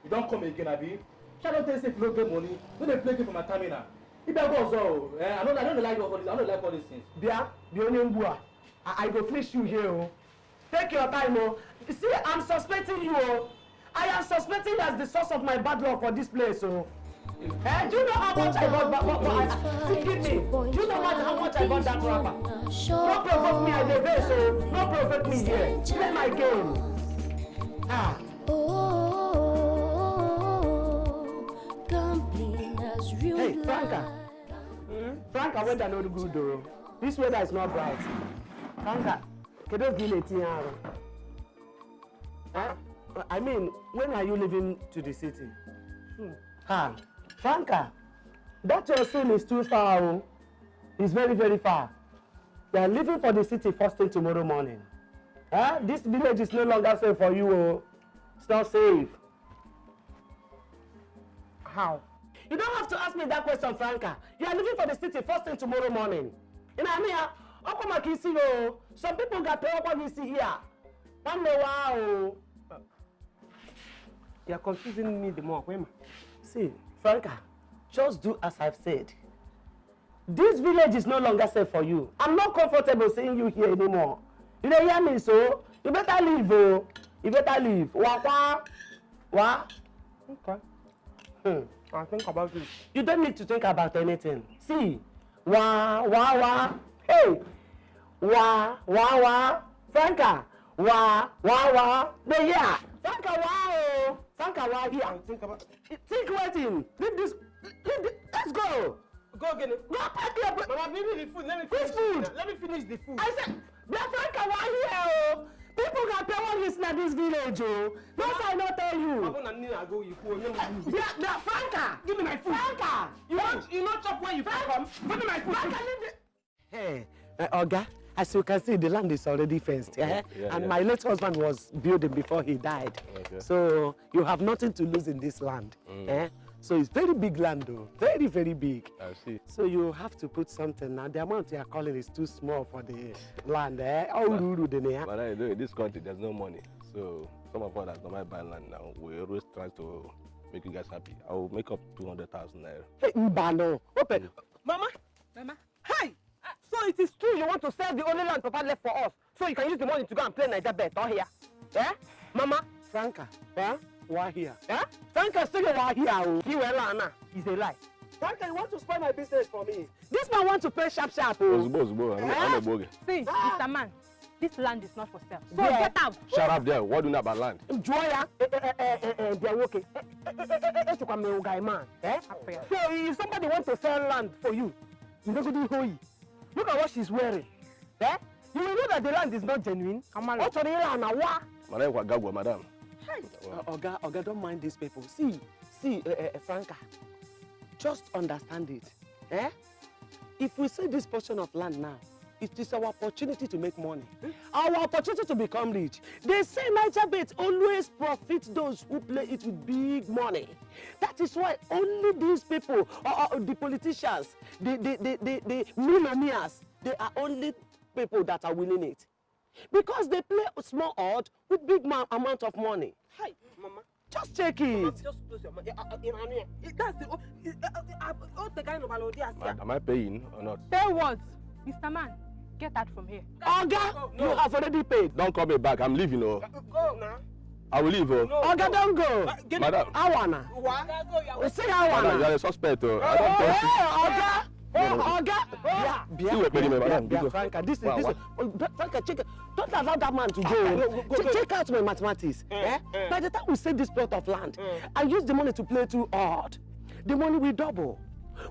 S5: You don't come again, Abi. Shall I tell you if you don't get money? Don't they play for my terminal? If I go so, I don't like all this. I don't like all these things.
S2: Bia, the only mbua. I go finish you here, oh. Take your time, oh. You see, I'm suspecting you, oh. I am suspecting you as the source of my bad luck for this place, oh. Do you know how much I bought? Forgive me. Do you know how much I bought that rapper? No provoke me at the base, so no provoke me here. Play my game. Ah. Hey, Franca. Franca, weather not good though. This weather is not bright. Franca, can you feel it here? I mean, when are you leaving to the city? Franca, that your son is too far. Oh. It's very, very far. They are leaving for the city first thing tomorrow morning. This village is no longer safe for you. Oh. It's not safe. How? You don't have to ask me that question, Franca. You are leaving for the city first thing tomorrow morning. You know what I mean? Some people got paid up on here. Wow. You are confusing me the more. See, Franca, just do as I've said. This village is no longer safe for you. I'm not comfortable seeing you here anymore. You don't hear me, so you better leave. Oh. You better leave. What? Okay. I'll think about it. You don't need to think about anything. See, hey, Franca, yeah. Franca, Franca, here. Think about it. Think waiting. Leave this. Let's go. Go again. Go pack your bread. Mama, give me the food. Let me finish. Food. Let me finish the food. I said, Franca, here. People can pay one listen at this village, oh. That's why I not tell you. Franca, give me my food. Franca, you not chop where you from? Give me my food. Franca, leave it. Hey, Oga, as you can see, the land is already fenced. And my late husband was building before he died. Okay. So you have nothing to lose in this land. So it's very big land, though. Very, very big.
S21: I see.
S2: So you have to put something. Now, the amount you are calling is too small for the land.
S21: But I know in this country, there's no money. So some of us that don't buy land now, we always try to make you guys happy. I will make up 200,000 naira.
S2: Hey, Mbano. Open.
S7: Mama.
S2: Hey! So it is true you want to sell the only land Papa left for us, so you can use the money to go and play Niger bet or here? Mama? Franca, why here? Franca still why here? He will Anna. It's a lie. Franca, you want to spoil my business for me? This man wants to pay sharp.
S21: I'm a bogey.
S7: See, Mr. Man, this land is not for sale. So get out.
S21: Shut up there. What do you know about land?
S2: Joya, they're working. So if somebody wants to sell land for you, you don't go do hoy. Look at what she's wearing. You will know that the land is not genuine. What's on the land now?
S21: Madam.
S2: Oga, don't mind these people. See, Franca, just understand it. If we sell this portion of land now, it is our opportunity to make money. Our opportunity to become rich. They say Niger bet always profit those who play it with big money. That is why only these people, the politicians, the millionaires, they are only people that are winning it. Because they play a small odd with big amount of money. Hi, Mama. Just check it. Just close your mouth. That's the kind of
S21: Am I paying or not?
S7: Pay what? Mr. Man, get out from here.
S2: Oga, you have already paid.
S21: Don't call me back. I'm leaving.
S2: Go now.
S21: I will leave.
S2: Oga, don't go.
S21: Madam.
S2: I wanna. Say I wanna.
S21: Madam, you are a suspect. I don't
S2: Oga. Oga. Franca, this is Franca, check it. Don't allow that man to go. Check out my mathematics. By the time we sell this plot of land, I use the money to play 2 odd. The money will double.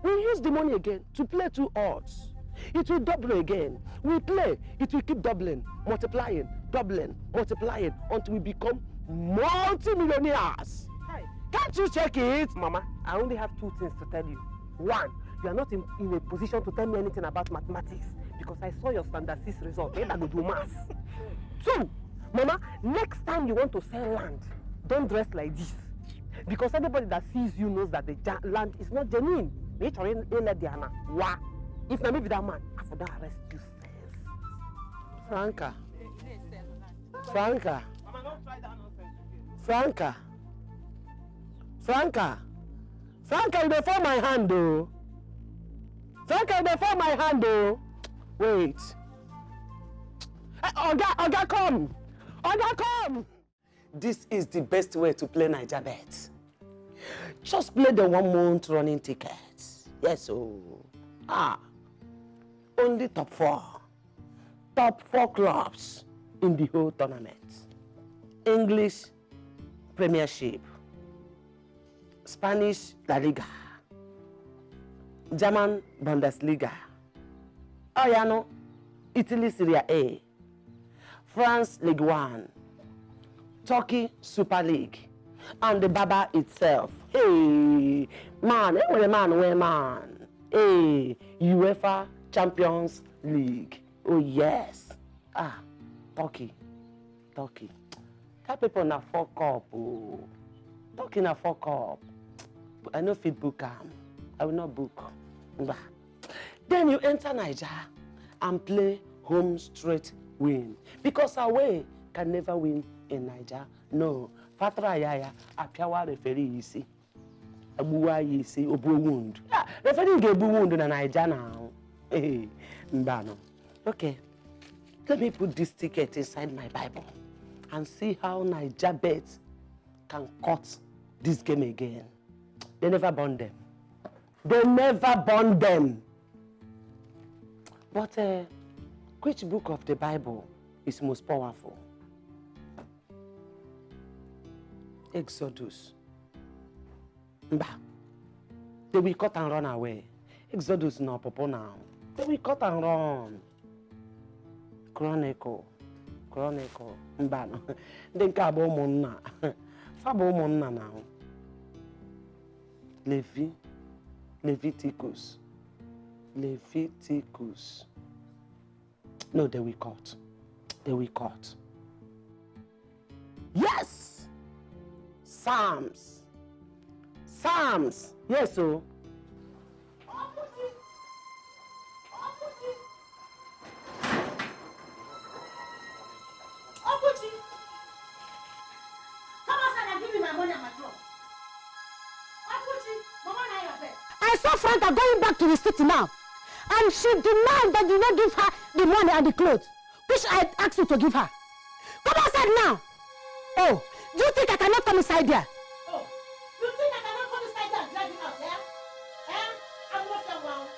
S2: We use the money again to play 2 odds. It will double again. We play, it will keep doubling, multiplying, until we become multi-millionaires. Can't you check it? Mama, I only have 2 things to tell you. 1, you are not in a position to tell me anything about mathematics because I saw your standard 6 result. Maybe I go do maths. 2, Mama, next time you want to sell land, don't dress like this. Because anybody that sees you knows that the land is not genuine. If not maybe that man, I for that arrest you first. Franca. Franca, you dey fall my hand, though. Wait. Oga, come. This is the best way to play Niger bet. Just play the 1 month running tickets. Yes, only top 4. Top 4 clubs in the whole tournament. English Premiership, Spanish La Liga, German Bundesliga, Italy Serie A, France League 1, Turkey Super League, and the Baba itself. Hey, man. Hey, UEFA Champions League. Oh, yes. Turkey. That people na fuck up. Oh. Turkey na fuck up. I know fit book. I will not book. Then you enter Niger and play home straight win. Because away can never win in Niger. No. Fatra yaya, apiawa referee easy. Abuwa easy, obu wound. Yeah, referee get obu wound in Niger now. Hey, mbano. Okay. Let me put this ticket inside my Bible and see how Niger Bet can cut this game again. They never burn them. But which book of the Bible is most powerful? Exodus. They will cut and run away. Exodus no popo now. They will cut and run. Chronicle. Mbano. Then kabo monna. Fabo monna now. Leviticus. No, they will cut. Yes! Psalms. Yes, so.
S22: I saw Franca going back to the city now, and she denied that you not give her the money and the clothes, which I asked you to give her. Come outside now. Oh, do you think I cannot come inside there?
S18: Oh, you think I cannot come inside there and drag you out, yeah? I'm not that one.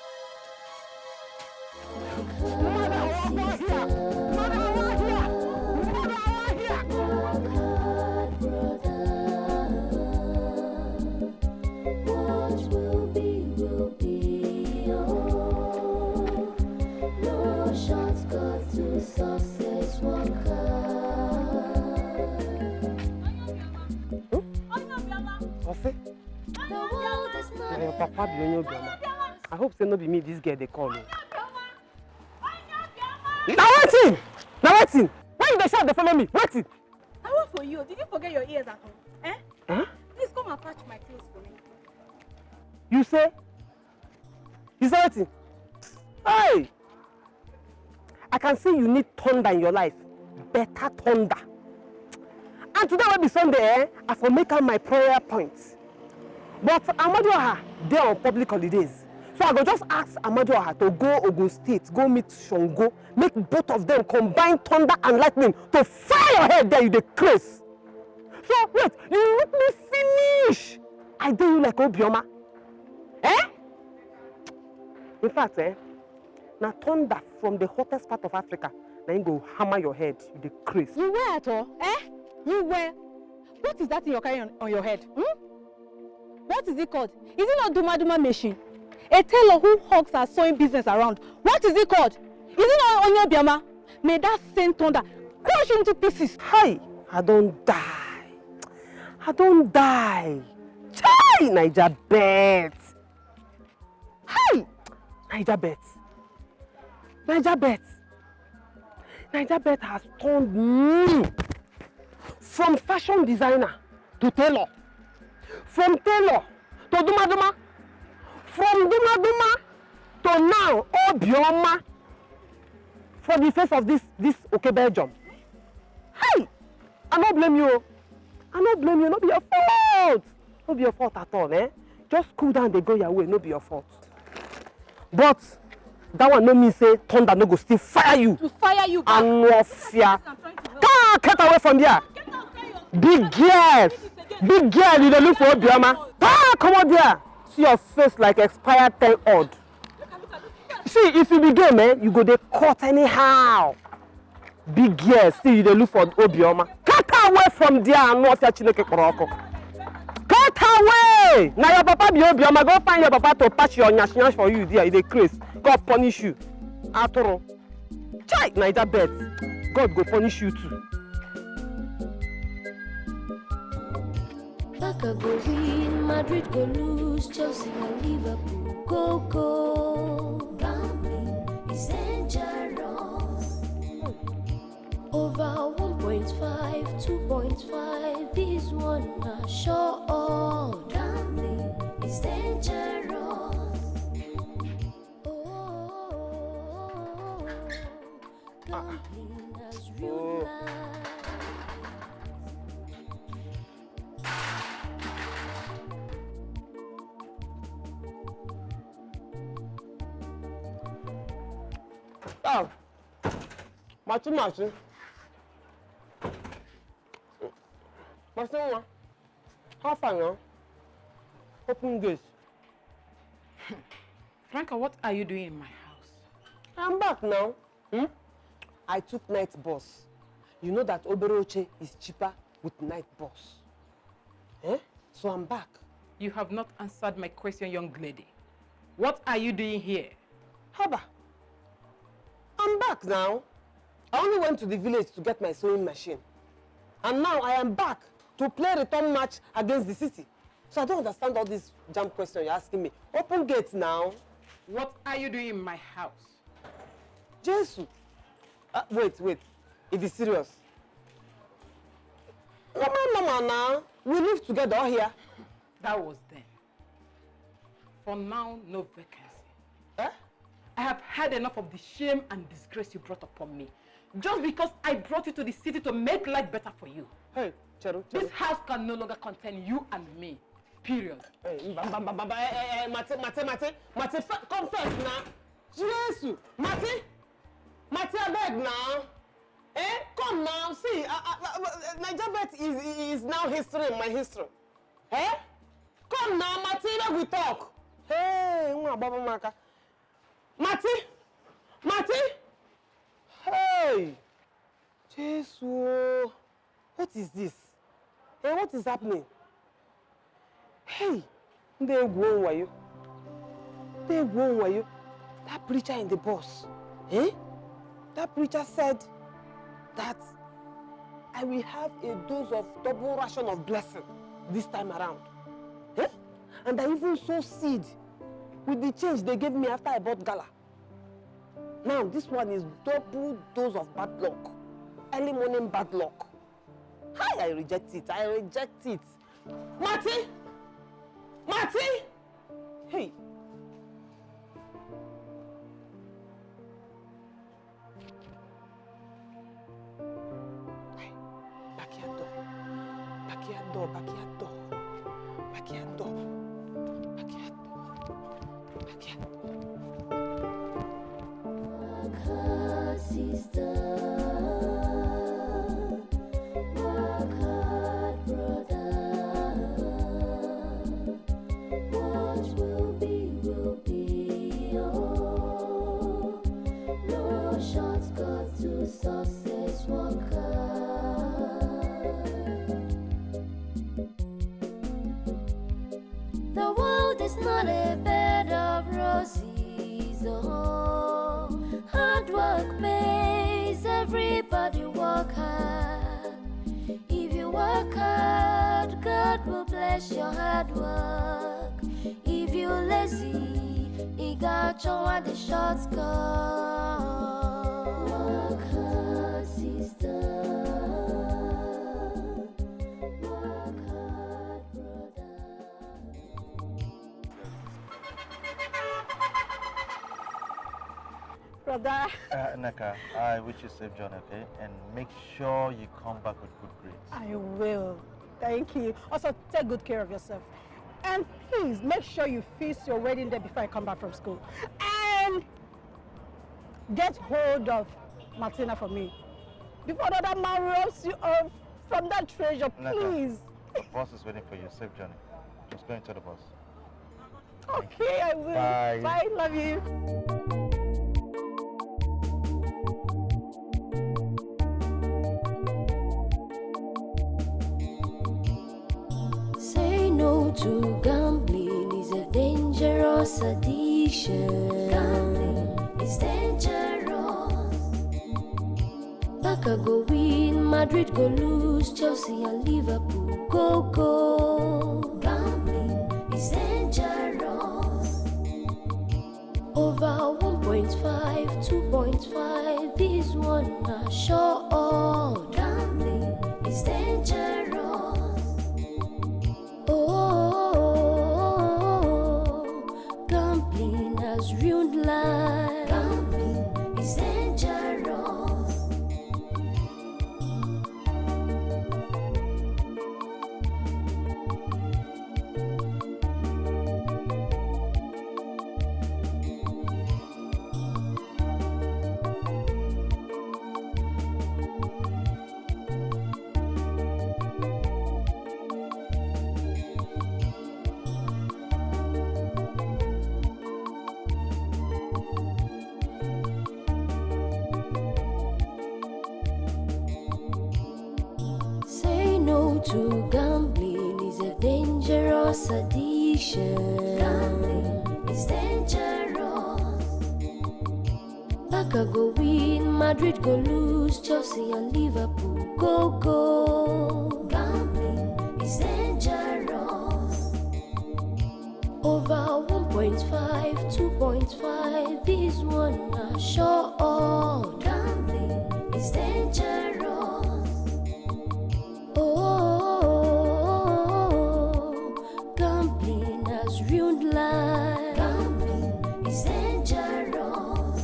S2: Papa I hope say no be me this girl they call me. Now waiting! Why you dey shout they follow me? Waiting!
S7: I work for you. Did you forget your ears at home?
S2: Huh?
S7: Please come and patch my clothes for me.
S2: You say waiting? Hey! I can see you need thunder in your life. Better thunder. And today will be Sunday, I for make out my prayer points. But Amadioha, they are on public holidays. So I go just ask Amadioha to go Ogun State, go meet Shongo, make both of them combine thunder and lightning to fire your head there, you the craze. So wait, you let me finish. I do you like Obioma. In fact, now thunder from the hottest part of Africa, then go hammer your head, you the craze.
S7: You wear at all? You wear? What is that thing you're carrying on your head? What is it called? Is it not Duma machine? A tailor who hawks our sewing business around. What is it called? Is it not Onye Biama? May that same thunder crush you into pieces.
S2: Hi, I don't die. Chai, Niger Bet. Hi, Niger Bet has turned me from fashion designer to tailor. From tailor to Duma, from Duma to now Obioma for the face of this okay Belgium. Hey, I don't blame you. Not be your fault. Not be your fault at all, Just cool down, they go your way, not be your fault. But that one no mean say thunder no go still fire you.
S7: To fire you.
S2: And no fear. Get away from here. Big girl, you don't look for Obioma. Ah, come on there. See your face like expired 10 odd. See, if you be gay, man, you go dey cut anyhow. Big girl, still you dey look for Obioma. Cut away from there and not your Chineke Koroko. Cut away! Now your papa be Obioma, go find your papa to patch your nyash for you there. He craze. God punish you. Atoro. Chai, Naija bet. God go punish you too.
S3: Barca go win, Madrid go lose, Chelsea and Liverpool go go. Gambling is dangerous. Over 1.5, 2.5, this one are sure. Gambling is dangerous. Gambling has real life.
S2: Oh, Matu. Matu, how far now? Open gates.
S6: Franca, what are you doing in my house?
S2: I'm back now. I took night bus. You know that Oberoche is cheaper with night bus. So I'm back.
S6: You have not answered my question, young lady. What are you doing here?
S2: Haba. I'm back now. I only went to the village to get my sewing machine. And now I am back to play return match against the city. So I don't understand all these jam questions you're asking me. Open gates now.
S6: What are you doing in my house?
S2: Jesus. Wait. It is serious. Mama, now. We live together here.
S6: That was then. For now, no vacancy. I have had enough of the shame and disgrace you brought upon me. Just because I brought you to the city to make life better for you.
S2: Hey, Cheru.
S6: This house can no longer contain you and me. Period.
S2: Hey, Mate, come first now. Jesus, Mate, I beg now. Come now. See, Nigeria is now history in my history. Come now, Mate, let we talk. Hey, Baba Maka. Mate! Hey! Jesus! What is this? What is happening? Hey! They were you? That preacher in the bus. That preacher said that I will have a dose of double ration of blessing this time around. And I even sow seed with the change they gave me after I bought gala. Now this one is double dose of bad luck. Early morning bad luck. Hi, I reject it. Marty! Hey. Backyard door.
S3: Sister, work hard, brother. What will be, oh. No shortcut to success, work hard. The world is not a bed of roses, oh. Hard work pays, everybody work hard. If you work hard, God will bless your hard work. If you lazy, He got you on the shortcut. Work hard, sister. Work hard,
S18: Brother.
S10: Neka, I wish you safe journey, okay? And make sure you come back with good grades.
S18: I will. Thank you. Also, take good care of yourself. And please, make sure you feast your wedding day before I come back from school. And get hold of Martina for me. Before another man robs you off from that treasure, please.
S10: The boss is waiting for you. Safe journey. Just go and tell the boss.
S2: Okay, I will.
S10: Bye.
S2: Bye, love you.
S3: Say no to gambling is a dangerous addiction. Gambling is dangerous. Barca go win, Madrid go lose, Chelsea and Liverpool go. Gambling is dangerous. Over 1.5, 2.5, this one not sure. Gambling is dangerous. Oh, gambling has ruined life. Gambling is dangerous. Say no to gambling is a dangerous addiction. Gambling is dangerous. Barca go win, Madrid go lose, Chelsea and Liverpool go. Gambling is dangerous. Over 1.5, 2.5, this one not sure. Gambling is dangerous. Oh, gambling has ruined life. Gambling is dangerous.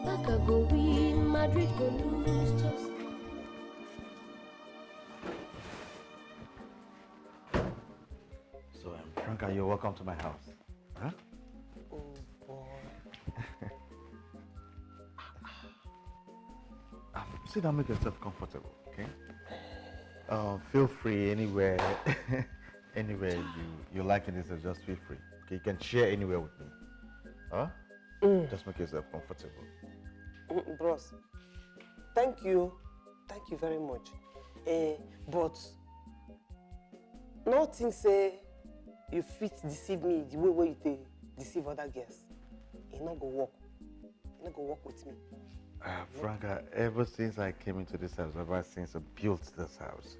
S3: Barca go win, Madrid go lose, just.
S10: So, Franca, you're welcome to my house. Huh?
S2: Oh boy.
S10: Sit down, make yourself comfortable, okay? Feel free anywhere, anywhere you like in this, just feel free. Okay, you can share anywhere with me. Huh? Just make yourself comfortable.
S2: Bros, thank you very much. But nothing say you fit deceive me the way you dey deceive other girls. It not go work. It not go work with me.
S10: Franca, ever since I came into this house, ever since I built this house,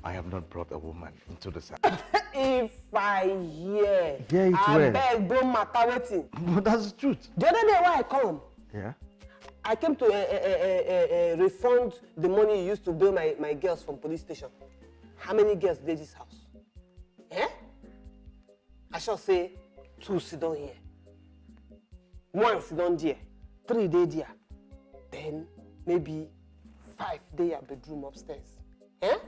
S10: I have not brought a woman into this house.
S2: If I hear,
S10: Yeah, it
S2: I
S10: will.
S2: beg, don't matter waiting.
S10: But that's the truth.
S2: The other day when I come,
S10: Yeah?
S2: I came to refund the money you used to bill my girls from police station. How many girls did this house? Eh? I shall say 2 sit down here. 1 sit down there. 3 dey there. Then maybe 5 dey your bedroom upstairs. Eh?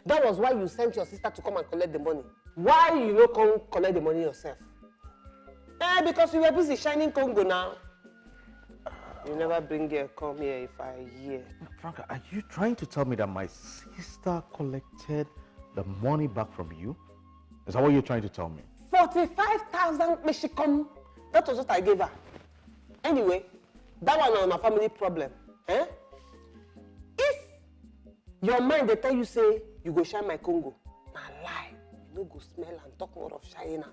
S2: That was why you sent your sister to come and collect the money. Why you no come collect the money yourself? Because you were busy shining Congo now. You never bring girl come here if I hear.
S10: Franca, are you trying to tell me that my sister collected the money back from you? Is that what you're trying to tell me?
S2: 45,000 may she come. That was what I gave her. Anyway, that one is my family problem. Eh? If your mind they tell you say you go shine my Congo, na lie. You no go smell and talk more of China.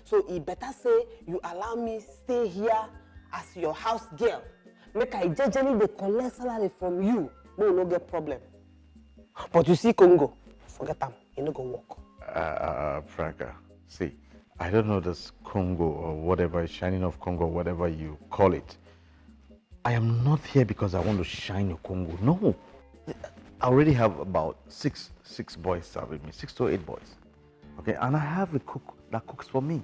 S2: So it better say you allow me stay here as your house girl. Make I jejely dey collect salary from you. No, no get problem. But you see Congo, forget them. You no go work.
S10: Franca, see, I don't know this Congo or whatever, shining of Congo, whatever you call it. I am not here because I want to shine your Congo. No. I already have about six boys serving me, 6 to 8 boys. Okay, and I have a cook that cooks for me.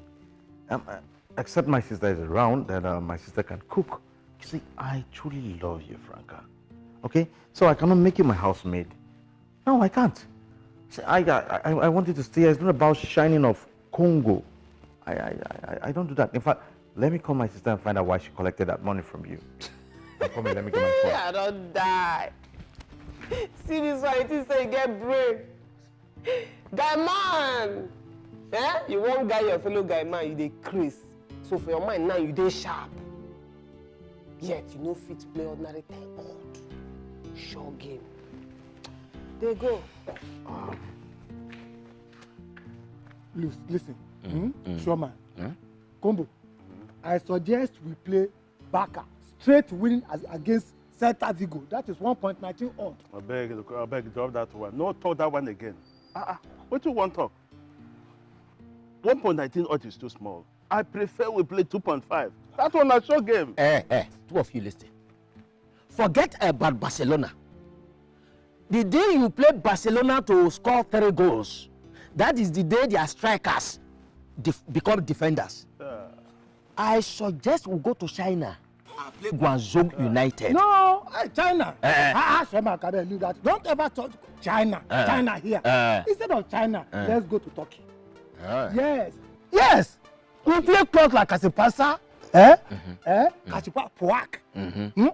S10: Except my sister is around, then my sister can cook. You see, I truly love you, Franca. Okay, so I cannot make you my housemaid. No, I can't. See, I want you to stay here. It's not about shining of Congo. I don't do that. In fact, Let me call my sister and find out why she collected that money from you. Come here, let me get my phone.
S2: I don't die. See this one, it is say you get brain. Guy man! Eh? You won't guy your fellow guy man, you dey craze. So for your mind now, you dey sharp. Yet you no fit play ordinary 10 odd. Sure game. They go.
S19: Listen, sure man. Combo, I suggest we play Baka, straight winning against Celta Vigo. That is 1.19 odd.
S21: I beg, drop that one. No, talk that one again. What do you want to talk? 1.19 odd is too small. I prefer we play 2.5. That one a short game.
S20: Two of you listen. Forget about Barcelona. The day you play Barcelona to score 3 goals, that is the day their strikers become defenders. I suggest we go to China and play Guangzhou United.
S19: No, China. Shema, can I leave that? Don't ever talk China. China here. Instead of China, let's go to Turkey. Yes. We play clubs like Kasipasa, Kashipa Puak,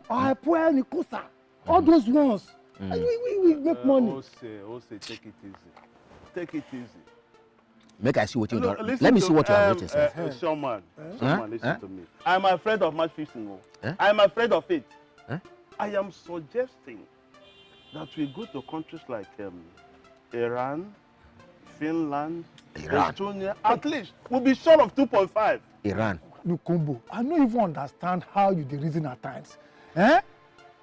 S19: or Puel Nikosa. All those ones. We make money.
S21: Ose, take it easy. Take it easy.
S20: Make I see what you do. Let me see what you have written.
S21: Someone, listen to me. I'm afraid of match fixing. I'm afraid of it. I am suggesting that we go to countries like Iran, Finland, Estonia. At least we'll be short of 2.5.
S20: Iran.
S19: Look, Combo, I don't even understand how you dey reason at times.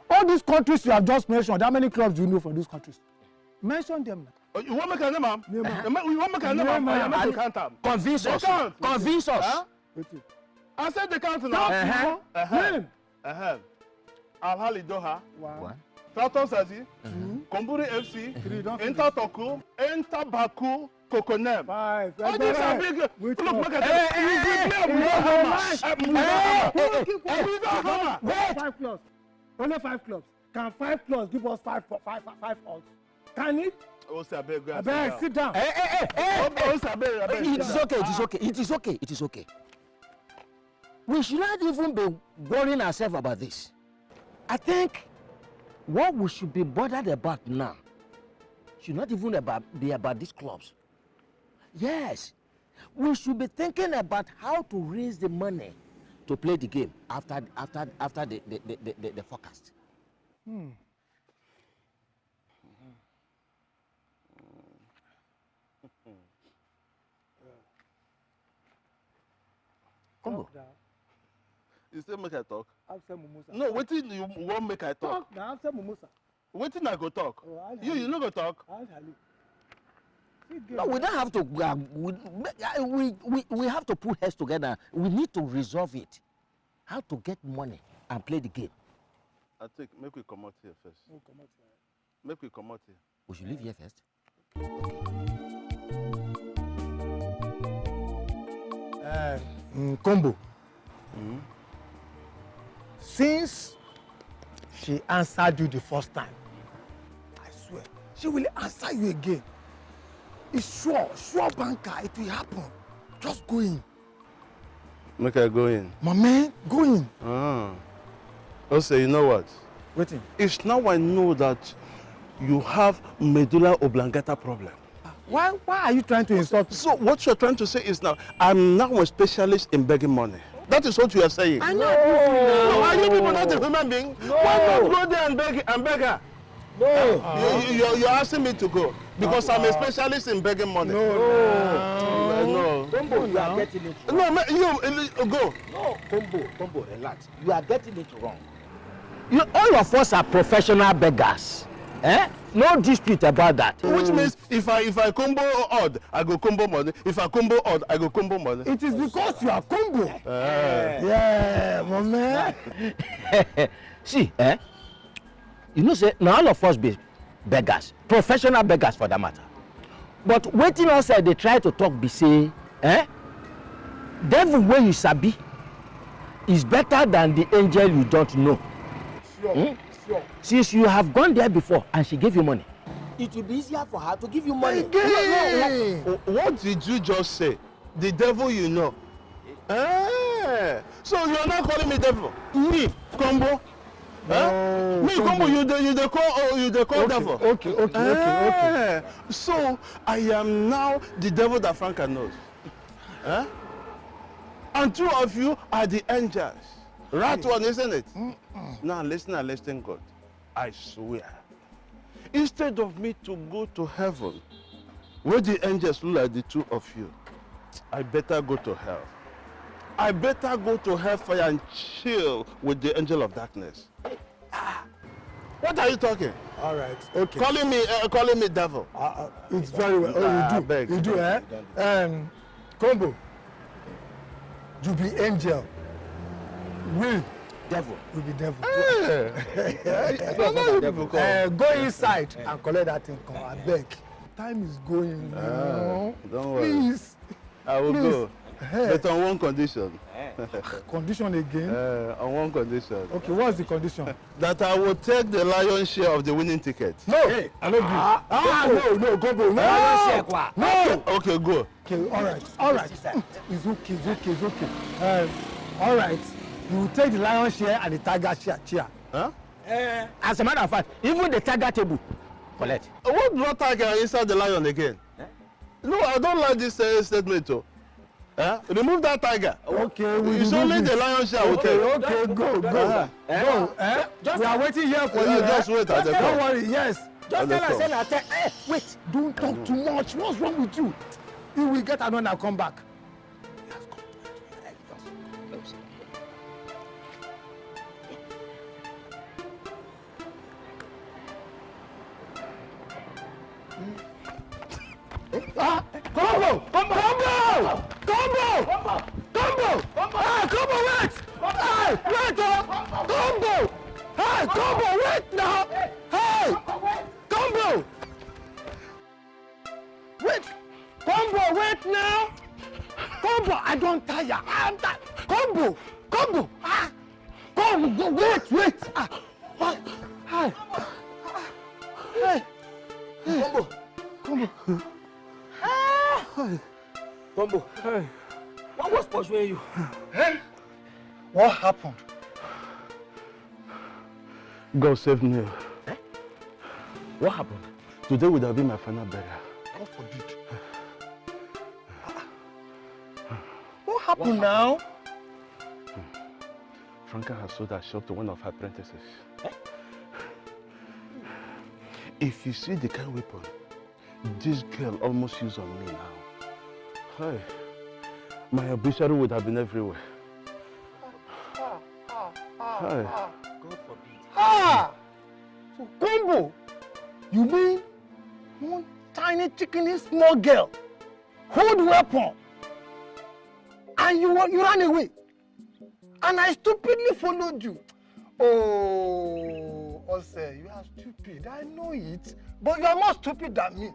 S19: All these countries you have just mentioned, how many clubs do you know from these countries? Mention them.
S21: You want me to name them? You want me to name them? I make you count them.
S20: Convince us. Convince us.
S21: I said they count now.
S19: Name.
S21: Al-Hali Doha.
S19: 1.
S21: Trator Sazi. 2. Komburi FC. 3. Inter Toku. Inter Baku. Kokonem.
S19: 5.
S21: All these are big. Look at them.
S19: 5 clubs. Only 5 clubs. Can 5 clubs give us 5 odds? Can it? Abeg, sit down.
S20: It is okay. We should not even be worrying ourselves about this. I think what we should be bothered about now should not even be about these clubs. Yes, we should be thinking about how to raise the money to play the game after the forecast.
S21: Combo. You still make I talk?
S19: After Mumusa.
S21: No, what did you want make I talk?
S19: Now after Mumusa.
S21: What did I go talk? You no go talk?
S20: No, we don't have to. We have to put heads together. We need to resolve it. How to get money and play the game.
S21: I think make we come out here first. Make we come out here.
S20: We should leave here first.
S19: Combo. Since she answered you the first time, I swear, she will answer you again. It's sure banker, it will happen. Just go in.
S21: Make I go in.
S19: My man, go in.
S21: Also, you know what?
S19: Waiting.
S21: It's now I know that you have medulla oblongata problem.
S19: Why are you trying to insult me?
S21: So what you're trying to say is now, I'm now a specialist in begging money. That is what you are saying.
S19: I know.
S21: No, are you people not a human being?
S19: No.
S21: Why not go there and beg her?
S19: No.
S21: You're asking me to go because I'm a specialist in begging money.
S20: No. Combo, you are getting it wrong.
S21: No, you go.
S20: No, Combo, relax. You are getting it wrong. All of us are professional beggars. No dispute about that.
S21: Which means if I combo odd, I go combo money. If I combo odd, I go combo money.
S19: It is because you are combo. Yeah, my man.
S20: See, you know, say now all of us be beggars, professional beggars for that matter. But waiting outside, they try to talk, be say, devil where you sabi is better than the angel you don't know.
S19: Sure.
S20: Since you have gone there before and she gave you money, it will be easier for her to give you money.
S21: No. What did you just say? The devil you know. So you're not calling me devil? Me, Combo?
S19: No,
S21: Me, Combo, you the call devil.
S19: Okay.
S21: So I am now the devil that Franca knows. And two of you are the angels. Right one, isn't it? Now listen, God. I swear. Instead of me to go to heaven, where the angels look like the two of you, I better go to hell. I better go to hellfire and chill with the angel of darkness. What are you talking?
S19: All right, okay.
S21: Calling me devil.
S19: It's very well. Oh, you do, eh? Combo, you be angel. We
S20: devil.
S19: You be devil.
S21: Go
S19: inside and collect that thing. Come, I beg. Time is going now.
S21: Don't worry.
S19: Please.
S21: I will go. But on one condition.
S19: Condition again?
S21: On one condition.
S19: Okay, what's the condition?
S21: That I will take the lion's share of the winning ticket.
S19: No, I don't agree. No, go. No.
S21: Okay, go.
S19: Okay, all right. It's okay. All right. You will take the lion's share and the tiger chair.
S21: Huh?
S20: As a matter of fact, even the tiger table. Collect.
S21: What brought tiger inside the lion again? No, I don't like this statement. Remove that tiger.
S19: Okay,
S21: it's only the lion's share.
S19: Okay, go. We are waiting here for you.
S21: Just wait at the door.
S19: Don't worry, yes.
S20: Just tell us, wait.
S19: Don't talk too much. What's wrong with you? You will get another and come back. Combo! Combo, wait! Combo, wait now! Hey! Combo! Wait! Combo, wait now! Combo, I don't tire. I'm tired. Combo! Combo, wait! Hi! Hey! Combo!
S20: Combo, what was pursuing you?
S19: What happened?
S21: God save me.
S20: What happened?
S21: Today would have been my final burial.
S19: God forbid. What happened now?
S21: Franca has sold her shop to one of her apprentices. If you see the kind of weapon this girl almost used on me now, hey, my obituary would have been everywhere. Hey.
S20: God forbid.
S19: So Combo, you mean one tiny chicken small girl hold weapon and you ran away and I stupidly followed you? Oh, Ose, you are stupid. I know it, but you are more stupid than me.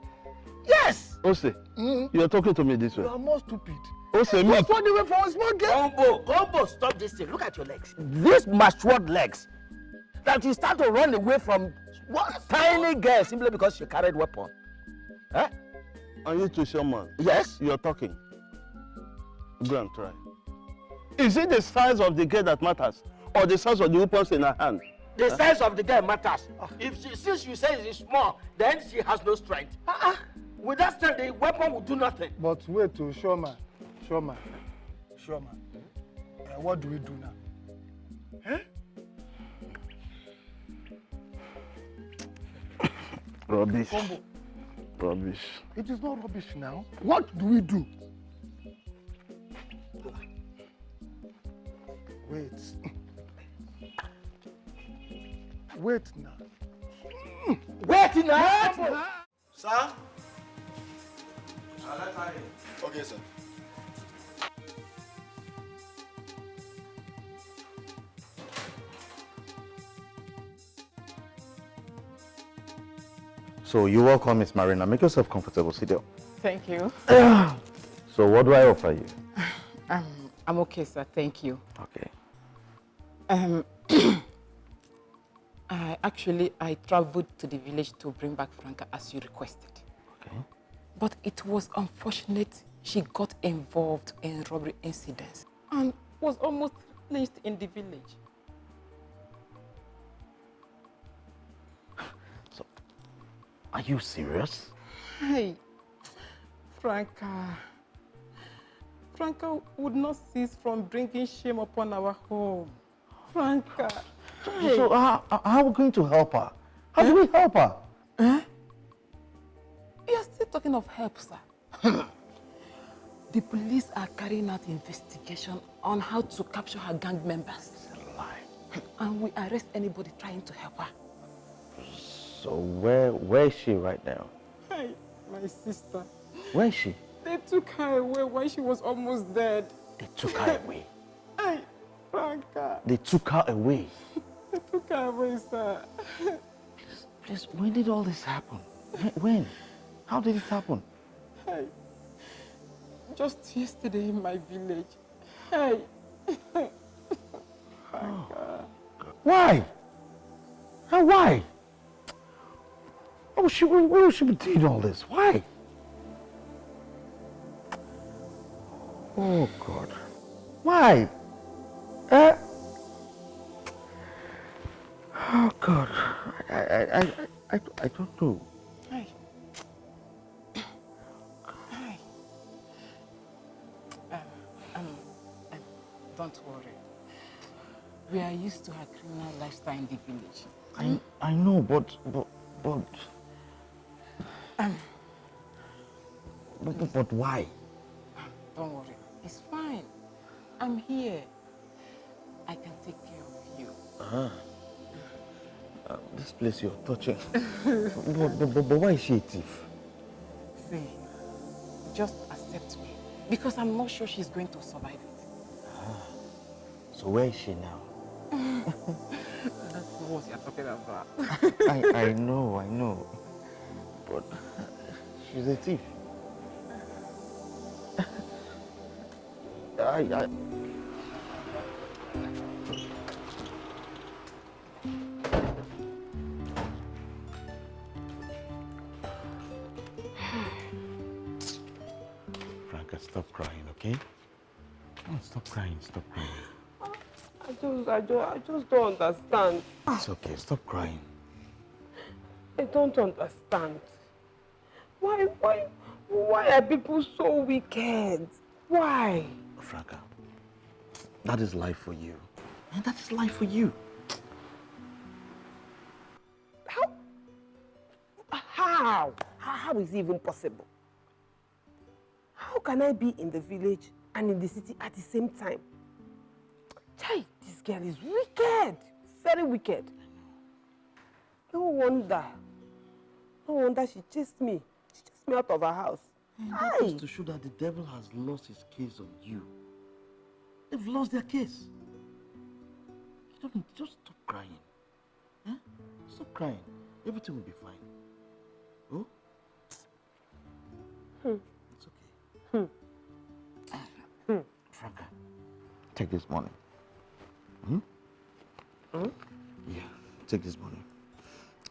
S19: Yes.
S21: Ose, you are talking to me this way.
S19: You are more stupid.
S21: Ose, me.
S19: Just run away from a small girl.
S20: Combo, stop this thing. Look at your legs. These matured legs. That you start to run away from one tiny girl simply because she carried weapon.
S21: Are you to Shaman?
S20: Yes.
S21: You are talking. Go and try. Is it the size of the girl that matters, or the size of the weapons in her hand?
S20: The size of the girl matters. Since you say it's small, then she has no strength. With that strength, the weapon will do nothing.
S19: But wait, to Shoma. What do we do now?
S21: Rubbish.
S19: Combo.
S21: Rubbish.
S19: It is not rubbish now. What do we do? Wait. Wait now.
S20: Wait now.
S14: Sir? Okay, sir.
S10: So you're welcome, Miss Marina. Make yourself comfortable. Sit down.
S6: Thank you.
S10: So what do I offer you?
S6: I'm okay, sir. Thank you.
S10: Okay.
S6: I traveled to the village to bring back Franca as you requested.
S10: Okay.
S6: But it was unfortunate she got involved in robbery incidents. And was almost lynched in the village.
S10: So, are you serious?
S6: Hey, Franca would not cease from bringing shame upon our home. Franca. Hey.
S10: So how are we going to help her? How do we help her?
S6: You're still talking of help, sir. The police are carrying out investigation on how to capture her gang members.
S10: It's a lie.
S6: And we arrest anybody trying to help her.
S10: So where is she right now?
S6: Hey, my sister.
S10: Where is she?
S6: They took her away when she was almost dead.
S10: They took her away.
S6: Hey, Franca.
S10: They took her away.
S6: They took her away, sir.
S10: Please, when did all this happen? When? How did it happen?
S6: Hey, just yesterday in my village. Hey. Franca.
S10: Why? Why? Why would she be doing all this? Why? Oh God. Why? Oh God. I don't know.
S6: Hey. Don't worry. We are used to her criminal lifestyle in the village.
S10: I know, but why?
S6: Don't worry. It's fine. I'm here. I can take care of you.
S10: This place you're touching. but why is she a thief?
S6: See, just accept me. Because I'm not sure she's going to survive it.
S10: So where is she now?
S6: That's what you're talking about.
S10: I know. But she's a thief. Franca, stop crying, okay? Oh, stop crying.
S11: I just don't understand.
S10: It's okay, stop crying.
S11: I don't understand. Why are people so wicked? Why?
S10: Franca, that is life for you. And that is life for you.
S11: How? How is it even possible? How can I be in the village and in the city at the same time? Chai, this girl is wicked. Very wicked. No wonder she chased me. She chased me out of her house.
S10: That is to show that the devil has lost his case on you. They've lost their case. Just stop crying. Huh? Stop crying. Everything will be fine. Oh? It's okay. Franca, take this money. Yeah, take this money.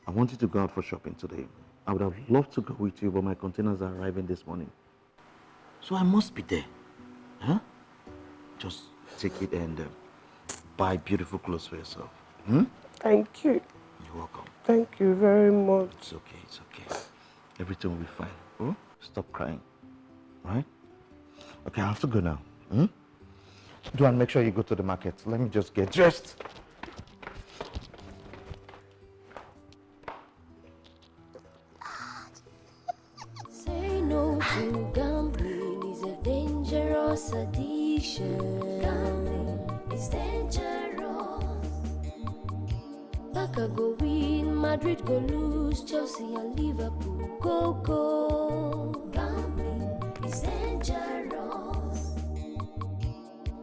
S10: I want you to go out for shopping today. I would have loved to go with you, but my containers are arriving this morning. So I must be there. Huh? Just take it and buy beautiful clothes for yourself.
S11: Thank you.
S10: You're welcome.
S11: Thank you very much.
S10: It's okay. Everything will be fine. Oh? Stop crying. Right? Okay, I have to go now. Do and make sure you go to the market. Let me just get dressed.
S3: Say no to gambling is a dangerous addiction. Gambling is dangerous. Barca go win, Madrid go lose, Chelsea and Liverpool go. Gambling is dangerous.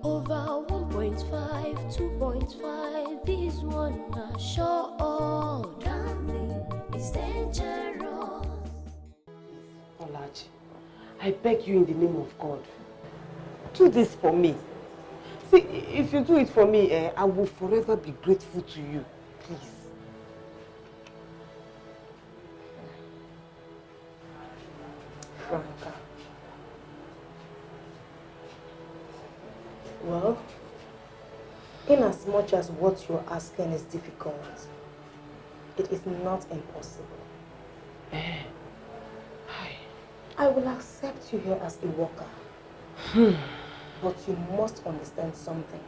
S3: Over 1.5, 2.5, this one are sure. Gambling is dangerous.
S11: Olaji, I beg you in the name of God, do this for me. See, if you do it for me, I will forever be grateful to you. Please. Franca. Well,
S7: as much as what you're asking is difficult, it is not impossible. I will accept you here as a worker. But you must understand something,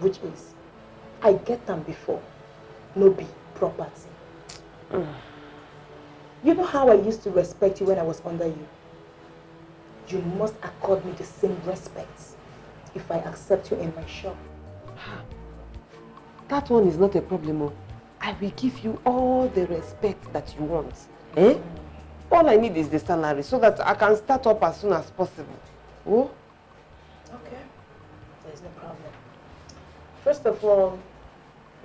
S7: which is, I get them before, no be property. You know how I used to respect you when I was under you? You must accord me the same respect if I accept you in my shop.
S11: That one is not a problem. Oh. I will give you all the respect that you want. Eh? All I need is the salary so that I can start up as soon as possible. Oh?
S7: Okay, there's no problem. First of all,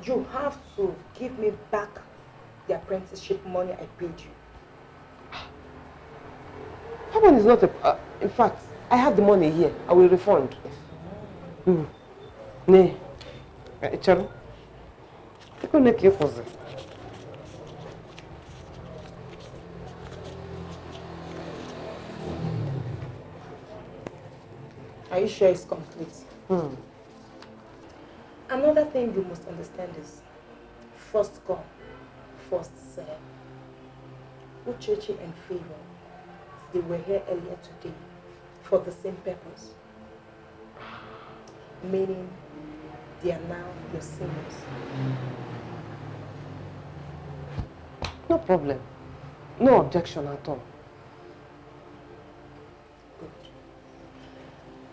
S7: you have to give me back the apprenticeship money I paid you.
S11: That one is not a... in fact, I have the money here. I will refund. Ne. Charo.
S7: Are you sure it's complete? Another thing you must understand is, first come, first serve. Uchechi and Favor, they were here earlier today for the same purpose. Meaning, they are now your seniors.
S11: No problem. No objection at all.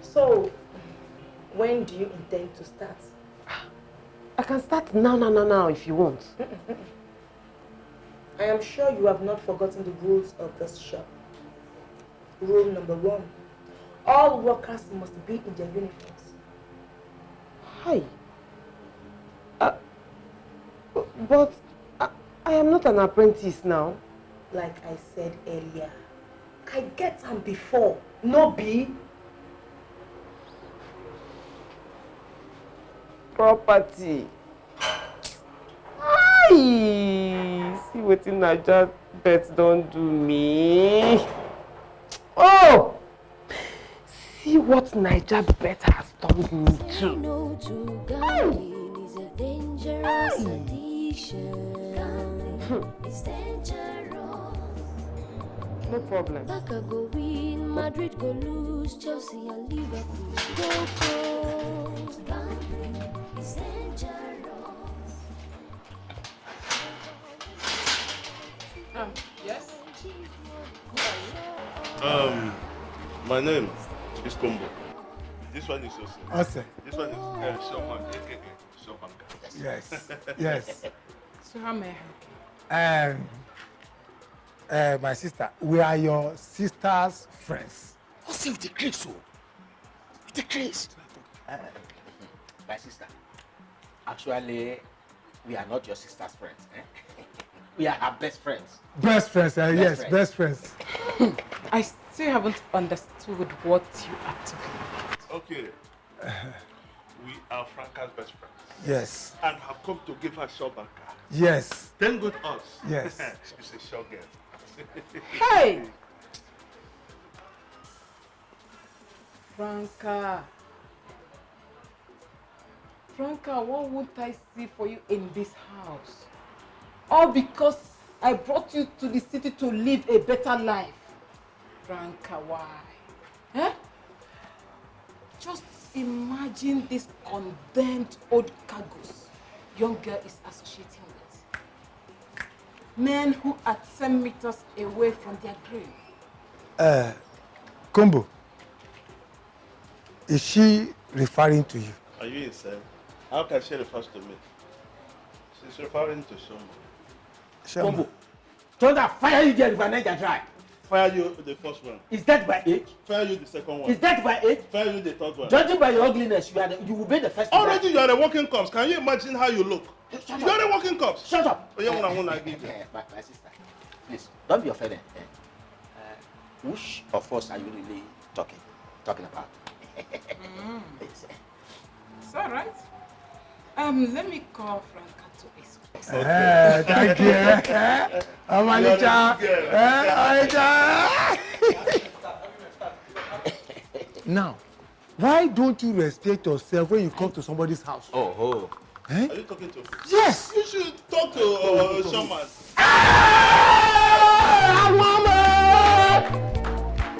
S7: So, when do you intend to start?
S11: I can start now if you want.
S7: I am sure you have not forgotten the rules of this shop. Rule number 1, all workers must be in their uniforms.
S11: Hi. But I am not an apprentice now.
S7: Like I said earlier, I get them before, no be.
S11: Property. Aye. See what Naija bet don't do me. Oh! See what Naija bet has done me too.
S3: No to gambling is a dangerous addiction. Gambling is dangerous.
S11: No problem.
S3: Barca go win, Madrid go lose, Chelsea and Liverpool go close. Gambling is dangerous.
S6: Yes?
S21: My name is Combo. This one is Ose.
S19: Ose.
S21: This one is Showman, aka Showbanka.
S19: Yes, yes.
S6: So how may I help you?
S19: My sister, we are your sister's friends.
S21: Ose with the grace, oh. With the grace.
S20: My sister, actually, we are not your sister's friends. We are her best friends.
S19: Best friends, yes, best friends.
S6: I still haven't understood what you are talking about.
S21: Okay. We are Franca's best friends.
S19: Yes.
S21: And have come to give her Showbanka.
S19: Yes.
S21: Then good us.
S19: Yes.
S21: She's a show girl.
S6: Hey! Franca, what won't I see for you in this house? All because I brought you to the city to live a better life. Franca, why? Huh? Just imagine this condemned old cargoes young girl is associating with. Men who are 10 meters away from their grave.
S19: Combo, is she referring to you?
S21: Are you insane? How can she refer to me? She's referring to someone.
S20: Combo, Thunder, fire you there if I need to try.
S21: Fire you the first one.
S20: Is that by age?
S21: Fire you the second one.
S20: Is that by age?
S21: Fire you the third one.
S20: Judging by your ugliness, you will be the first.
S21: Already you are a walking corpse. Can you imagine how you look? You are a walking corpse.
S20: Shut up.
S21: Oh, yeah, I give you.
S20: My sister, please, don't be offended. Which of us are you really talking about?
S6: It's all right. Let me call Franca to explain.
S19: Thank you. Amalicha. Now, Why don't you respect yourself when you come to somebody's house?
S21: Oh.
S19: Eh?
S21: Are you talking to?
S19: Yes.
S21: You should talk to Shaman.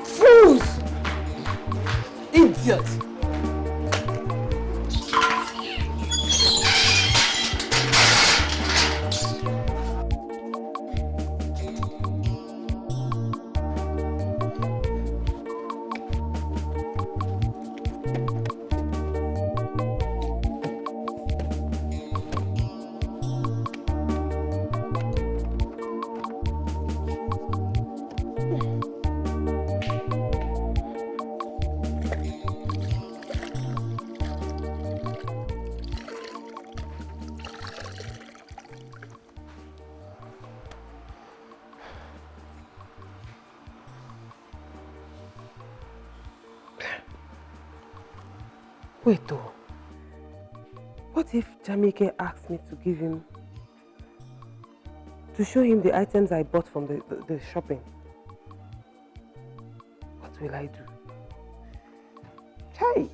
S11: Fools! Idiots! Wait though. What if Jamike asked me to give him, to show him the items I bought from the shopping? What will I do? Hey!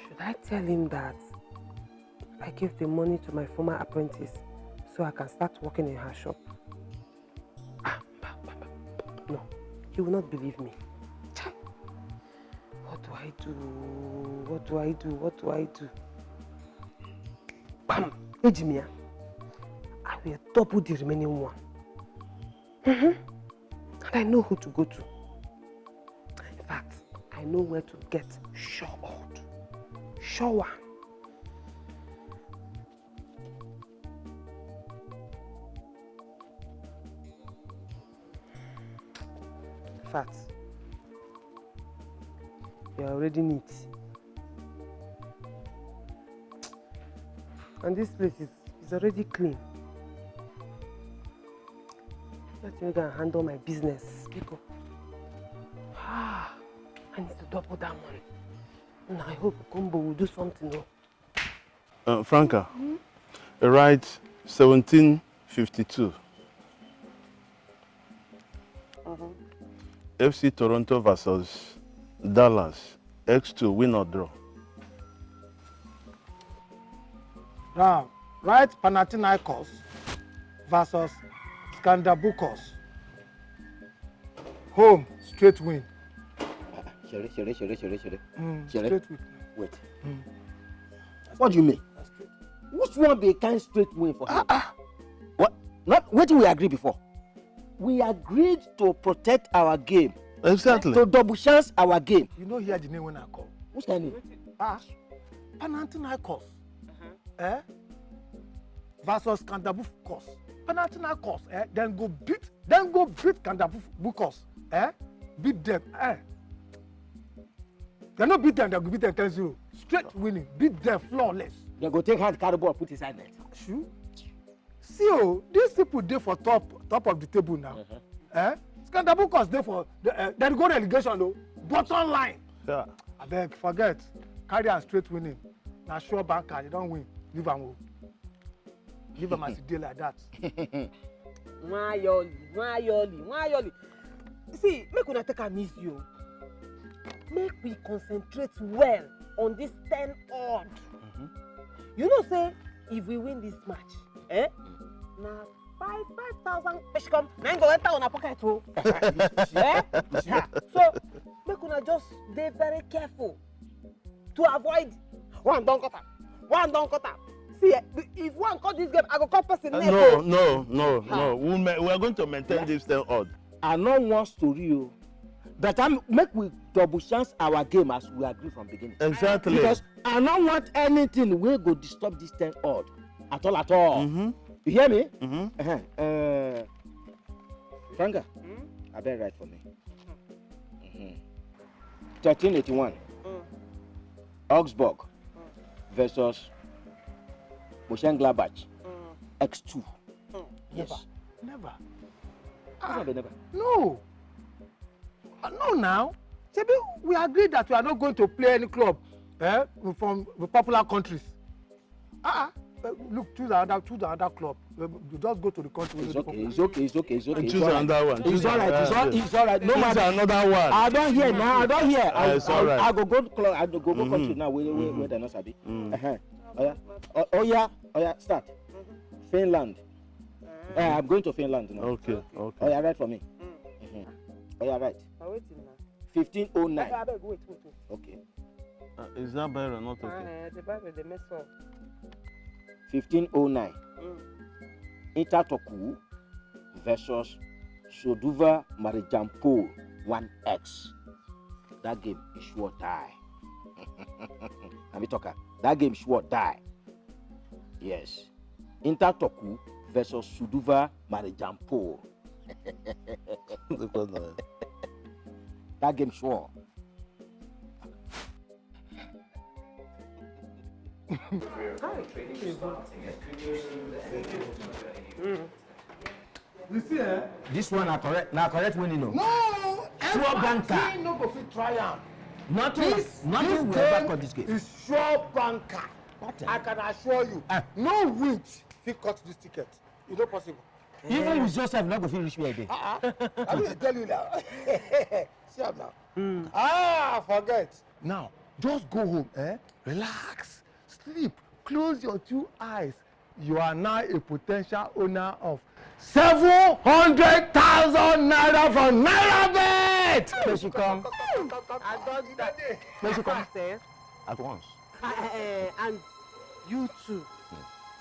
S11: Should I tell him that I gave the money to my former apprentice so I can start working in her shop? No, he will not believe me. What do I do? What do I do? What do I do? Bam! Ejimia, I will double the remaining one. And I know who to go to. In fact, I know where to get showered. Shower. In fact, you are already neat. And this place is already clean. Let me go and handle my business. Because I need to double that money. And I hope Combo will do something.
S21: Franca, right 1752. FC Toronto versus Dallas. X2 win or draw.
S19: Now, right Panathinaikos versus Skandabukos. Home, straight win.
S20: Shere.
S19: Straight win.
S20: Wait. What do you mean? Which one be a kind straight win for him? What? Not what did we agree before? We agreed to protect our game.
S21: Exactly.
S20: To double chance our game.
S19: You know hear the name when I call.
S20: Which kind of name?
S19: Panathinaikos. Versus Skandabukos. Panathinaikos. Then go beat Skandabukos. Beat them. They not beat them, they go beat them 10-0. Straight winning. Beat them flawless.
S20: They go take hand carry ball put inside net.
S19: Sure. See, these people there for top of the table now. Skandabukos there for they go relegation though. Bottom line.
S21: Yeah.
S19: I beg, forget. Carry and straight winning. Now sure banker, they don't win. Leave them. Leave them as a deal like that.
S11: Why? See, make una take am easy o. Make we concentrate well on this 10 odd. You know, say if we win this match, na 5,000 fish come. Na go enter on a pocket o. So make una just dey very careful to avoid one don cut am. See, if one cut this game, I go cut person neck.
S21: No. We are going to maintain this 10 odd.
S20: I know one story o. But make we double chance our game as we agree from beginning.
S21: Exactly.
S20: Because I don't want anything wey go disturb this 10 odd at all. You hear me? Franca, I better write for me. 1381. Augsburg versus Mönchengladbach. X2. Yes.
S19: Never.
S20: Never.
S19: No. No, now. We agreed that we are not going to play any club from the popular countries. Look, choose another club. You just go to the country.
S20: It's okay.
S21: Choose another one.
S20: It's all right. It's all right. No matter.
S21: Another one.
S20: I don't hear now. I don't hear.
S21: I
S20: go club. I go country now. Where they not sabi. Oh yeah. Start. Finland. I'm going to Finland now.
S21: Okay.
S20: Oh yeah, write for me. Oh yeah, right. 1509.
S2: Wait.
S20: Okay.
S21: Is that better or not okay?
S2: The Bible, they mess up.
S20: 1509. Itatoku versus Soduva Marijampo 1X. That game is sure die. That game sure die. Yes. Intertoku versus Soduva Marijampo. That game sure.
S17: You see,
S20: This one are correct winning.
S17: No!
S20: Sure banker.
S17: No go fit try am.
S20: Nothing will ever cut this game.
S17: Is sure banker. I can assure you. No witch fit cut this ticket. It's not possible.
S20: Even with yourself, not go fit reach me again.
S17: I will tell you now. See am now. Forget.
S19: Now, just go home, relax, sleep, close your 2 eyes. You are now a potential owner of 700,000 naira from NairaBet.
S20: Where she come?
S2: I don't do that.
S20: Where she come? At once.
S2: And you two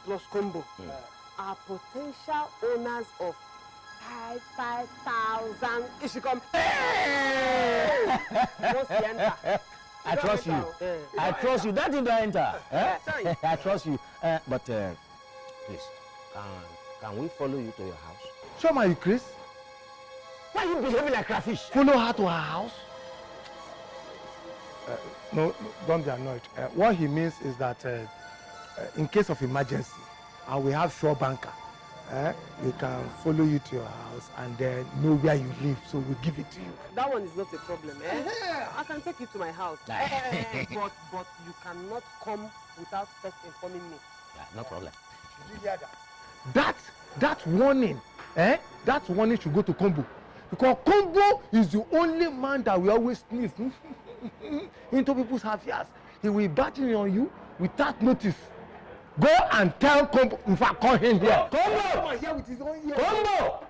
S2: plus combo are potential owners of 5,000. If she come, once you enter.
S20: I trust you. I trust you. That didn't enter. I trust you. But please, can we follow you to your house?
S19: Show my Chris.
S20: Why are you behaving like crayfish?
S19: Follow her to her house. No, don't be annoyed. What he means is that in case of emergency, and we have sure banker, we can follow you to your house and then know where you live, so we'll give it to you.
S2: That one is not a problem. I can take you to my house. But you cannot come without first informing me.
S20: Yeah, no problem.
S17: Did you hear that?
S19: That warning, that warning should go to Combo. Because Combo is the only man that will always sneeze into people's affairs. He will batten on you without notice. Go and tell Combo, in fact, call him here.
S17: Combo! Here with his own ear.
S19: Combo!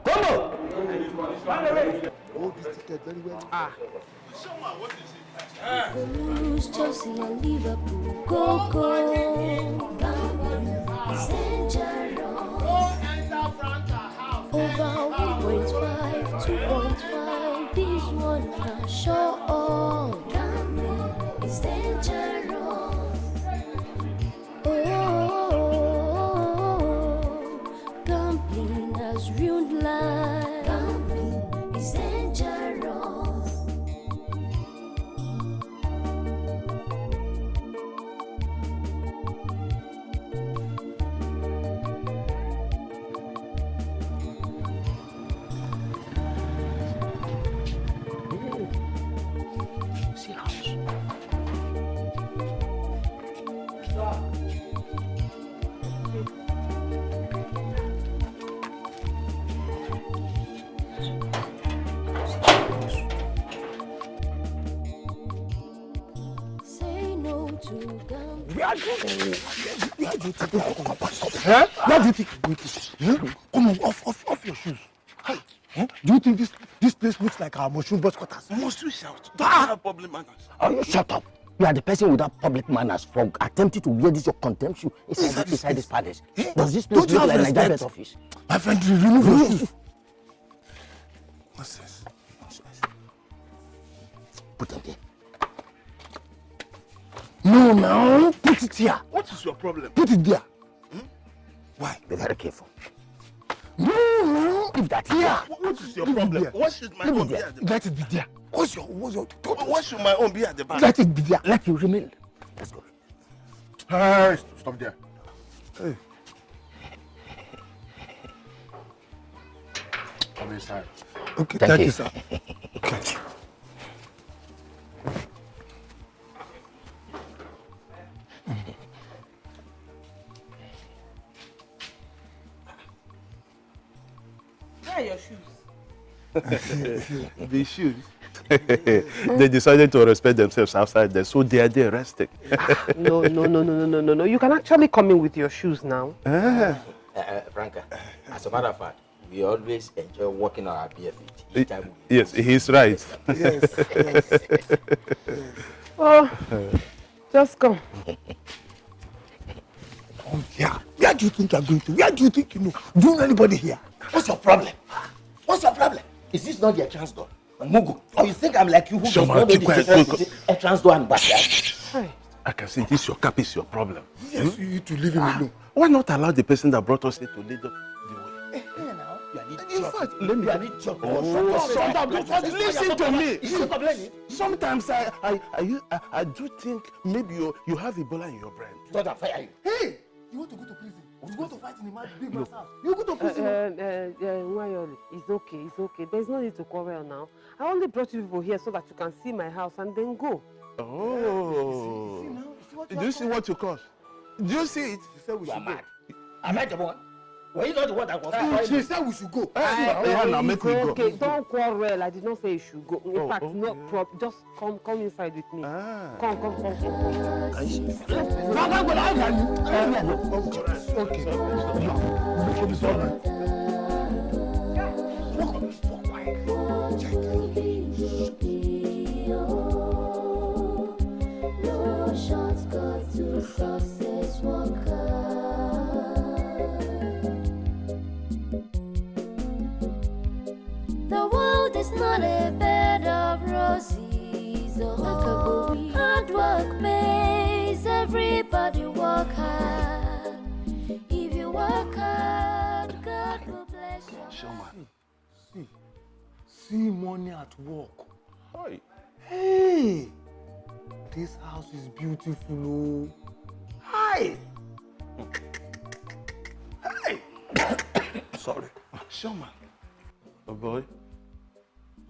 S17: Combo! Hold this ticket very well.
S21: What is it?
S3: Blues, Chelsea and Liverpool, go. It's dangerous. Over 1.5, 2.5, this one not sure. Gambling is dangerous. Gambling has ruined life. Gambling is dangerous.
S19: Where do you think you're going? Come on, off your shoes. Do you think this place looks like our mushroom boss quarters?
S21: Must you shout? Do you have public manners?
S20: Oh, you shut up. You are the person without public manners for attempting to wear this your contempt shoe inside this palace. Does this place look like Nigerian office?
S19: My friend, remove your shoes. What's this?
S20: Put them there.
S19: No, now put it here.
S21: What is your problem?
S19: Put it there. Why?
S20: Be very careful.
S19: No,
S20: leave that here.
S21: What is your problem? What should my own be at the back?
S19: Let it be there. What's your
S21: what should my own be at the back?
S19: Let it be there.
S20: Let you remain. Let's go.
S21: Hey, stop there.
S19: Hey.
S21: Come inside.
S19: Okay, thank you, sir. Okay.
S9: Where are your shoes?
S21: The shoes. They decided to respect themselves outside there, so they are there resting.
S2: No. You can actually come in with your shoes now.
S20: Franca, as a matter of fact, we always enjoy walking on our bare feet each time we
S21: Yes, he's right.
S2: Yes. Oh, just come.
S19: Oh, yeah. Where do you think you're going to? Where do you think you know? Do you know anybody here?
S20: What's your problem? What's your problem? Is this not your chance door? Mugu, or you think I'm like you who does not know the difference between a trans door and backyard?
S21: I can see this your cap is your problem.
S19: Yes, you need to leave him alone.
S21: Why not allow the person that brought us here to lead us the way?
S19: In fact, let me.
S21: Shut up! Listen to me. Sometimes I do think maybe you have Ebola in your brain.
S20: Don't fire you.
S19: Hey, you want to go to prison? You want to fight in a big man's house? You go to prison?
S2: Nwaokoye, it's okay. There's no need to quarrel now. I only brought you people here so that you can see my house and then go.
S21: Oh. Do you see what you caused? Do you see it?
S19: She said we should go.
S20: Am I the one? Were you not the one that was
S19: She said we should go.
S2: Okay, don't quarrel. I did not say you should go. In fact, no problem. Just come inside with me. Come.
S3: Shortcut to success, the world is not a bed of roses. Oh, hard work pays. Everybody work hard. If you work hard, God will bless you.
S19: See money at work. Hey, this house is beautiful. Hi. Hey. Sorry.
S21: Showman. Oh boy.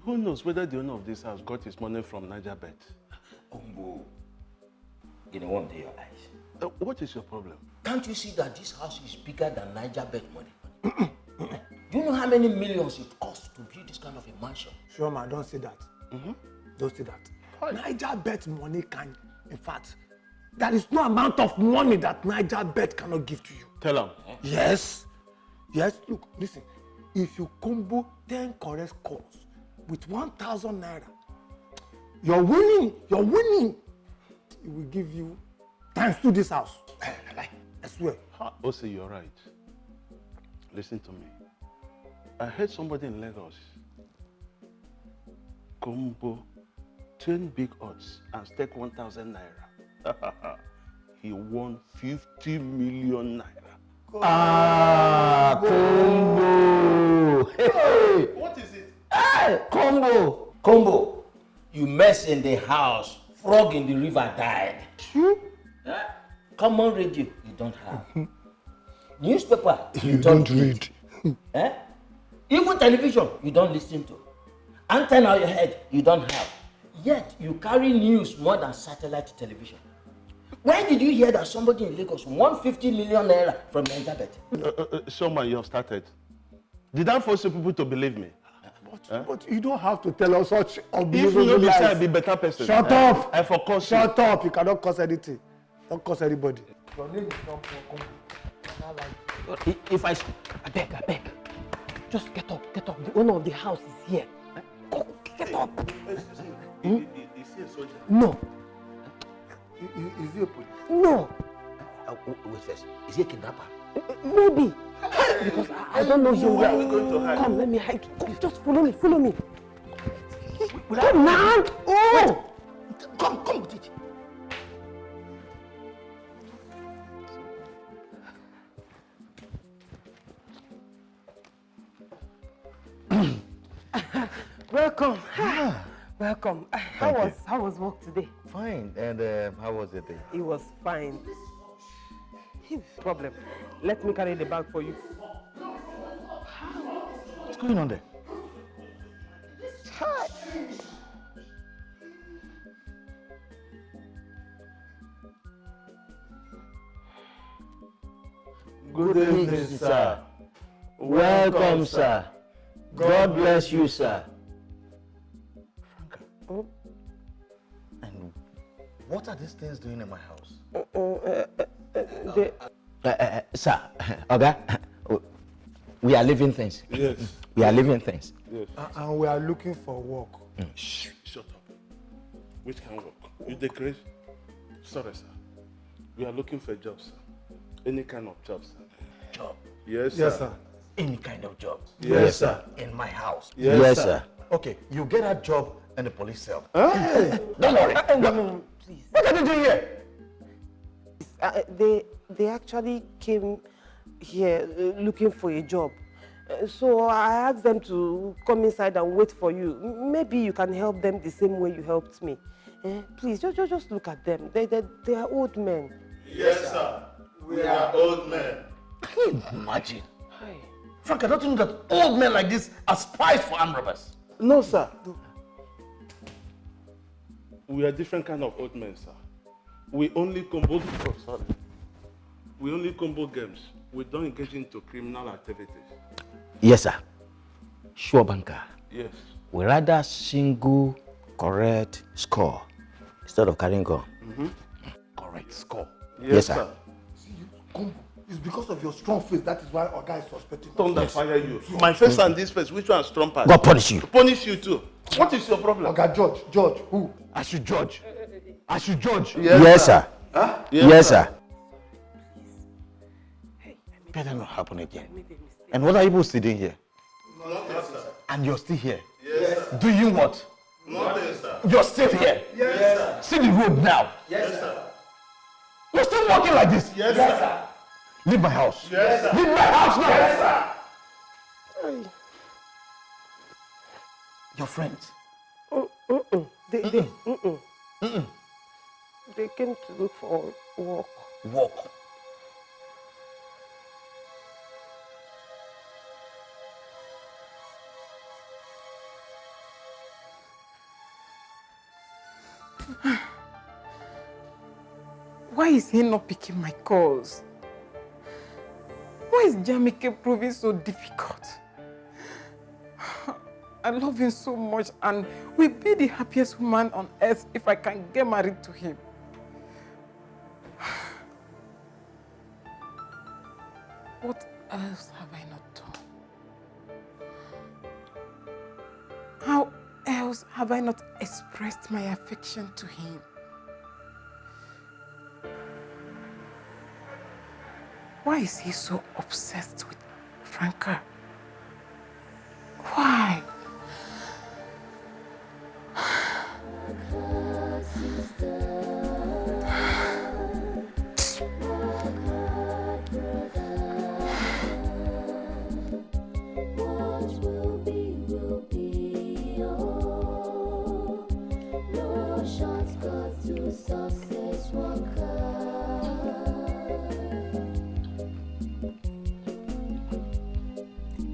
S21: Who knows whether the owner of this house got his money from Niger Bet?
S20: Umbo. You don't want to your eyes.
S21: What is your problem?
S20: Can't you see that this house is bigger than Niger Bet money? Do you know how many millions it costs to build this kind of a mansion?
S19: Sure, man, don't say that. Don't say that. Niger Bet money can, in fact, there is no amount of money that Niger Bet cannot give to you.
S21: Tell him.
S19: Yes. Look, listen. If you combo 10 correct calls with 1,000 naira, you're winning. It will give you times to this house. I swear.
S21: Also, you're right. Listen to me. I heard somebody in Lagos combo 10 big odds and stake 1,000 naira. He won 50 million naira.
S20: Combo! Hey!
S21: What is it?
S20: Hey, Combo! You mess in the house, frog in the river died. Common radio, you don't have. Newspaper, you don't read. Even television, you don't listen to. Antenna on your head, you don't have. Yet, you carry news more than satellite television. When did you hear that somebody in Lagos won 50 million naira from Niger Bet?
S21: Showman, you have started. Did I force people to believe me?
S19: But you don't have to tell us such
S21: If you know this, I'll be a better person.
S19: Shut up!
S21: I forgot.
S19: Shut up! You cannot cause anything. Don't cause anybody.
S2: Your name is not
S20: If I
S2: beg. Just get up. The owner of the house is here. Go, get up.
S21: Is he a soldier?
S2: No.
S19: Is he a police?
S2: No.
S20: Wait first. Is he a kidnapper?
S2: Maybe. Because I don't know him
S21: Where are
S2: well.
S21: we going to hide?
S2: Come, let me hide. Come, just follow me. Come now. Oh!
S20: Come with it.
S2: Welcome. Welcome. How was work today?
S10: Fine. And how was it?
S2: It was fine. Problem. Let me carry the bag for you.
S10: What's going on there?
S2: Hi.
S21: Good evening, sir.
S20: Welcome, sir. God bless you, sir.
S10: Franca. And what are these things doing in my house?
S20: Sir, okay? We are living things.
S21: Yes.
S20: We are living things.
S21: Yes.
S19: And we are looking for work.
S21: Shh, shut up. Which kind of work? You decrease? Sorry, sir. We are looking for jobs, sir. Any kind of job, sir.
S20: Job?
S21: Yes, sir.
S19: Yes, sir.
S20: Any kind of job?
S21: Yes, sir.
S20: In my house?
S21: Yes,
S20: sir.
S10: Okay, you get a job in the police cell.
S20: Huh? Don't worry.
S11: No, please.
S20: What are you doing here?
S11: They actually came here looking for a job. So I asked them to come inside and wait for you. Maybe you can help them the same way you helped me. Please, just look at them. They are old men.
S14: Yes, sir. We are old men.
S20: Can you imagine? Franca, don't you know that old men like this are spies for armed robbers?
S21: No, sir. We are different kind of old men, sir. We only combo We only combo games. We don't engage into criminal activities.
S20: Yes, sir. Sure, banker.
S21: Yes.
S20: We rather single correct score instead of carrying gun.
S10: Correct score.
S20: Yes, sir.
S17: See, you, Combo, it's because of your strong face. That is why our guy is suspecting.
S21: Thunder fire you. My face and this face, which one is strong part?
S20: God punish you.
S21: Punish you too. What is your problem?
S17: Okay, George, who?
S19: I should judge. I should judge.
S20: Yes, sir.
S21: Huh?
S20: Yes, sir.
S10: Better not happen again. And what are you still doing here?
S14: Nothing, sir.
S10: And you're still here?
S14: Yes, sir.
S10: Do you what?
S14: Nothing, sir.
S10: You're still here?
S14: Yes, sir.
S10: See the road now.
S14: Yes, sir.
S10: You're still walking like this?
S14: Yes, sir.
S10: Leave my house.
S14: Yes, sir.
S10: Leave my house now.
S14: Yes, sir.
S10: Your friends?
S11: They came to look for work.
S10: Work?
S6: Why is he not picking my calls? Why is Jamike proving so difficult? I love him so much and will be the happiest woman on earth if I can get married to him. What else have I not done? How else have I not expressed my affection to him? Why is he so obsessed with Franca? Why?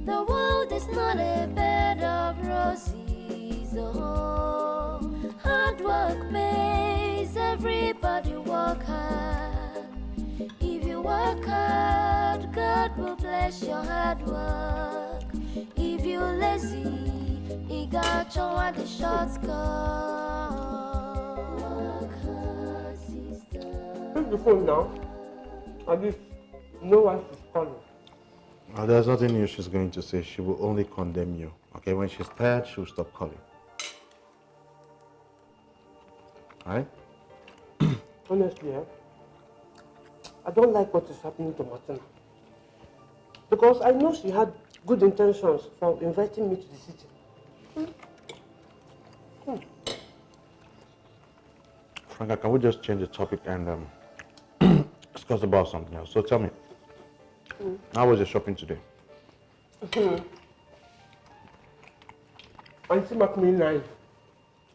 S3: The world is not a bed of roses, oh. Hard work pays, everybody work hard. If you work hard, God will bless your hard work. If you're lazy, He got you at the short cut. Work hard, sister.
S11: Take the phone now. At least no one is calling.
S10: There's nothing new she's going to say. She will only condemn you. Okay, when she's tired, she'll stop calling. Alright?
S11: Honestly, I don't like what is happening to Martina. Because I know she had good intentions for inviting me to the city.
S10: Franca, can we just change the topic and discuss about something else? So tell me, how was your shopping today?
S11: Auntie Macmillan 9.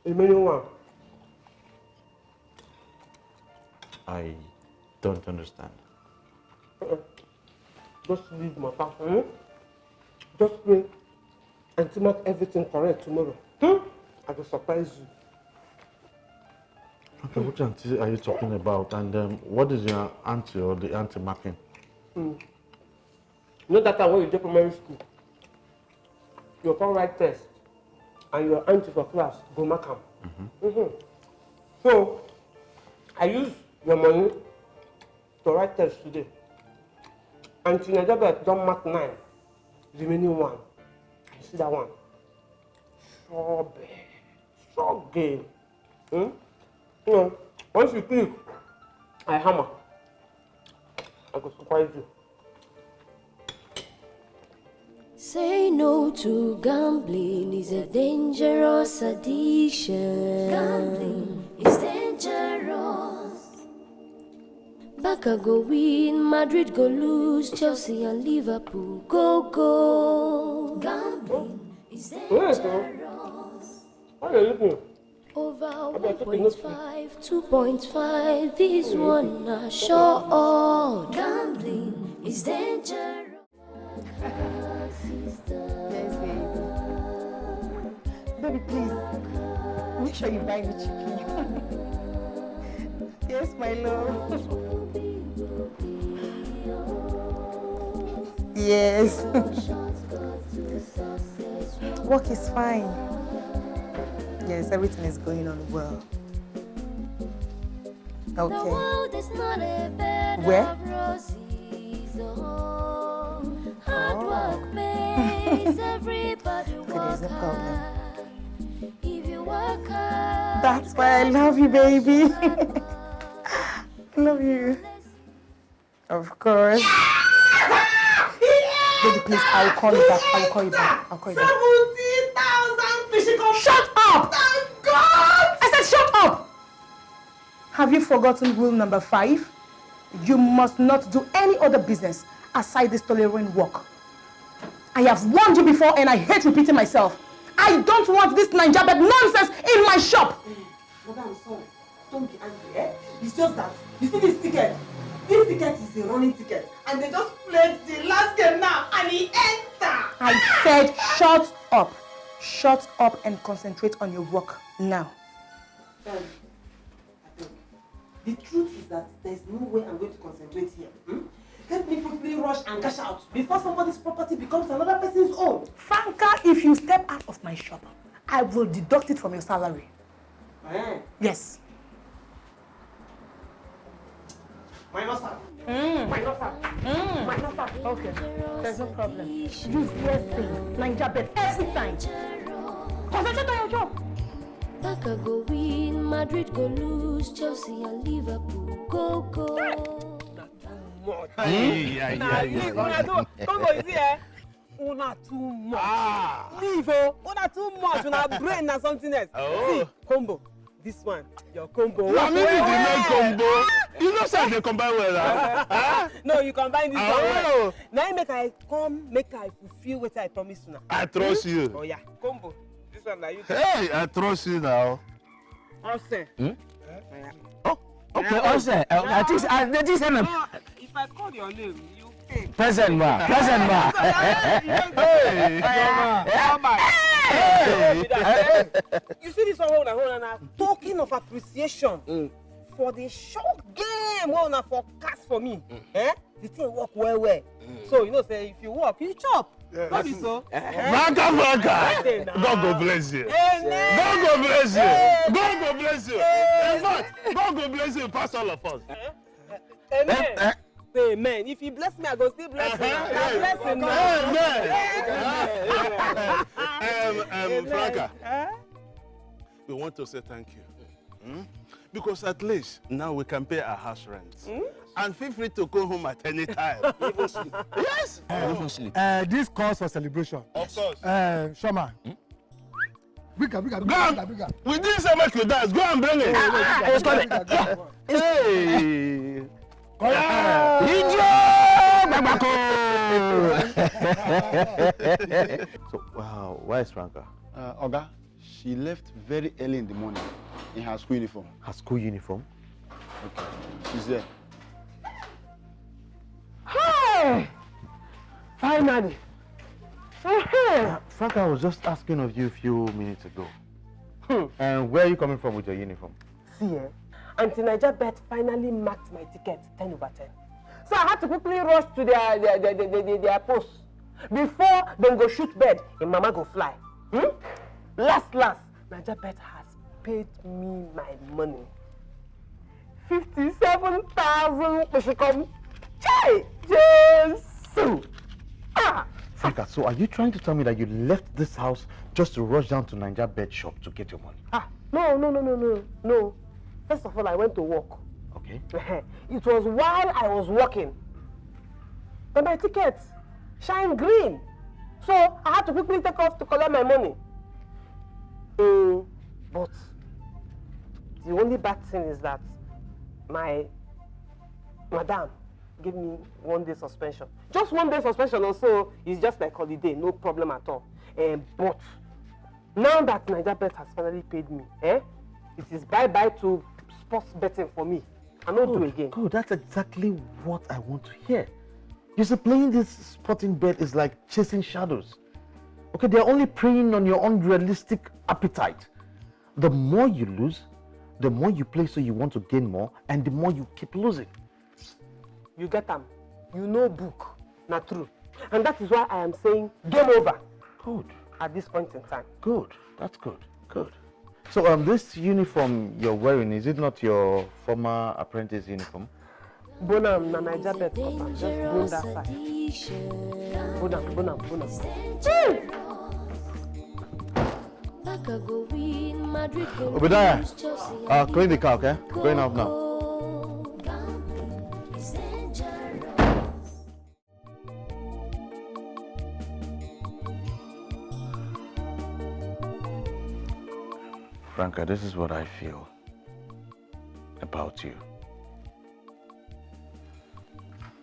S11: Remaining one.
S10: I don't understand.
S11: Just leave my house. Just pray and to make everything correct tomorrow. I will surprise you.
S10: Okay, which auntie are you talking about? And what is your auntie or the auntie marking?
S11: You know that time when you did primary school? you come write test, and your auntie for class go mark am. So, I use your money to write test today. Auntie Elizabeth don't mark 9, remaining 1. You see that one? Sure game. You know, once you click, I hammer. I go surprise you.
S3: Say no to gambling is a dangerous addiction. Gambling is dangerous. Barca go win, Madrid go lose, Chelsea and Liverpool go. Gambling is dangerous.
S11: What are you looking?
S3: Over 1.5, 2.5, this one are sure. Gambling is dangerous.
S18: Baby, please, make sure you buy me chicken. Yes, my love. Yes. Work is fine. Yes, everything is going on well. Okay. Where?
S3: Hard work pays, everybody
S18: Okay, there's no problem.
S3: If you work hard.
S18: That's why I love you, baby. I love you. Of course. Baby, please, I'll call you back. I'll call you back.
S11: 70,000 physical.
S18: Shut up!
S11: Thank God!
S18: I said shut up! Have you forgotten rule number 5? You must not do any other business aside this tailoring work. I have warned you before and I hate repeating myself. I don't want this Nigerian nonsense in my shop.
S11: Mother, I'm sorry. Don't be angry, eh? It's just that, you see this ticket? This ticket is a running ticket. And they just played the last game now and he entered.
S18: I said shut up. Shut up and concentrate on your work now.
S11: The truth is that there's no way I'm going to concentrate here. Let me quickly rush and cash out before somebody's property becomes another person's own.
S18: Franca, if you step out of my shop, I will deduct it from your salary. Yes.
S11: Minus up.
S18: Minus up. Minus up. Okay. There's no problem. Use everything. Nigerian every time. Concentrate on your job.
S3: Barca go win, Madrid go lose, Chelsea and Liverpool go.
S11: Congo is here. Una too much. Leave, una too much. Una brain or something else. See, combo. This one, your combo.
S21: No, maybe the no combo. You know say they combine well.
S11: No, you combine this one. Now make I fulfill what I promised you.
S21: I trust you.
S11: Oh yeah, combo. This one now you.
S21: Hey, I trust you now.
S11: Ose.
S20: Oh, okay, Ose. I think
S11: if I call your name, you pay.
S20: Present ma.
S11: Hey. You see this one, talking of appreciation for the short game, forecast for me. The thing work well. So you know, say if you work, you chop. Not be so.
S21: Franca. God go bless you.
S11: Amen.
S21: God go bless you. God go bless you. In fact, God go bless you past all of us.
S11: Amen. Amen. If he bless me, I go still bless him.
S21: Amen. Franca, we want to say thank you. Because at least now we can pay our house rent. And feel free to go home at any time. Even sleep. Yes.
S20: Even sleep.
S19: This calls for celebration.
S21: Of course.
S19: Shoma. Bigger.
S21: We didn't say much with that. Go and bring it. Hey.
S10: So, wow, where is Franca?
S4: Oga, she left very early in the morning in her school uniform.
S10: Her school uniform?
S4: Okay, she's there.
S11: Hey! Finally.
S10: Franca, I was just asking of you a few minutes ago. And where are you coming from with your uniform?
S11: See, Auntie Nigerian finally marked my ticket 10/10. So I had to quickly rush to their post
S2: Before dem go shoot bird, im mama go fly. Last, Naija Bet has paid me my money. 57,000 she come. Chai! Jesus!
S10: Franca, so are you trying to tell me that you left this house just to rush down to Naija Bet shop to get your money?
S2: No. First of all, I went to work.
S10: Okay.
S2: It was while I was working. But my ticket shine green. So I had to quickly take off to collect my money. But the only bad thing is that my madam gave me 1 day suspension. Just 1 day suspension also is just like holiday, no problem at all. But now that Naija Bet has finally paid me, it is bye-bye to sports betting for me. I don't do again.
S10: Good, that's exactly what I want to hear. You see, playing this sporting bet is like chasing shadows. Okay, they're only preying on your unrealistic appetite. The more you lose, the more you play so you want to gain more, and the more you keep losing.
S2: You get them. You know book, not true. And that is why I am saying game over.
S10: Good.
S2: At this point in time.
S10: Good, that's good, good. So this uniform you're wearing, is it not your former apprentice uniform?
S2: Bonam na Naija Bet papa. Just bring that side. Bonam.
S10: Obadiah, clean the car, okay? Going out now. Franca, this is what I feel about you.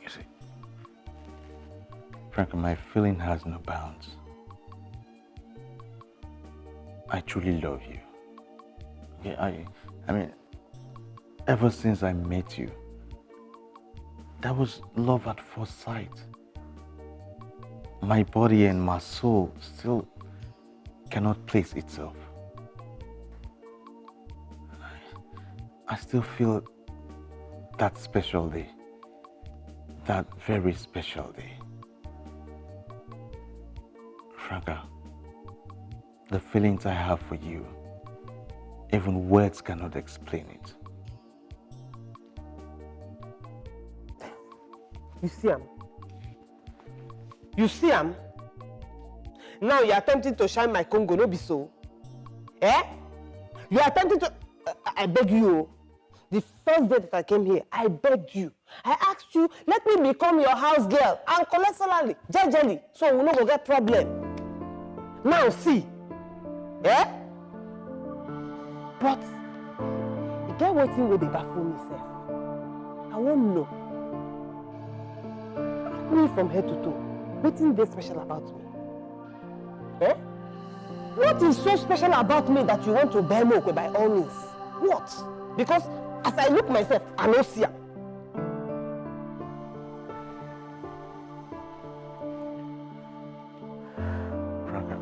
S10: You see, Franca, my feeling has no bounds. I truly love you. Okay, I mean, ever since I met you, that was love at first sight. My body and my soul still cannot place itself. I still feel that special day, that very special day. Franca, the feelings I have for you, even words cannot explain it.
S2: You see am? Now you are attempting to shine my Congo, no be so? You are attempting to... I beg you. The first day that I came here, I begged you. I asked you, let me become your house girl and collect salary, jejely, so we no go get problem. Now see, But you get wetin wey dey baffle me sef. I wan know. Look me from head to toe. Wetin dey special about me? What is so special about me that you want to buy milk by all means? What? Because as I look myself, I no see am.
S10: Franca,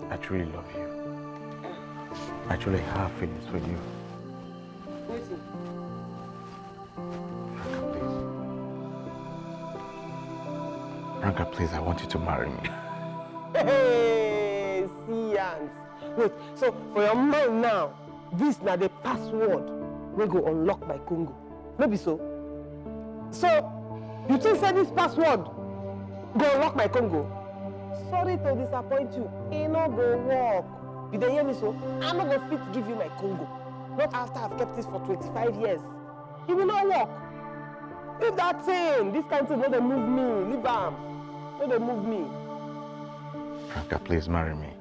S10: I truly love you. I truly have feelings for you.
S2: Listen.
S10: Franca, please, I want you to marry me.
S2: Hey, see ants. Wait, so for your mind now, this na the password wey go unlock my Congo. No be so? So, you think say this password go unlock my Congo? Sorry to disappoint you, e no go work. You dey hear me so? I'm not gonna fit give you my Congo. Not after I've kept this for 25 years. It will not work. Leave that thing. This kind of thing no dey move me. Leave am. No dey move me.
S10: Franca, please marry me.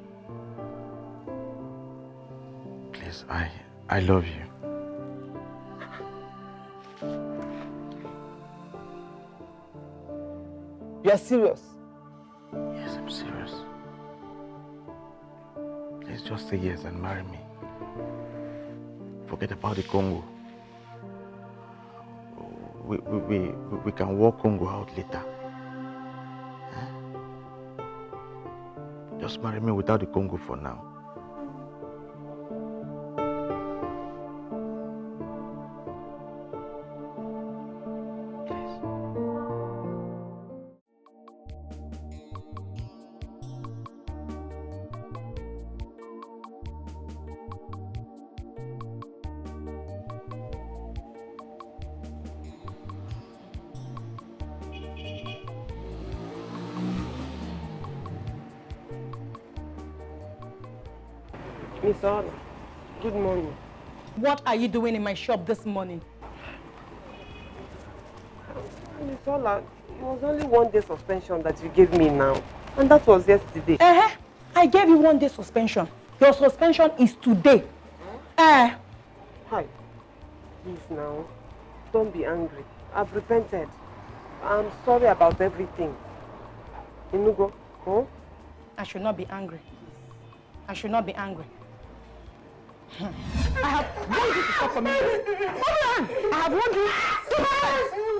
S10: Please, I love you.
S2: You are serious?
S10: Yes, I'm serious. Please just say yes and marry me. Forget about the Congo. We can work Congo out later. Just marry me without the Congo for now.
S2: Miss Ola, good morning.
S7: What are you doing in my shop this morning?
S2: Miss Ola, it was only 1 day suspension that you gave me now. And that was yesterday.
S7: I gave you 1 day suspension. Your suspension is today.
S2: Hi. Please now, don't be angry. I've repented. I'm sorry about everything. Inugo, huh?
S7: I should not be angry. I should not be angry. I have warned you to stop coming late. I have warned you.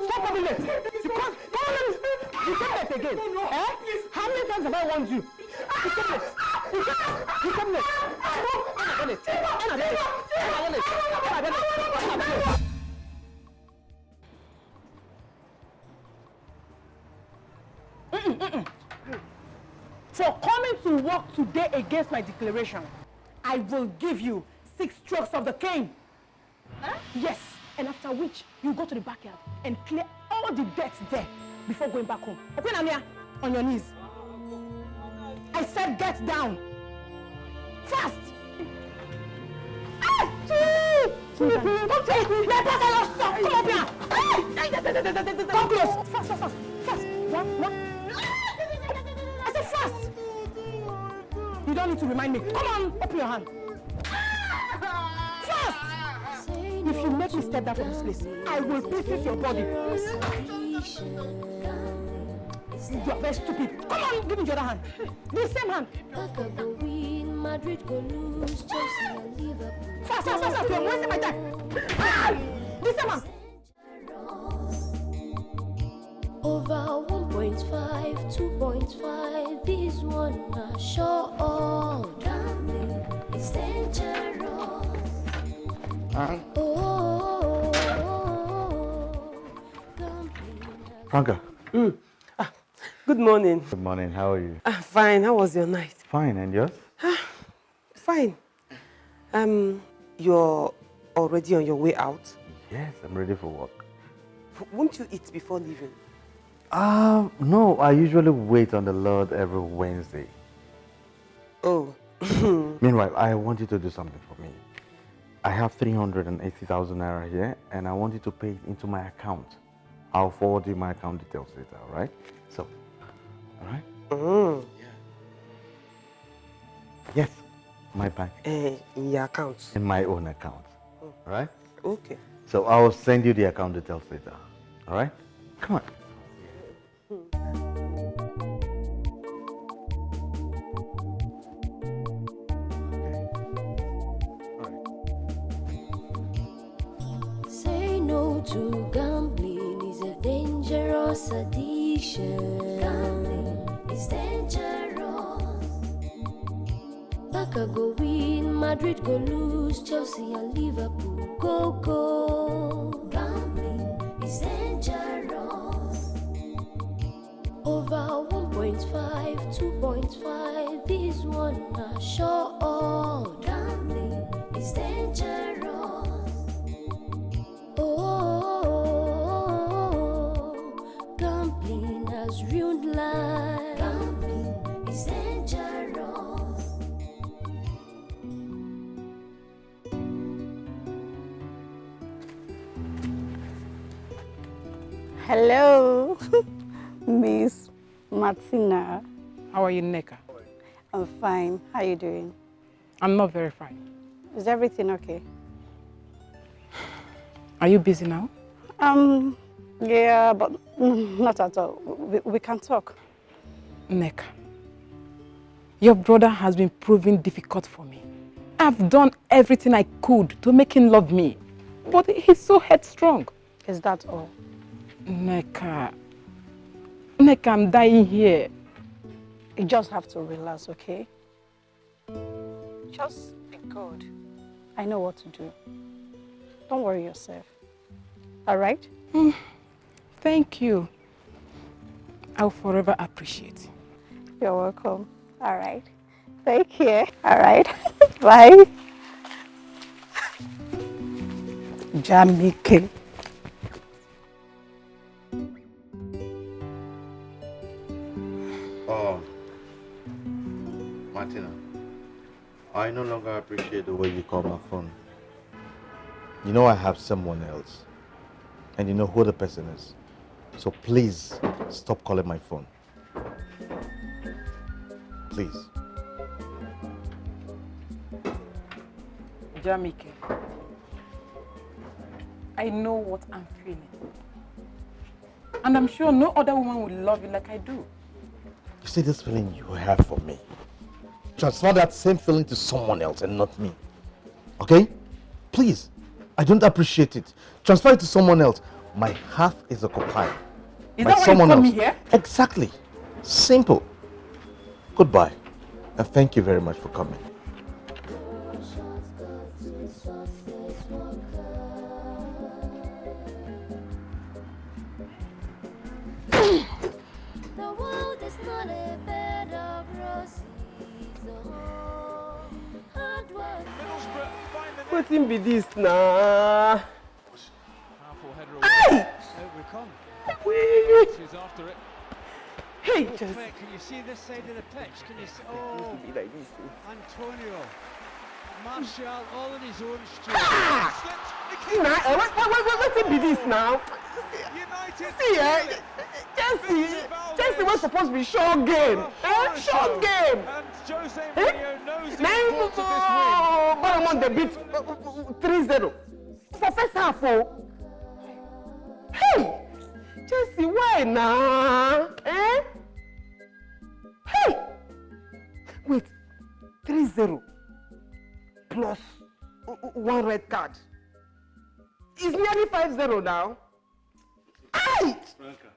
S7: Stop coming late. Because you came late again. How many times have I warned you? You came late. You came late. For coming to work today against my declaration, I will give you 6 strokes of the cane. Yes, and after which you go to the backyard and clear all the dirt there before going back home. Open Amia on your knees. I said get down. Fast. Come up here. Come close. Fast. One. I said fast. You don't need to remind me. Come on, open your hand. Fast. If you make me step down from this place, I will pieces your body. You are very stupid. Come on, give me the other hand. The same hand. Fast. You're wasting my time. The same hand.
S3: Over 1.5, 2.5, this one I sure gambling is dangerous.
S10: Franca.
S2: Good morning.
S10: Good morning. How are you?
S2: Fine. How was your night?
S10: Fine. And yours?
S2: Fine. You're already on your way out?
S10: Yes, I'm ready for work.
S2: Won't you eat before leaving?
S10: No, I usually wait on the Lord every Wednesday.
S2: Oh.
S10: Meanwhile, I want you to do something for me. I have 380,000 naira here, and I want you to pay it into my account. I'll forward you my account details later, all right? So, all right?
S2: Yeah.
S10: Yes, my bank.
S2: In your account?
S10: In my own account, all right?
S2: Okay.
S10: So I'll send you the account details later, all right? Come on.
S3: Say no to gambling is a dangerous addiction. Gambling is dangerous. Barca go win, Madrid go lose, Chelsea and Liverpool go. Gambling is dangerous. Over 1.5, 2.5, this one I sure gambling is dangerous. Gambling has ruined life. Gambling is dangerous.
S18: Hello, Miss Martina.
S6: How are you, Neka?
S18: I'm fine. How are you doing?
S6: I'm not very fine.
S18: Is everything okay?
S6: Are you busy now?
S18: Yeah, but not at all. We can talk.
S6: Neka, your brother has been proving difficult for me. I've done everything I could to make him love me, but he's so headstrong.
S18: Is that all?
S6: Neka, I'm dying here.
S18: You just have to relax, okay? Just be good. I know what to do. Don't worry yourself. All right?
S6: Thank you. I'll forever appreciate.
S18: You're welcome. All right. Take care. All right. Bye. Jamike.
S10: Martina, I no longer appreciate the way you call my phone. You know I have someone else. And you know who the person is. So please, stop calling my phone. Please.
S6: Jamike, I know what I'm feeling. And I'm sure no other woman will love you like I do.
S10: You see this feeling you have for me? Transfer that same feeling to someone else and not me. Okay? Please. I don't appreciate it. Transfer it to someone else. My heart is occupied.
S6: Is that why you called me here?
S10: Exactly. Simple. Goodbye. And thank you very much for coming.
S3: The world is not a bed of roses. Oh, hard work.
S2: Wetin be this now?
S13: Hey! Over it comes. Who's after it?
S2: Hey,
S13: Can you see this side of the pitch? Can you see? Oh,
S2: be like this.
S13: Antonio. Martial all in his own
S2: See now, wetin be this now? See, Chelsea was supposed to be short game. Short game. Bayern they beat 3-0 for first half. Hey, Chelsea, why now? Hey, wait, 3-0 plus one red card. It's nearly 5-0 now. Aye!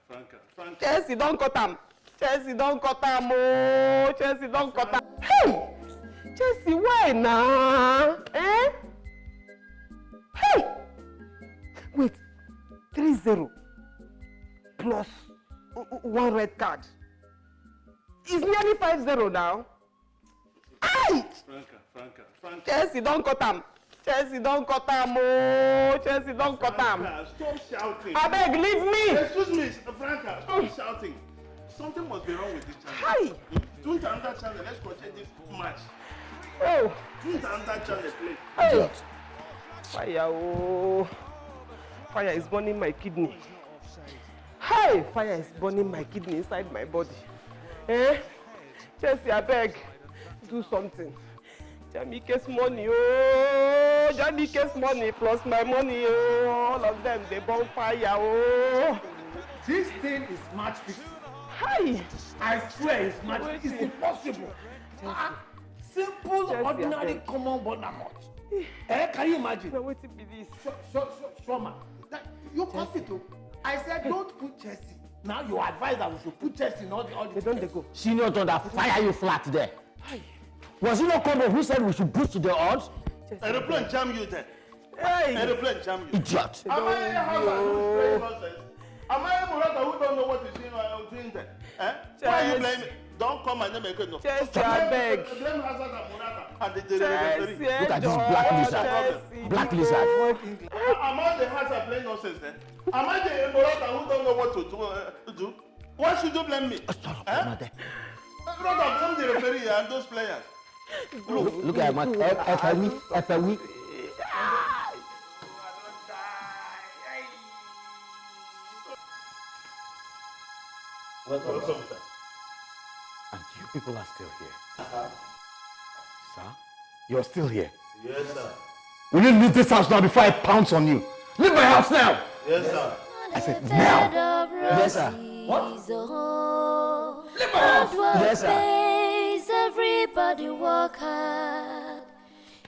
S2: Franca. Chelsea don't cut him. Chelsea don't cut him. Oh, Chelsea don't cut him. Hey! Chelsea, why now? Hey! Wait, 3-0 plus one red card. It's nearly 5-0 now. Aye! Franca. Chelsea don't cut him. Chelsea don't cut him. Oh, Chelsea don't cut him.
S21: Stop shouting.
S2: I beg, leave me.
S21: Excuse me, Franca. Stop shouting. Something must be wrong with this channel.
S2: Hi.
S21: Do it on that channel. Let's continue this match.
S2: Oh.
S21: Do it on that channel, please.
S2: Hey. Fire, oh. Fire is burning my kidney. Hey, fire is burning my kidney inside my body. Chelsea, I beg, do something. Jamike's money, oh, Jamike's money plus my money, oh, all of them, they burn fire, oh.
S12: This thing is match fixing.
S2: Hi.
S12: I swear it's match fixing. It's impossible. Simple,
S2: Chelsea,
S12: ordinary, common bonamot. Can you imagine?
S2: No, wait to be this.
S12: Shoma, you cost it too. I said don't put Chelsea. Now you advise that we should put Chelsea in all the
S2: They don't they go.
S20: Senior Thunder, fire you flat there. Was it not Combo who said we should boost the odds?
S21: Aeroplane jam you there.
S2: Hey.
S21: Aeroplane jam you.
S20: Idiot.
S21: Am I in a house who's playing nonsense? Am I a Murata who don't know what is doing there? Why are you blaming? Don't come and make it no.
S2: Chelsea, I beg.
S21: Blame Hazard and Murata and the referee.
S20: Look at this black lizard. Black lizard.
S21: Am I the Hazard playing nonsense then? Am I the Murata who don't know what to do? Why should you blame me? Rather blame the referee and those players.
S20: Look at my FME.
S21: Welcome, sir.
S10: And you people are still here. Sir? You're still here?
S21: Yes, sir.
S10: Will you leave this house now before I pounce on you? Leave my house now!
S21: Yes, sir.
S10: I said now!
S20: Yes, sir.
S3: What?
S10: Leave my house!
S20: Yes, sir.
S3: Everybody work hard.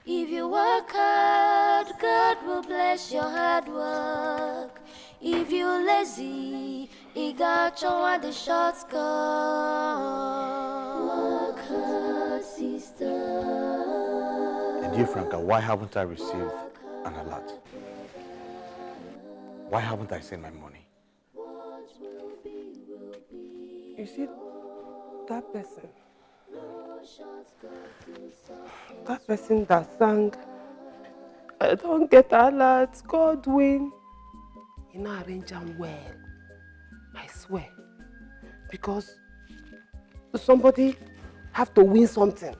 S3: If you work hard, God will bless your hard work. If you're lazy, He got you on the short skirt. Work hard, sister.
S10: Dear Franca, why haven't I received an alert? Why haven't I seen my money?
S2: You see, that person that sang, I don't get alert, God win. You know, arrange them well. I swear. Because somebody have to win something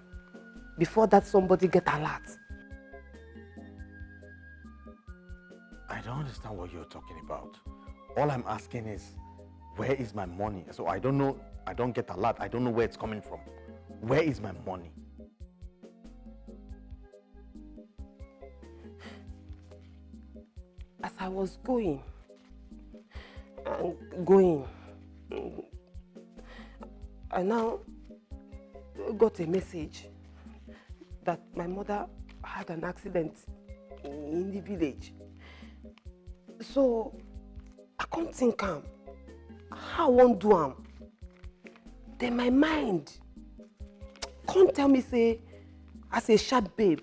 S11: before that somebody get alert.
S10: I don't understand what you're talking about. All I'm asking is, where is my money? So I don't know, I don't get alert. I don't know where it's coming from. Where is my money?
S11: As I was going, I now got a message that my mother had an accident in the village. So I can't think how I won't do am. Then my mind can't tell me say, as a sharp babe,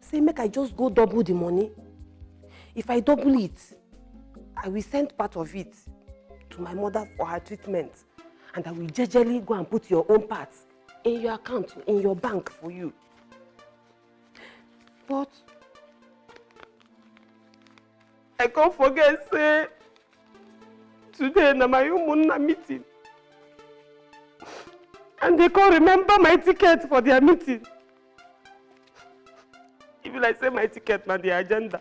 S11: say make I just go double the money. If I double it, I will send part of it to my mother for her treatment, and I will jejely go and put your own part in your account, in your bank for you. But I can't forget, say, today na my own meeting. And they can't remember my ticket for their meeting. If you like say my ticket na the agenda.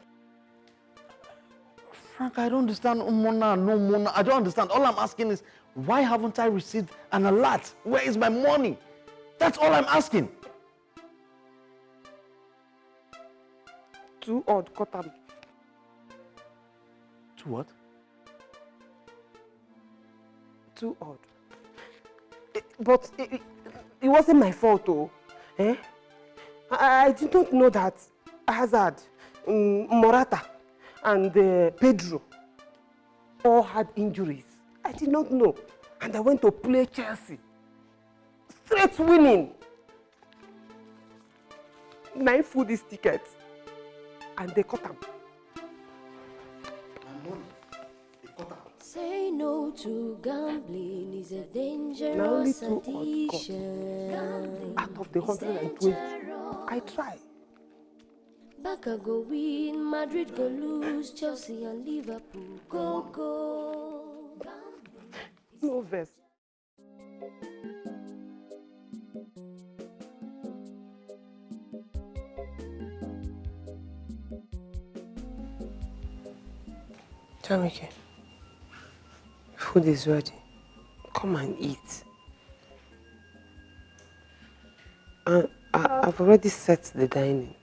S10: Frank, I don't understand. Mona, no Mona. I don't understand. All I'm asking is, why haven't I received an alert? Where is my money? That's all I'm asking.
S11: Too odd, cut am.
S10: To what?
S11: Too odd. But it wasn't my fault, though. Eh? I did not know that Hazard, Morata, and Pedro all had injuries. I did not know. And I went to play Chelsea. Straight winning. 9 foodies tickets. And they cut them.
S3: Say no to gambling is a dangerous addiction.
S11: Out of the 120, I try.
S3: Barca go win, Madrid go lose, Chelsea and Liverpool go.
S11: No verse. Jamike, food is ready. Come and eat. And I've already set the dining.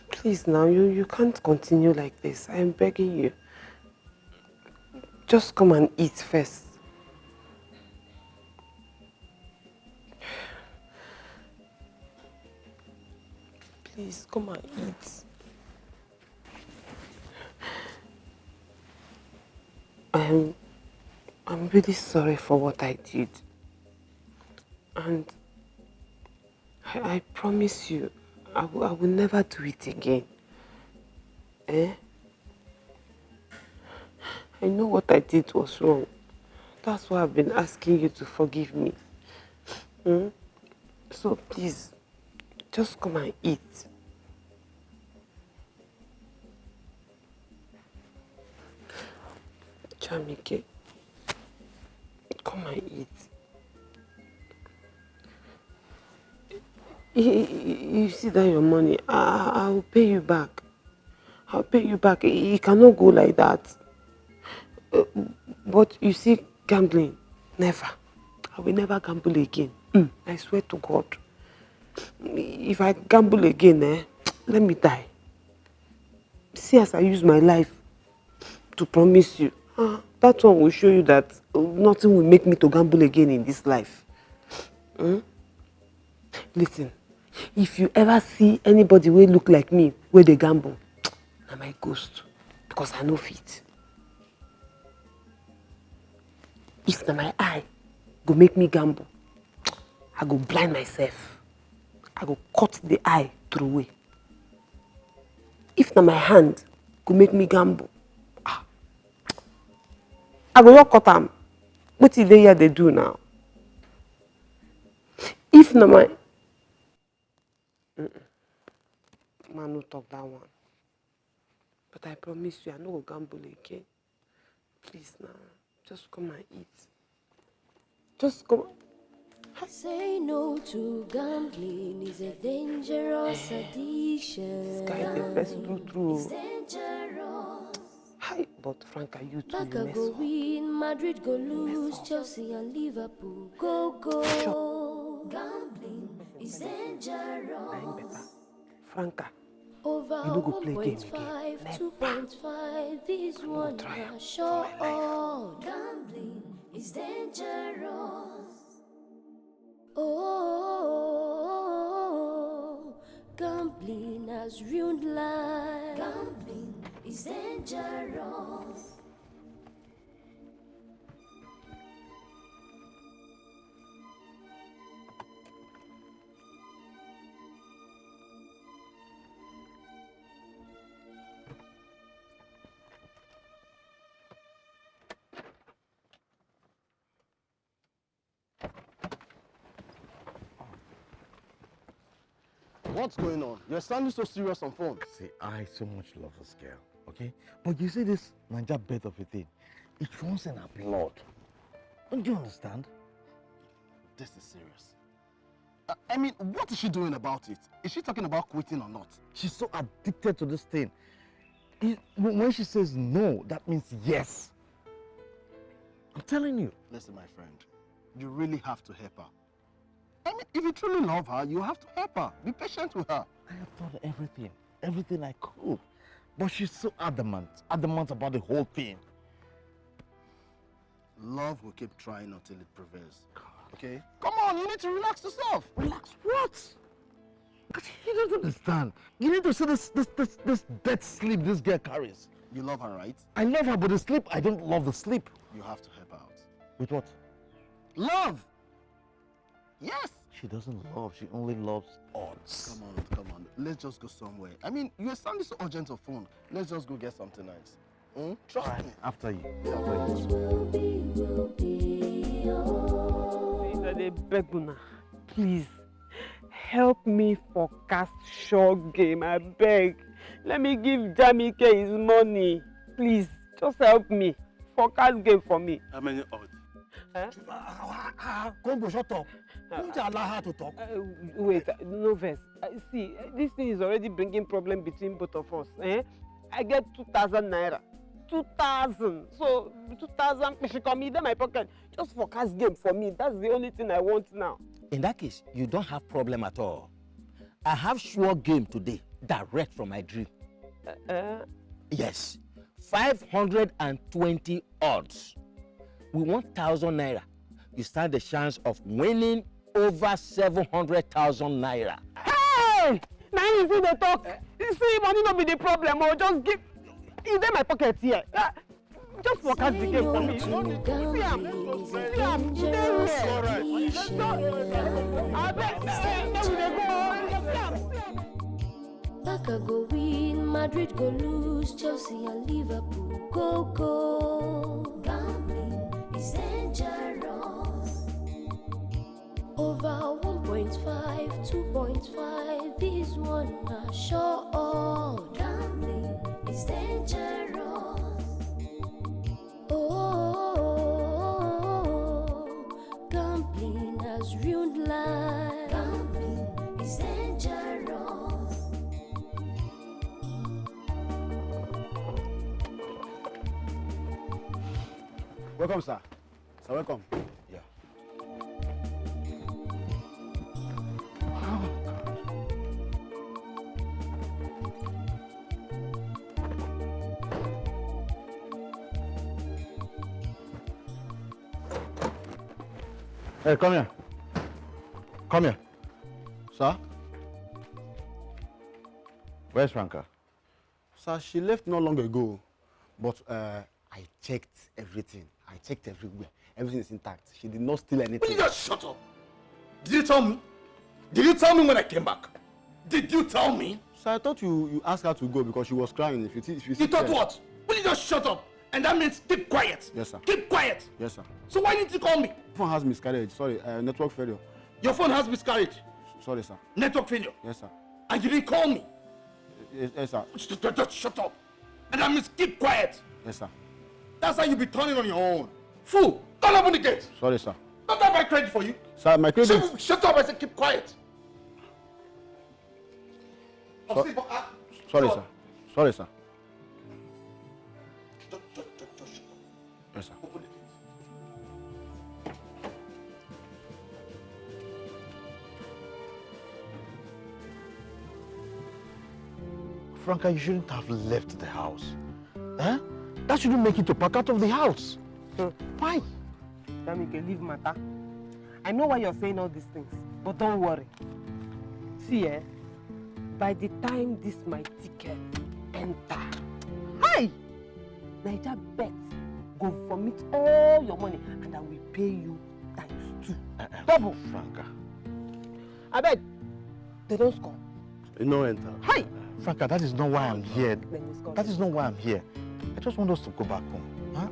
S11: Please now, you can't continue like this. I'm begging you. Just come and eat first. Please, come and eat. I'm really sorry for what I did. And I promise you, I will never do it again. Eh? I know what I did was wrong. That's why I've been asking you to forgive me. So please, just come and eat. Jamike, come and eat. You see that your money, I'll pay you back. I'll pay you back. It cannot go like that. But you see, gambling, never. I will never gamble again. I swear to God. If I gamble again, let me die. See, as I use my life to promise you, that one will show you that nothing will make me to gamble again in this life. Listen, if you ever see anybody who look like me where they gamble, na my ghost, because I know fit. If na my eye go make me gamble, I go blind myself. I go cut the eye through away. If na my hand go make me gamble, I go not cut am. What did they do now? If na my man, no talk that one. But I promise you, I no go gamble again. Please now, just come and eat. Just come.
S3: Say no to gambling is a dangerous addiction.
S2: True.
S3: It's dangerous.
S2: Hi, but Franca, you too.
S3: Barca go win, Madrid go lose, Chelsea and Liverpool go. Gambling is dangerous.
S2: Franca,
S3: Over
S2: you no go play game
S3: 1.5, 2.5, this one na sure. Gambling is dangerous. Oh, gambling has ruined life. Gambling is dangerous.
S4: What's going on? You're sounding so serious on phone.
S10: See, I so much love this girl, okay? But you see this Naija birth of a thing, it runs in her blood. Don't you understand?
S4: This is serious. I mean, what is she doing about it? Is she talking about quitting or not?
S10: She's so addicted to this thing. When she says no, that means yes. I'm telling you.
S4: Listen, my friend, you really have to help her. I mean, if you truly love her, you have to help her. Be patient with her.
S10: I have thought of everything I could. But she's so adamant about the whole thing.
S4: Love will keep trying until it prevails. Okay? Come on, you need to relax yourself.
S10: Relax what? You don't understand. You need to see this dead sleep this girl carries.
S4: You love her, right?
S10: I love her, but the sleep, I don't love the sleep.
S4: You have to help her out.
S10: With what?
S4: Love! Yes!
S10: She doesn't love, she only loves odds.
S4: Come on. Let's just go somewhere. I mean, you're sounding so urgent on phone. Let's just go get something nice. Trust me.
S10: After you.
S2: Please, help me forecast short game, I beg. Let me give Jamike his money. Please, just help me. Forecast game for me.
S21: How many odds?
S19: Combo, shut up. Don't you allow her to talk?
S2: Wait, no verse. See, this thing is already bringing problem between both of us. I get 2,000 naira. 2,000. So 2,000 she come in my pocket. Just forecast game for me. That's the only thing I want now.
S20: In that case, you don't have problem at all. I have sure game today, direct from my dream. Yes, 520 odds. With 1,000 naira, you stand the chance of winning over 700,000 naira.
S2: Hey! Now you see the talk. You see, money not be the problem. Or just give. Is there my pocket here? Just forecast the game for me. See,
S3: Barca go win, Madrid go lose, Chelsea and Liverpool go. Gambling is dangerous. Over 1.5, 2.5, this one na sure. Gambling is dangerous. Oh, gambling has ruined life. Gambling is dangerous.
S4: Welcome, sir. Sir, welcome.
S20: Yeah.
S10: Hey, come here. Come here.
S4: Sir?
S10: Where's Franca?
S4: Sir, she left not long ago. But I checked everything. I checked everywhere. Everything is intact. She did not steal anything.
S17: Will you just shut up? Did you tell me? Did you tell me when I came back? Did you tell me?
S4: Sir, I thought you asked her to go because she was crying. If you
S17: thought what? Will you just shut up? And that means keep quiet.
S4: Yes, sir.
S17: Keep quiet.
S4: Yes, sir.
S17: So why didn't you call me?
S4: Phone has miscarriage. Sorry, network failure.
S17: Your phone has miscarriage.
S4: Sorry, sir.
S17: Network failure.
S4: Yes, sir.
S17: And you didn't call me.
S4: Yes, sir.
S17: Just shut up. And that means keep quiet.
S4: Yes, sir.
S17: That's how you be turning on your own. Fool, don't open the gate.
S4: Sorry, sir.
S5: Not that my credit for you.
S4: Sir, my credit...
S5: Shut up, I said keep quiet.
S4: Sorry, sir. Sorry, sir. Yes, sir.
S10: Franca, you shouldn't have left the house. Eh? That shouldn't make you to pack out of the house. Why?
S11: Damike, leave matter. I know why you're saying all these things, but don't worry. See, by the time this my ticket enter, hi! Naija bet go vomit all your money and I will pay you ×2. Double.
S10: Franca.
S11: I bet they don't score.
S21: You know, enter.
S11: Hi!
S10: Franca, that is not why I'm here. That is not why I'm here. I just want us to go back home. Huh?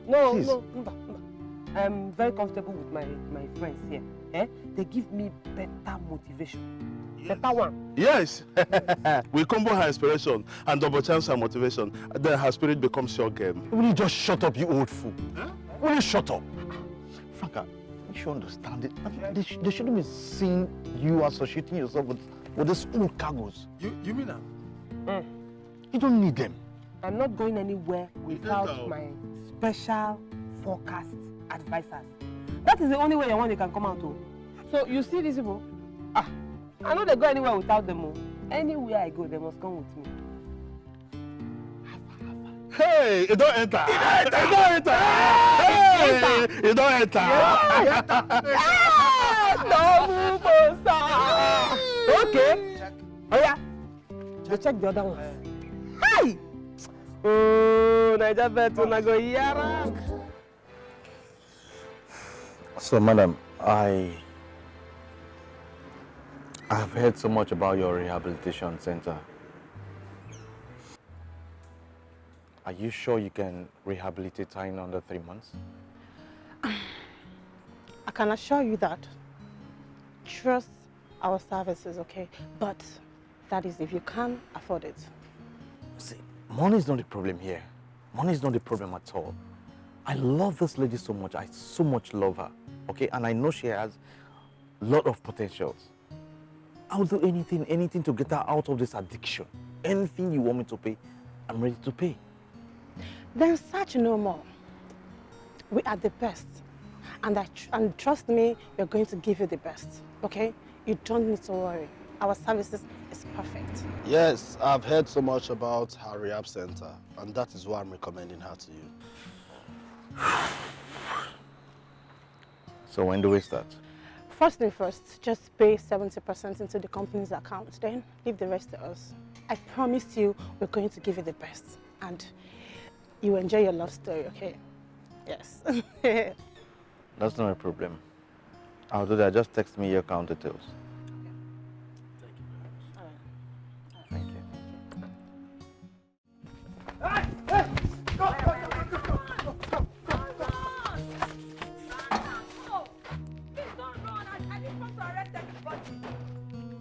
S11: No,
S10: Please.
S11: no, I'm very comfortable with my friends here. They give me better motivation. Better one.
S21: Yes. We combo her inspiration and double chance her motivation. Then her spirit becomes your game.
S10: Will you just shut up, you old fool? Huh? Will you shut up? Franca, you should understand it. I mean, they shouldn't be seeing you associating yourself with these old cargoes.
S5: You mean that?
S10: You don't need them.
S11: I'm not going anywhere without my special forecast advisors. That is the only way your money can come out. So you see these people? I know they go anywhere without them. Anywhere I go, they must come with me.
S21: Hey, it don't enter. It don't enter. Hey, it don't enter.
S11: Okay. Oh yeah. Just check the other one. Hi. Oh, Naija bet una go yara.
S10: So, madam, I've heard so much about your rehabilitation center. Are you sure you can rehabilitate her in under 3 months?
S16: I can assure you that. Trust our services, okay? But that is if you can afford it.
S10: See, money is not the problem here. Money is not the problem at all. I love this lady so much. I so much love her, okay? And I know she has a lot of potentials. I'll do anything to get her out of this addiction. Anything you want me to pay, I'm ready to pay.
S16: Then search no more. We are the best. And trust me, we're going to give you the best, okay? You don't need to worry. Our services is perfect.
S4: Yes, I've heard so much about her rehab center, and that is why I'm recommending her to you.
S10: So when do we start?
S16: First thing first, just pay 70% into the company's account, then leave the rest to us. I promise you, we're going to give you the best. And you enjoy your love story, okay? Yes.
S10: That's not a problem. I'll do that. Just text me your account details. Thank you.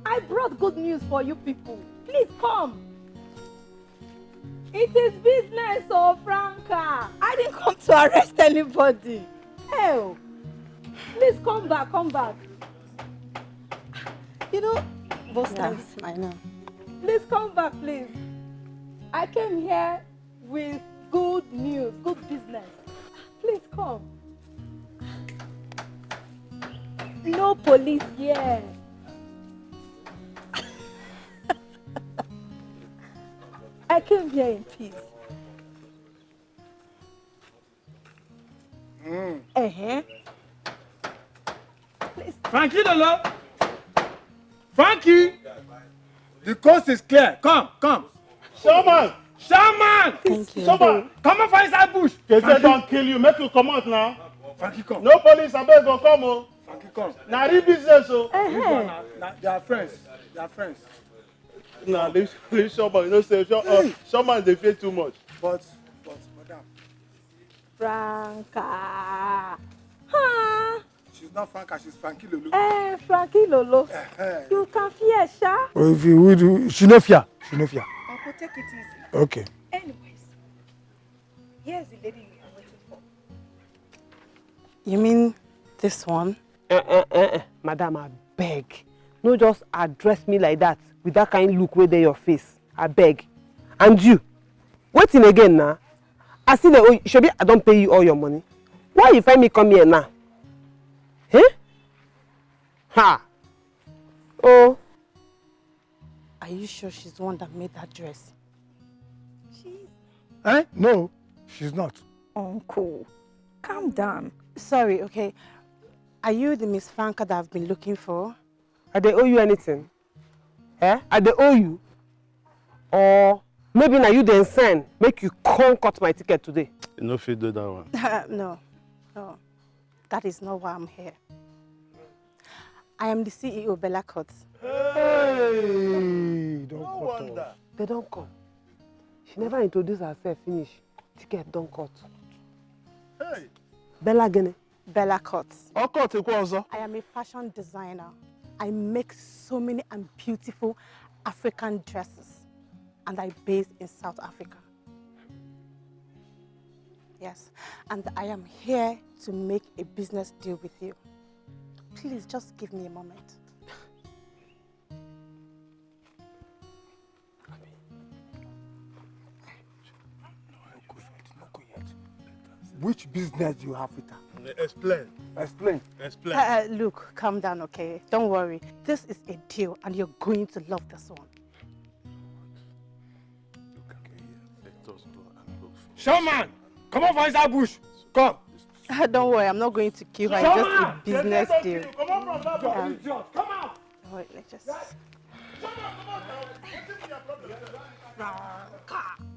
S22: I brought good news for you people. Please come. It is business, oh Franca. I didn't come to arrest anybody. Hell. Please come back, come back. You know, both times.
S16: I know.
S22: Please come back, please. I came here with good news, good business. Please come. No police here. I came here in peace.
S12: Frankie, Lolo. Frankie. The coast is clear. Come. Shaman.
S16: Thank you.
S12: Shaman. Come and find that bush.
S21: They say don't kill you. Make you come out now.
S12: Frankie, come.
S21: No police, I beg go come. Oh.
S12: Frankie, come.
S21: Now real business. Oh.
S12: They are friends.
S21: Nah, leave Shaman. You know, say Shaman they fear too much.
S12: But, madam.
S22: Franca. Huh?
S12: She's not Franca, she's Frankie Lolo.
S22: Frankie Lolo. You can fear, Sha.
S19: Oh, if you would, she no fear.
S22: Uncle, take it easy.
S19: Okay.
S22: Anyways, here's the lady you are waiting for.
S16: You mean This one?
S11: Madam, I beg. No just address me like that with that kind look where they your face. I beg. And you, waiting again now. I see the Shobi, I don't pay you all your money. Why you find me come here now? Eh? Ha! Oh.
S16: Are you sure she's the one that made that dress?
S19: Eh? No, she's not.
S16: Uncle, calm down. Sorry, okay. Are you the Miss Franca that I've been looking for?
S11: I they owe you anything? Eh? I they owe you? Or maybe now you then send, make you come cut my ticket today.
S21: You know if you do that one.
S16: No. That is not why I'm here. I am the CEO of Bella Court.
S19: Hey, don't cut off.
S11: They don't come. She never introduced herself, finish. Ticket don't cut.
S21: Hey.
S11: Bella Gene.
S16: Bella Court.
S21: I
S16: am a fashion designer. I make so many and beautiful African dresses. And I base in South Africa. Yes. And I am here to make a business deal with you. Please just give me a moment.
S19: Which business do you have with her?
S21: Explain.
S19: Explain.
S21: Explain.
S16: Look, calm down, okay? Don't worry. This is a deal and you're going to love this one.
S19: Showman! Come on, find that bush. Come.
S16: Don't worry, I'm not going to kill her. It's just a business deal.
S19: Come on from that bush. Come out.
S16: Wait, let's just...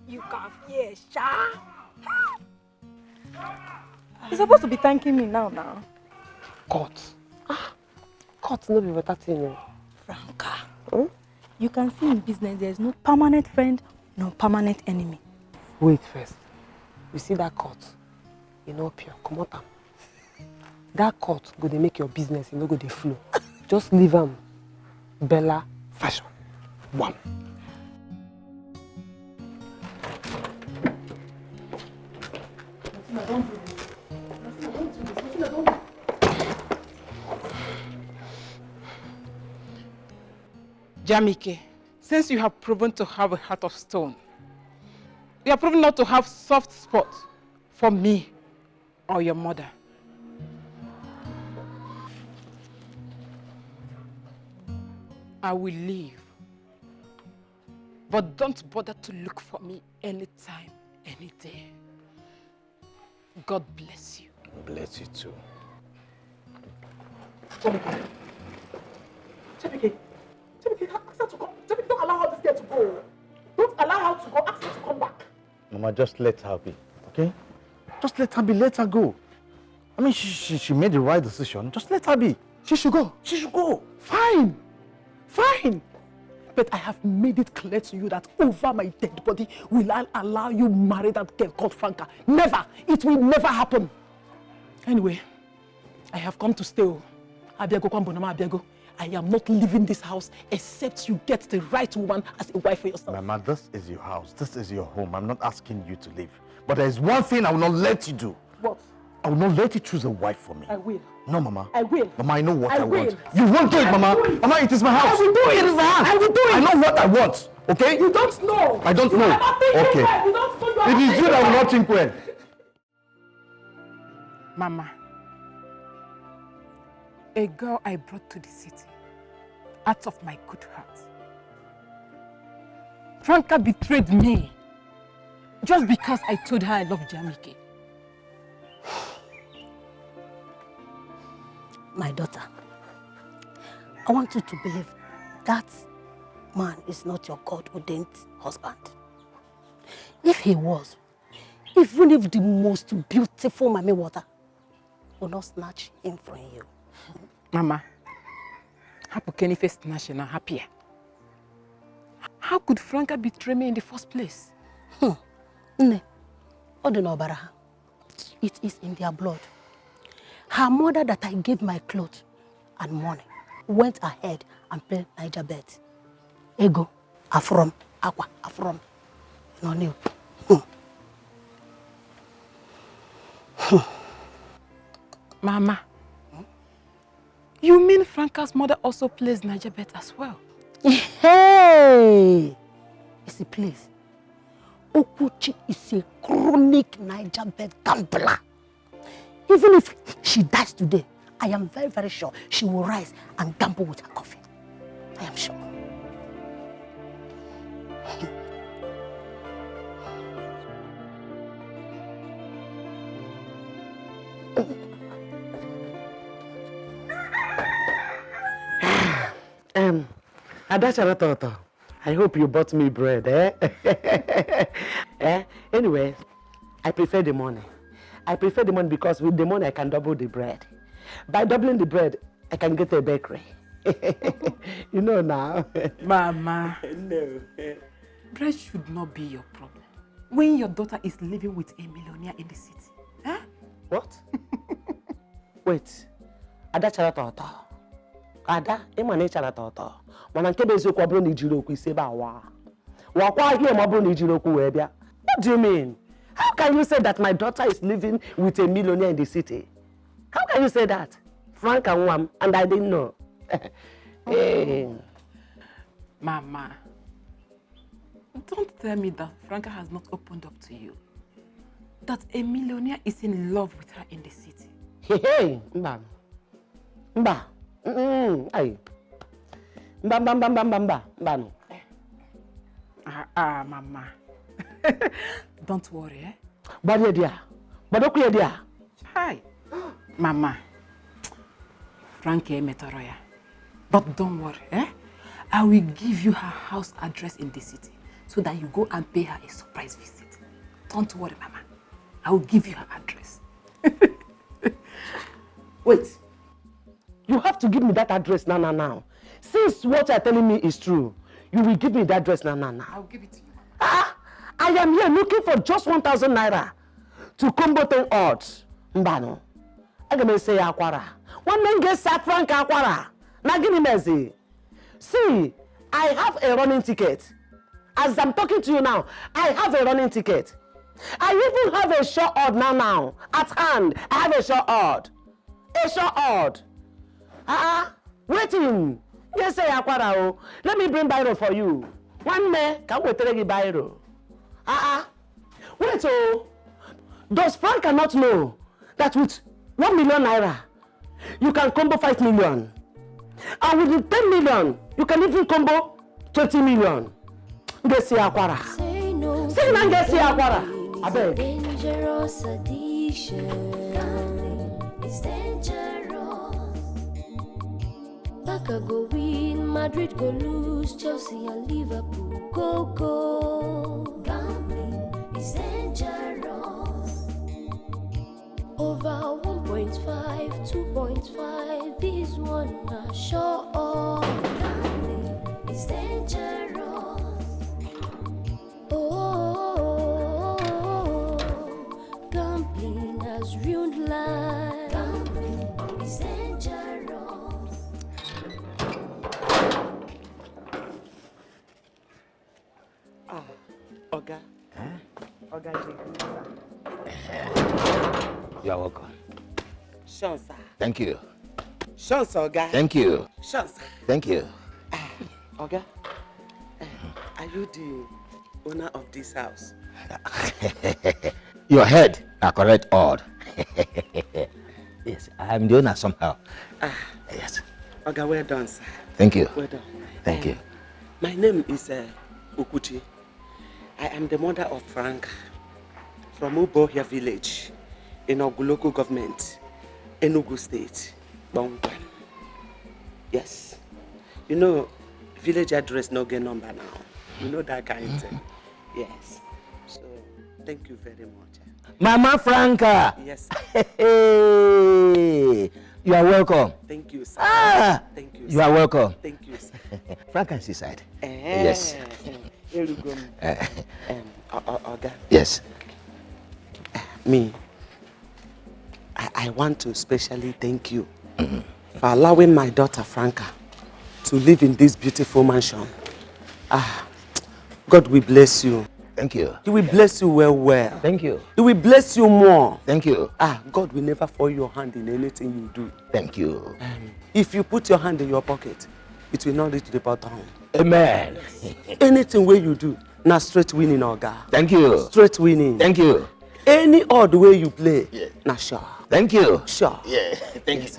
S18: You can fear, Sha. You're supposed to be thanking me now.
S11: Court. Court no be better thing.
S18: Franca, you can see in business there's no permanent friend, no permanent enemy.
S11: Wait first. You see that court? You know pure. Come on. That court go to make your business, you know go to flow. Just leave them. Bella Fashion. One.
S6: Jamike, since you have proven to have a heart of stone, you have proven not to have soft spot for me or your mother. I will leave. But don't bother to look for me anytime, any day. God bless you.
S10: Bless you too.
S9: Jamike, ask her to come. Jamike, don't allow this girl to go. Don't allow her to go. Ask her to come back.
S10: Mama, just let her be, okay? Just let her be, let her go. I mean, she made the right decision. Just let her be.
S9: She should go. She should go. Fine. Fine. But I have made it clear to you that over my dead body will I allow you marry that girl called Franca. Never. It will never happen. Anyway, I have come to stay. Abiago Kwambonama Abiago. I am not leaving this house except you get the right woman as a wife for yourself.
S10: Mama, this is your house. This is your home. I'm not asking you to leave. But there is one thing I will not let you do.
S9: What?
S10: I will not let you choose a wife for me.
S9: I will.
S10: No, Mama.
S9: I will.
S10: Mama, I know what I want.
S9: will.
S10: You won't do it, Mama. Mama, it is my house.
S9: I will do it.
S10: It is my house.
S9: I will do it.
S10: I know what I want. Okay?
S9: You don't know.
S10: I don't know. Okay.
S9: You don't know.
S10: It is you that will not think well.
S6: Mama, a girl I brought to the city out of my good heart. Franca betrayed me just because I told her I love Jamike.
S18: My daughter, I want you to believe that man is not your God-ordained husband. If he was, even if the most beautiful Mami Water will not snatch him from you.
S6: Mama, how can you snatch and happier? How could Franca betray me in the first place?
S18: It is in their blood. Her mother that I gave my clothes and money went ahead and played Niger bet. Ego, Afrom, Aqua, Afrom. No new.
S6: Mama, You mean Franca's mother also plays Niger bet as well?
S18: Hey! You see, please. Okuchi is a chronic Niger bet gambler. Even if she dies today, I am very, very sure she will rise and gamble with her coffee. I am sure.
S2: Adachara, I hope you bought me bread, eh? Anyway, I prefer the money. I prefer the money because with the money I can double the bread. By doubling the bread, I can get a bakery. You know now.
S6: Mama.
S2: No.
S6: Bread should not be your problem when your daughter is living with a millionaire in the city. Huh?
S2: What? Wait. Adachara. Ada, emane chara toto. Mana nke beziokwu abụrụ na ijiri okwu ise ba wa. Wakwa ahia ma bụrụ na ijiri okwu wee bịa. What do you mean? How can you say that my daughter is living with a millionaire in the city? How can you say that? Frank and Wam, and I didn't know. Hey.
S6: Mama, don't tell me that Franca has not opened up to you. That a millionaire is in love with her in the city.
S2: Hey, Mba. Ay. Mba.
S6: Mama. Don't worry, eh?
S2: But dear.
S6: Hi. Mama. Frankie Metoroya. But don't worry, eh? I will give you her house address in the city so that you go and pay her a surprise visit. Don't worry, Mama. I will give you her address.
S2: Wait. You have to give me that address now. Since what you're telling me is true, you will give me that address now.
S6: I'll give it to you.
S2: I am here looking for just 1,000 naira to combo 10 odds. Mbano. I'm going to say akwara. One man gets Frank akwara. Now give me messy. See, I have a running ticket. As I'm talking to you now, I have a running ticket. I even have a short odd now. At hand, I have a short odd. A short odd. Waiting. Yes, say akwara. Let me bring biro for you. One man can wait till you biro. Wait, does Frank not know that with 1 million naira, you can combo 5 million? And with the 10 million, you can even combo 20 million. Get see akwara. Say no. Say no, get see akwara. I beg.
S3: Dangerous addiction. It's dangerous. Barca go win, Madrid go lose, Chelsea and Liverpool go. Gambling is dangerous. Over 1.5, 2.5, this one not sure. Gambling is dangerous. Oh, gambling has ruined life. Gambling is dangerous.
S2: Oga. Oga,
S20: You are welcome.
S2: Sean, sir.
S20: Thank you.
S2: Sean, sir, Oga.
S20: Thank you.
S2: Sean, sir.
S20: Thank you.
S2: Oga, are you the owner of this house?
S20: Your head are correct odd. Yes, I am the owner somehow. Yes.
S2: Oga, well done, sir.
S20: Thank you.
S2: Well done.
S20: Thank you.
S2: My name is Okuchi. I am the mother of Frank from Ubohia village in Ogu local government, Enugu state, Bongwan. Yes. You know, village address no get number now. You know that kind of thing. Yes. So, thank you very much.
S20: Mama Franca.
S2: Yes.
S20: Hey, you are welcome.
S2: Thank you, sir. Thank you, sir.
S20: You are welcome.
S2: Thank you, sir.
S20: Franca is inside. Yes.
S2: Oga.
S20: Yes.
S2: Me, I want to especially thank you for allowing my daughter Franca to live in this beautiful mansion. God will bless you.
S20: Thank you.
S11: He will bless you well, well.
S20: Thank you.
S11: He will bless you more.
S20: Thank you.
S11: God will never fall your hand in anything you do.
S20: Thank you.
S11: If you put your hand in your pocket, it will not reach the bottom.
S20: Amen.
S11: Anything where you do, now straight winning, Oga.
S20: Thank you.
S11: Straight winning.
S20: Thank you.
S11: Any odd way you play, now sure.
S20: Thank you.
S11: Sure.
S20: Yeah. Thank you.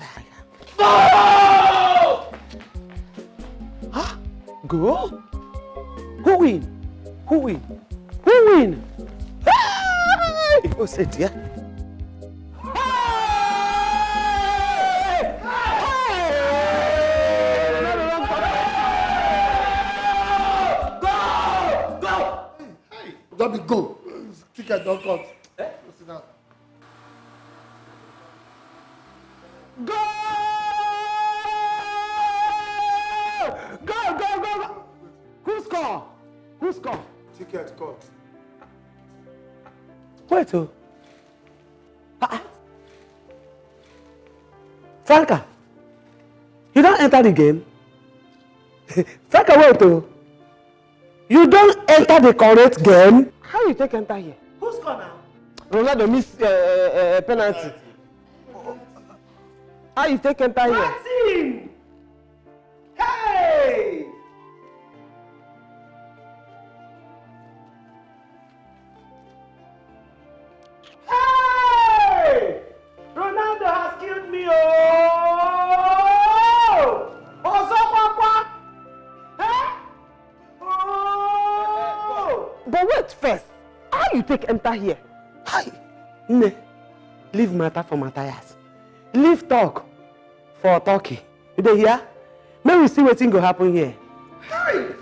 S11: Huh? Go? Who win? Who win? Who win? Who said yeah?
S17: Don't be go. Ticket don't cut. Sit down.
S9: Go! Go, go, go, go! Who score? Who score?
S17: Ticket cut.
S11: Wait, oh. Franca, you don't enter the game. Franca, wait, oh. You don't enter the correct game. How you take enter here?
S2: Who score now?
S11: Ronaldo miss penalty. How you take enter here?
S2: Martin! Hey! Hey! Ronaldo has killed me, oh! Osopapa! Hey! Oh!
S11: But wait first. How you take enter here? Hi. Ne. Leave matter for Matthias. Leave talk for talking. You dey hear? May we see wetin go happen here.
S2: Hey!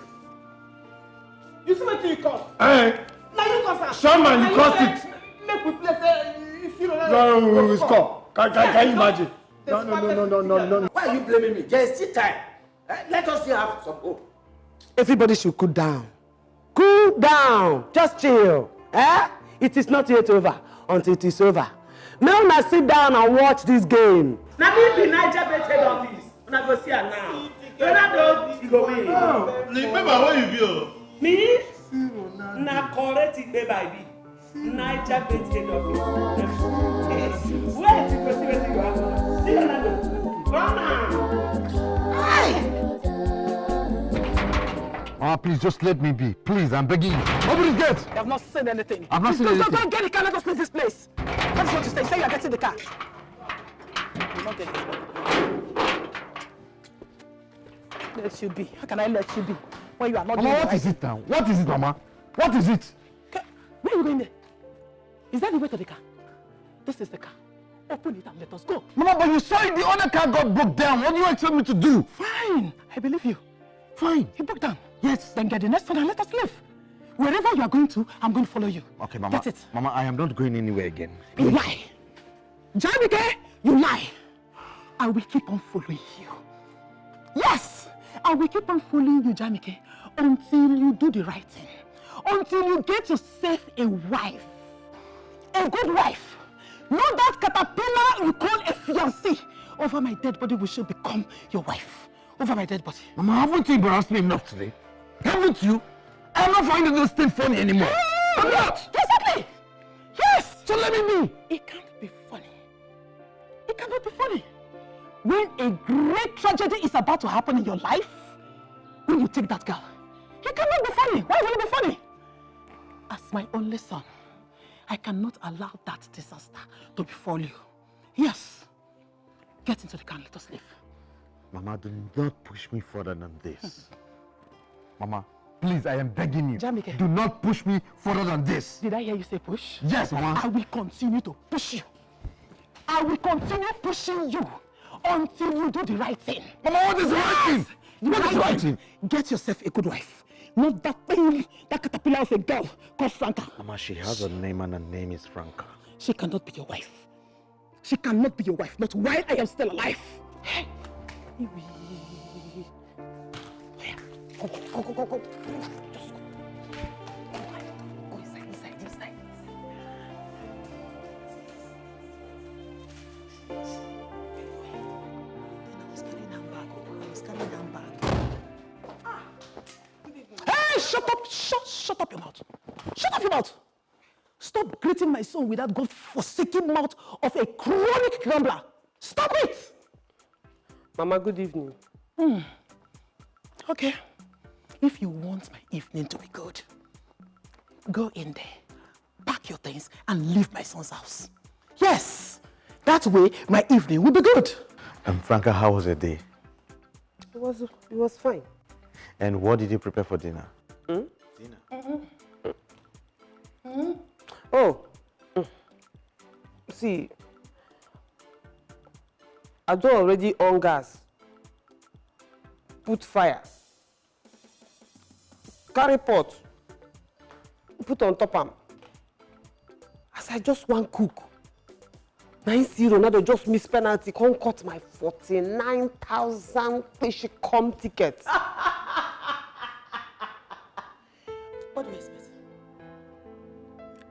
S2: You see wetin you cause?
S17: Hey!
S2: Now you cause am.
S17: Shaman, you caused it.
S2: Make we play say you see Ronaldo.
S17: No, we score. Can you imagine? No.
S8: Why are you blaming me? There is still time. Let us still have some hope.
S11: Everybody should cool down. Cool down. Just chill. It is not yet over until it is over. May una sit down and watch this game.
S2: Na me be Niger Bet head office. Una go see am now. Ronaldo, he go win.
S21: Remember where you be?
S2: Me? Na correct Igbe I be. Niger Bet head office. Wait, you go see wetin go happen. See Ronaldo. Run am. Hey!
S19: Please just let me be. Please, I'm begging you. Open this gate.
S9: You have not said anything.
S19: I've not
S9: Please,
S19: said anything.
S9: Don't get the car. Let us leave this place. That's what you say. Say you are getting the car. You're not getting it. Let you be. How can I let you be when you are not
S19: Mama,
S9: doing
S19: what is it now? What is it, Mama? What is it?
S9: Okay. Where are you going there? Is that the way to the car? This is the car. Open it and let us go.
S19: Mama, but you saw it. The other car got broke down. What do you expect me to do?
S9: Fine. I believe you.
S19: Fine.
S9: He broke down. Yes. Then get the next one and let us leave. Wherever you are going to, I'm going to follow you.
S19: Okay, Mama.
S9: Get it.
S19: Mama, I am not going anywhere again.
S9: You lie. Jamike, you lie. I will keep on following you. Yes, I will keep on following you, Jamike, until you do the right thing. Until you get yourself a wife. A good wife. Not that caterpillar you call a fiancé. Over my dead body, we should become your wife. Over my dead body.
S19: Mama, haven't you embarrassed me enough today? Haven't you? I'm not finding this thing funny anymore. I'm not.
S9: Exactly. Yes.
S19: So let me be.
S9: It can't be funny. It cannot be funny. When a great tragedy is about to happen in your life, when you take that girl, it cannot be funny. Why will it be funny? As my only son, I cannot allow that disaster to befall you. Yes. Get into the car and let us leave.
S19: Mama, do not push me further than this. Mama, please, I am begging you.
S9: Jamike.
S19: Do not push me further than this.
S9: Did I hear you say push?
S19: Yes, Mama.
S9: I will continue to push you. I will continue pushing you until you do the right thing.
S19: Mama, what is the right thing? What is the right thing?
S9: Get yourself a good wife. Not that thing, that caterpillar of a girl called Franca.
S19: Mama, she has a name and her name is Franca.
S9: She cannot be your wife. She cannot be your wife, not while I am still alive. Hey. Go. Just go. Go inside. I was carrying her bag. Hey, shut up your mouth. Shut up your mouth. Stop greeting my son with that God-forsaken mouth of a chronic grumbler. Stop it!
S2: Mama, good evening.
S9: Okay. If you want my evening to be good, go in there, pack your things, and leave my son's house. Yes! That way, my evening will be good.
S10: Franca, how was the day?
S2: It was fine.
S10: And what did you prepare for dinner?
S2: Oh, see, I don't already on gas. Put fire. Carry pot. Put on top am. As I just want cook. 9-0, Ronaldo just miss penalty. Come cut my 49,000 fish come ticket.
S9: What do you expect?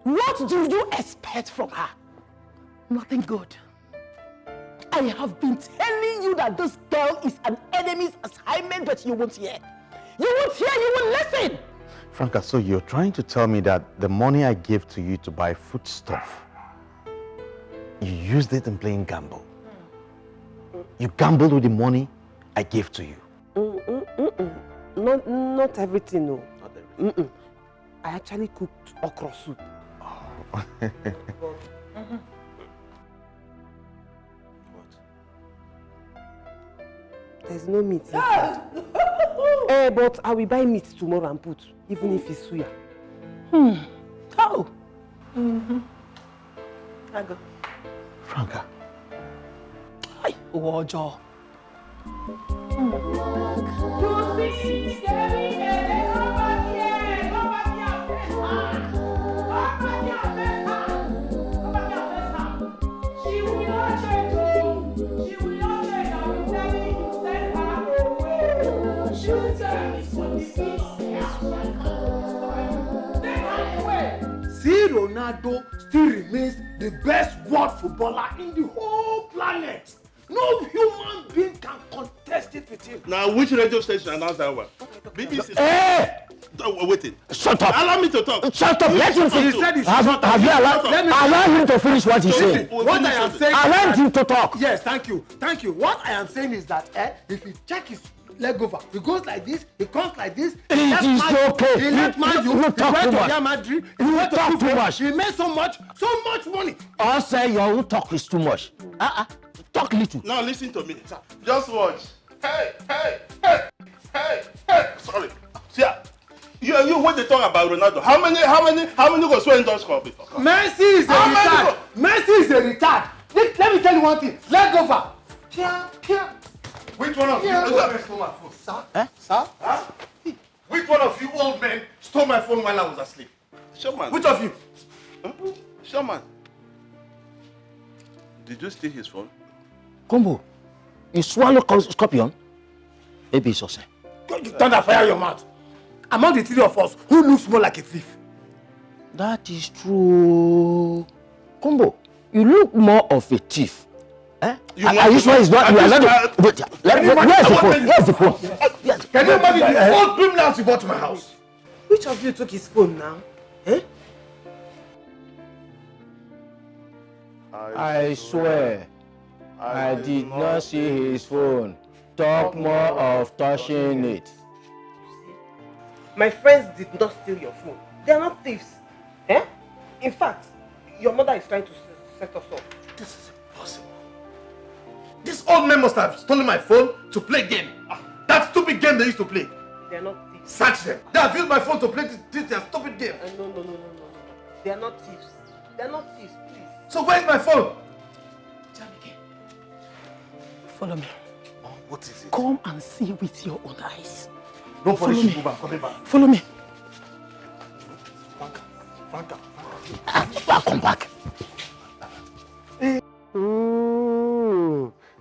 S9: What do you expect from her? Nothing good. I have been telling you that this girl is an enemy's assignment, but you won't hear. You won't hear, you won't listen.
S10: Franca, so you're trying to tell me that the money I gave to you to buy foodstuff, you used it in playing gamble. You gambled with the money I gave to you.
S2: Not everything, no. Not everything. I actually cooked okra soup. There's no meat inside. But I will buy meat tomorrow and put, even if it's suya.
S9: Oh.
S2: I go.
S10: Franca.
S9: Hi, Ojo.
S17: See, Ronaldo still remains the best world footballer in the whole planet. No human being can contest it with him.
S21: Now, which radio station announced that one? BBC.
S19: Hey!
S21: Waiting.
S19: Shut up.
S21: Allow me to talk.
S19: Shut up. Let him finish. Have you allowed him to finish what he's saying?
S17: What I am saying.
S19: Allow him to talk.
S17: Yes, thank you. Thank you. What I am saying is that if you check his leg over, he goes like this, he comes like this.
S19: It is okay.
S17: He left Man U. He went to Real Madrid. He went to
S19: talk too much.
S17: He made so much money.
S19: I say your own talk is too much. Talk little.
S21: Now listen to me. Just watch. Hey. Sorry. See, you when they talk about Ronaldo, how many go swear in those score before?
S17: Messi is a retard. Messi is a retard. Let me tell you one thing. Leg over. Which one of you old men stole my phone? Sir? Sir? Huh? Which one of you old men stole my phone while I was asleep?
S21: Showman.
S17: Which of you?
S21: Huh? Showman. Did you steal his phone?
S19: Combo, you swallow scorpion? Maybe it's also.
S17: You thunder fire your mouth. Among the three of us, who looks more like a thief?
S19: That is true. Combo, you look more of a thief. Are you sure it's not? You are not. Where's the phone? Where's the phone?
S17: Can you imagine the old criminals you brought to my house?
S2: Which of you took his phone now?
S20: I swear, I did not see his phone. Talk more of touching it.
S2: My friends did not steal your phone. They are not thieves. In fact, your mother is trying to set us up.
S17: This is impossible. This old man must have stolen my phone to play game. That stupid game they used to play.
S2: They are not thieves.
S17: Search them. They have used my phone to play this their stupid game.
S2: No. They are not thieves. They are not thieves, please.
S17: So where's my phone?
S9: Follow me.
S17: What is it?
S9: Come and see with your own eyes.
S17: Nobody
S9: Follow
S17: should
S9: me.
S17: move. I'm coming back.
S9: Follow me.
S17: Franca.
S19: I'll come back.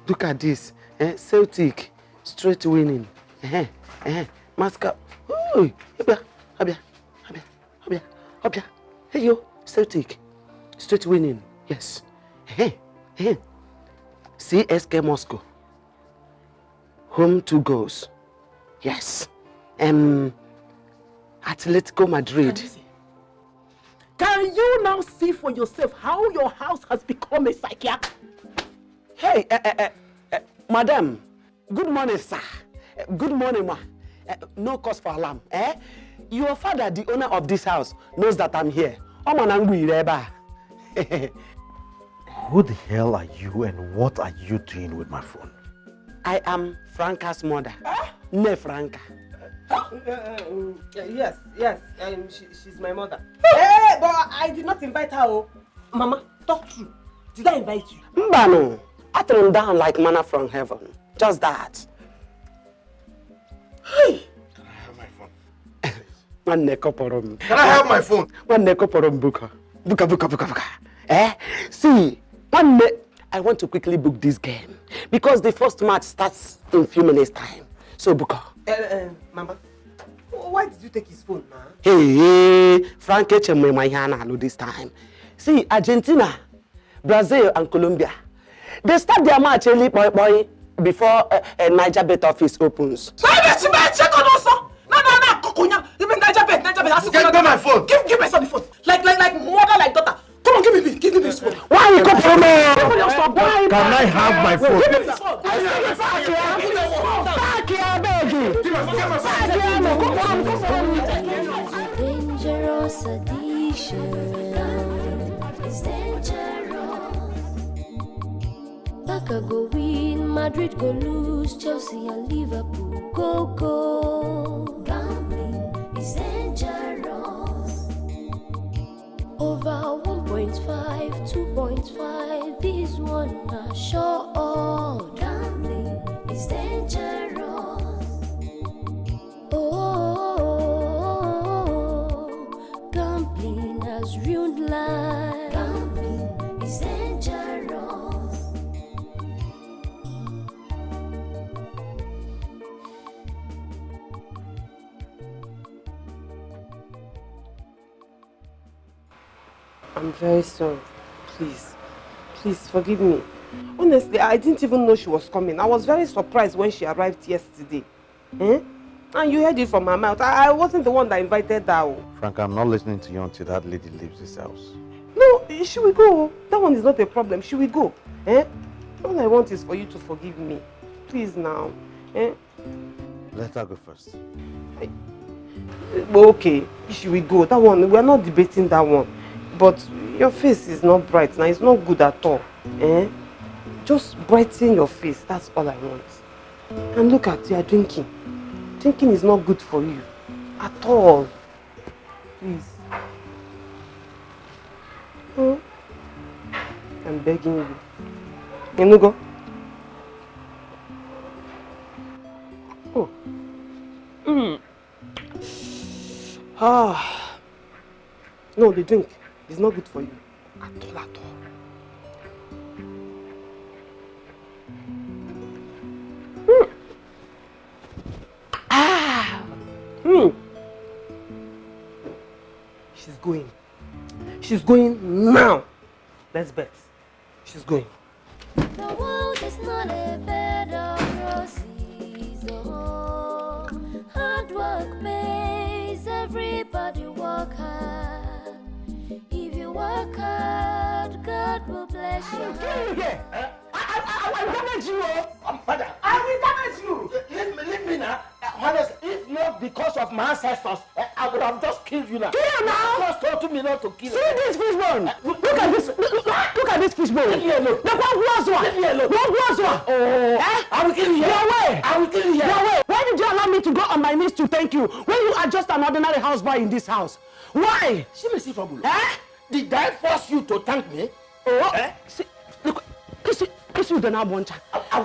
S2: Look at this. Celtic, straight winning. Mascot. Abia. Hey yo, Celtic, straight winning. Yes. CSK Moscow. Home 2 goals. Yes. Atletico Madrid.
S9: Can you now see for yourself how your house has become a psychiatrist?
S2: Hey, madam. Good morning, sir. Good morning, ma. No cause for alarm. Your father, the owner of this house, knows that I'm here.
S10: Who the hell are you and what are you doing with my phone?
S2: I am Franca's mother. Ne Franca.
S11: Yes, she's my mother. Hey, but I did not invite her. Oh. Mama, talk true. Did I invite you?
S2: Mbano, I threw down like manna from heaven. Just that.
S21: Hey! Can I have my phone?
S2: One nekoporom.
S21: Can I have my phone?
S2: One nekoporom buka. Buka. See, I want to quickly book this game because the first match starts in a few minutes time. So buka.
S11: Mama, why did you take his phone, ma?
S2: Hey, Frank Echemwe this time. See, Argentina, Brazil, and Colombia. They start their match early, boy, before Niger Bet office opens.
S9: No, you mean Niger Bet?
S21: Get me my phone.
S9: Give my son the phone. Like mother, like daughter. Come on, give me this phone.
S2: Why you come from me?
S21: Can I have my phone?
S9: Give me this phone.
S3: Dangerous addiction. It's dangerous. Barca go win, Madrid go lose, Chelsea and Liverpool go. Gambling is dangerous. Over 1.5, 2.5, this one are sure. Gambling is dangerous. Oh, gambling has ruined life. Gambling is dangerous.
S11: I'm very sorry. Please forgive me. Honestly, I didn't even know she was coming. I was very surprised when she arrived yesterday. And you heard it from her mouth. I wasn't the one that invited her.
S10: Frank, I'm not listening to you until that lady leaves this house.
S11: No, she will go. That one is not a problem. She will go. All I want is for you to forgive me. Please now.
S10: Let her go first.
S11: Okay, she will go. That one, we're not debating that one. But your face is not bright now. It's not good at all. Just brighten your face. That's all I want. And look at you are drinking. Drinking is not good for you. At all. Please. I'm begging you. Enugo. No, the drink is not good for you. At all. She's going now. Let's bet. She's going.
S3: The world is not a bed of roses. Oh, hard work pays. Everybody work hard. If you work hard, God will bless you.
S9: I will damage you. Father, I will damage you. Leave me now. Honestly, if not because of my ancestors, I would have just killed you now.
S2: Kill you now?
S9: My ancestors told me not to kill you.
S2: See this fishbone. Look at this. Look at this fishbone.
S9: Leave me alone.
S2: The one was one.
S9: Leave me alone.
S2: One was one.
S9: I will kill you here.
S2: Your way.
S9: I will kill you here.
S2: Your way. Why did you allow me to go on my knees to thank you when you are just an ordinary houseboy in this house? Why?
S9: See me see trouble. Did I force you to thank me?
S2: See, look, kiss you the now one child.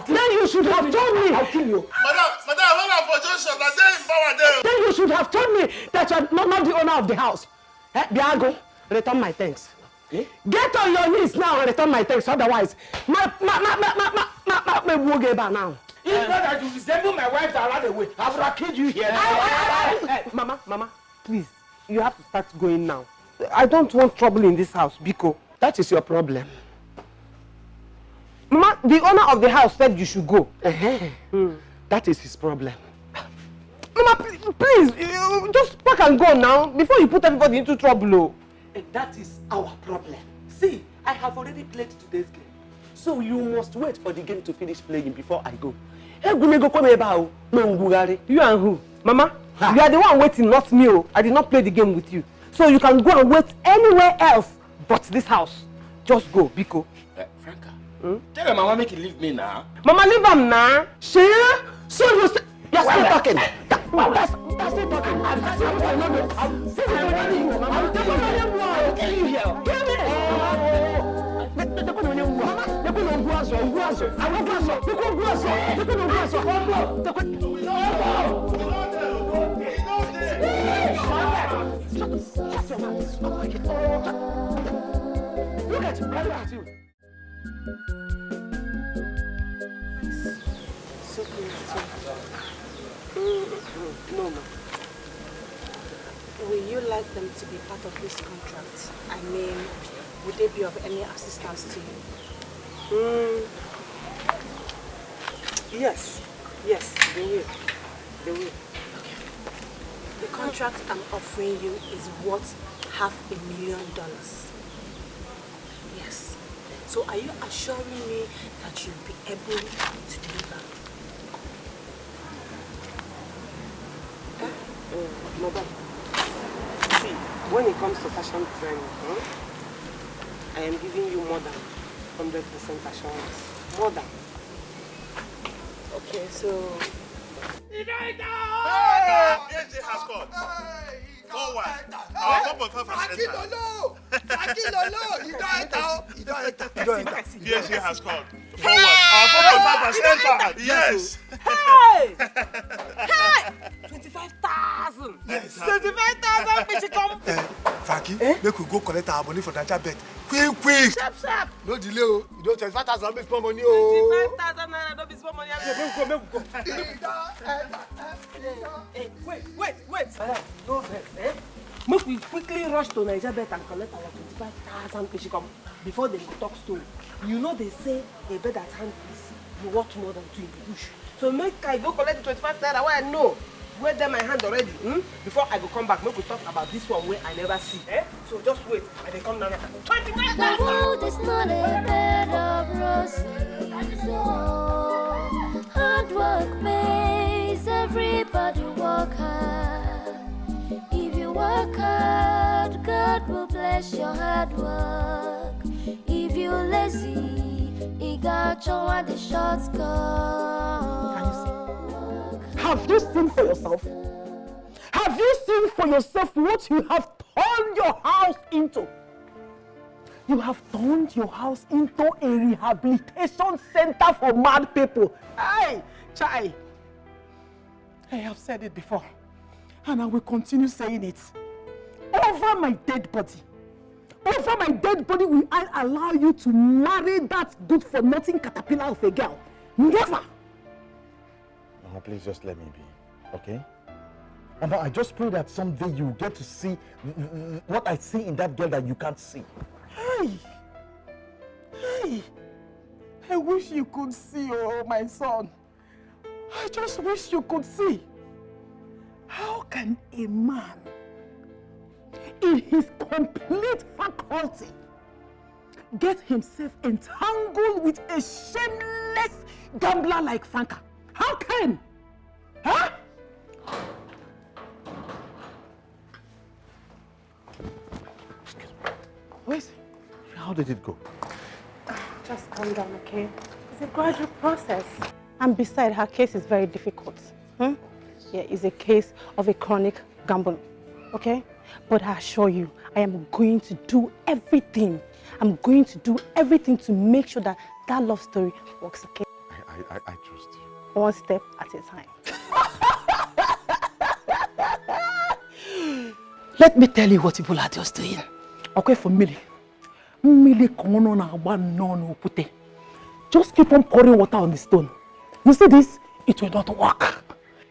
S2: Then you should have told me.
S9: I'll kill you.
S21: Madam, when I'm for Johnson, I didn't empower them.
S2: Then you should have told me that you're not the owner of the house. Biago, return my thanks. Get on your knees now and return my thanks. Otherwise, my will get back now.
S9: It's not that you resemble my wife that ran away. I would have killed you here.
S11: Mama, please, you have to start going now. I don't want trouble in this house, Biko.
S2: That is your problem.
S11: Mama, the owner of the house said you should go.
S2: That is his problem.
S11: Mama, please, just pack and go now before you put everybody into trouble.
S8: And that is our problem. See, I have already played today's game. So you must wait for the game to finish playing before I go. You
S2: and who? Mama, you are the one waiting, not me. I did not play the game with you. So you can go and wait anywhere else but this house. Just go, Biko.
S20: Franca, tell your mama make you leave me now.
S2: Mama, leave him now.
S8: Share? So you're still talking.
S2: That's it talking. I'm telling you here.
S8: Look at you.
S11: So good. No. Will you like them to be part of this contract? I mean, would they be of any assistance to you?
S2: Yes, they will. Okay.
S11: The contract I'm offering you is worth $500,000. Yes. So are you assuring me that you'll be able to deliver?
S2: Madam, see, when it comes to fashion design, I am giving you more than 100% assurance. More than.
S11: Okay, so...
S21: Yes, it has scored. Forward. 4.5 has entered. Yes, it has scored. Forward. 4.5 has entered. Yes.
S2: Hey! 25,000.
S21: Yes.
S2: 25,000 fish come.
S17: Frankie, make we go collect our money for Naija bet. Quick.
S2: Sharp.
S17: No delay, oh. You don't 25,000 make small money,
S2: 25,000 naira, don't be small money.
S17: Make we go.
S2: Wait. No vex, Make we quickly rush to Naija bet and collect our 25,000 fish come before they talk story. You know they say a bird at hand is worth more than two in the bush. So make I go collect the 25,000 where I know. Where them my hand already, before I go come back, make we talk about this one where I never see. So just wait, and they come down here. 25,000!
S3: The world is not a bed of roses. Oh, hard work pays, everybody work hard. If you work hard, God will bless your hard work. If you're lazy, you got your one the shots go.
S9: Have you seen for yourself? Have you seen for yourself what you have turned your house into? You have turned your house into a rehabilitation center for mad people. Hey, Chai. I have said it before, and I will continue saying it. Over my dead body. Over my dead body will I allow you to marry that good-for-nothing caterpillar of a girl. Never.
S10: Mama, please just let me be, okay? Mama, I just pray that someday you get to see what I see in that girl that you can't see.
S9: Hey! I wish you could see, oh my son. I just wish you could see. How can a man, in his complete faculty, get himself entangled with a shameless gambler like Franca? How can? Huh?
S10: Wait, how did it go?
S16: Just calm down, okay? It's a gradual process. And besides, her case is very difficult. Yeah, it's a case of a chronic gambler, okay? But I assure you, I am going to do everything. I'm going to do everything to make sure that that love story works, okay?
S10: I trust you.
S16: One step at a time.
S9: Let me tell you what people are just doing. Okay, for Millie. Just keep on pouring water on the stone. You see this? It will not work.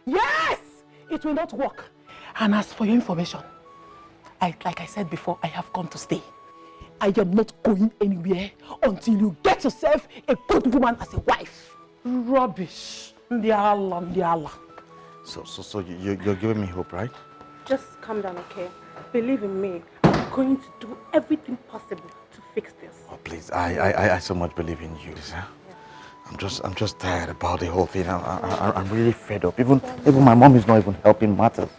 S9: Yes! It will not work. And as for your information, like I said before, I have come to stay. I am not going anywhere until you get yourself a good woman as a wife. Rubbish. Ndiala.
S10: So you're giving me hope, right?
S16: Just calm down, okay? Believe in me. I'm
S7: going to do everything possible to fix this.
S10: Oh, please, I so much believe in you, sir. I'm just tired about the whole thing. I'm really fed up. Even my mom is not even helping matters.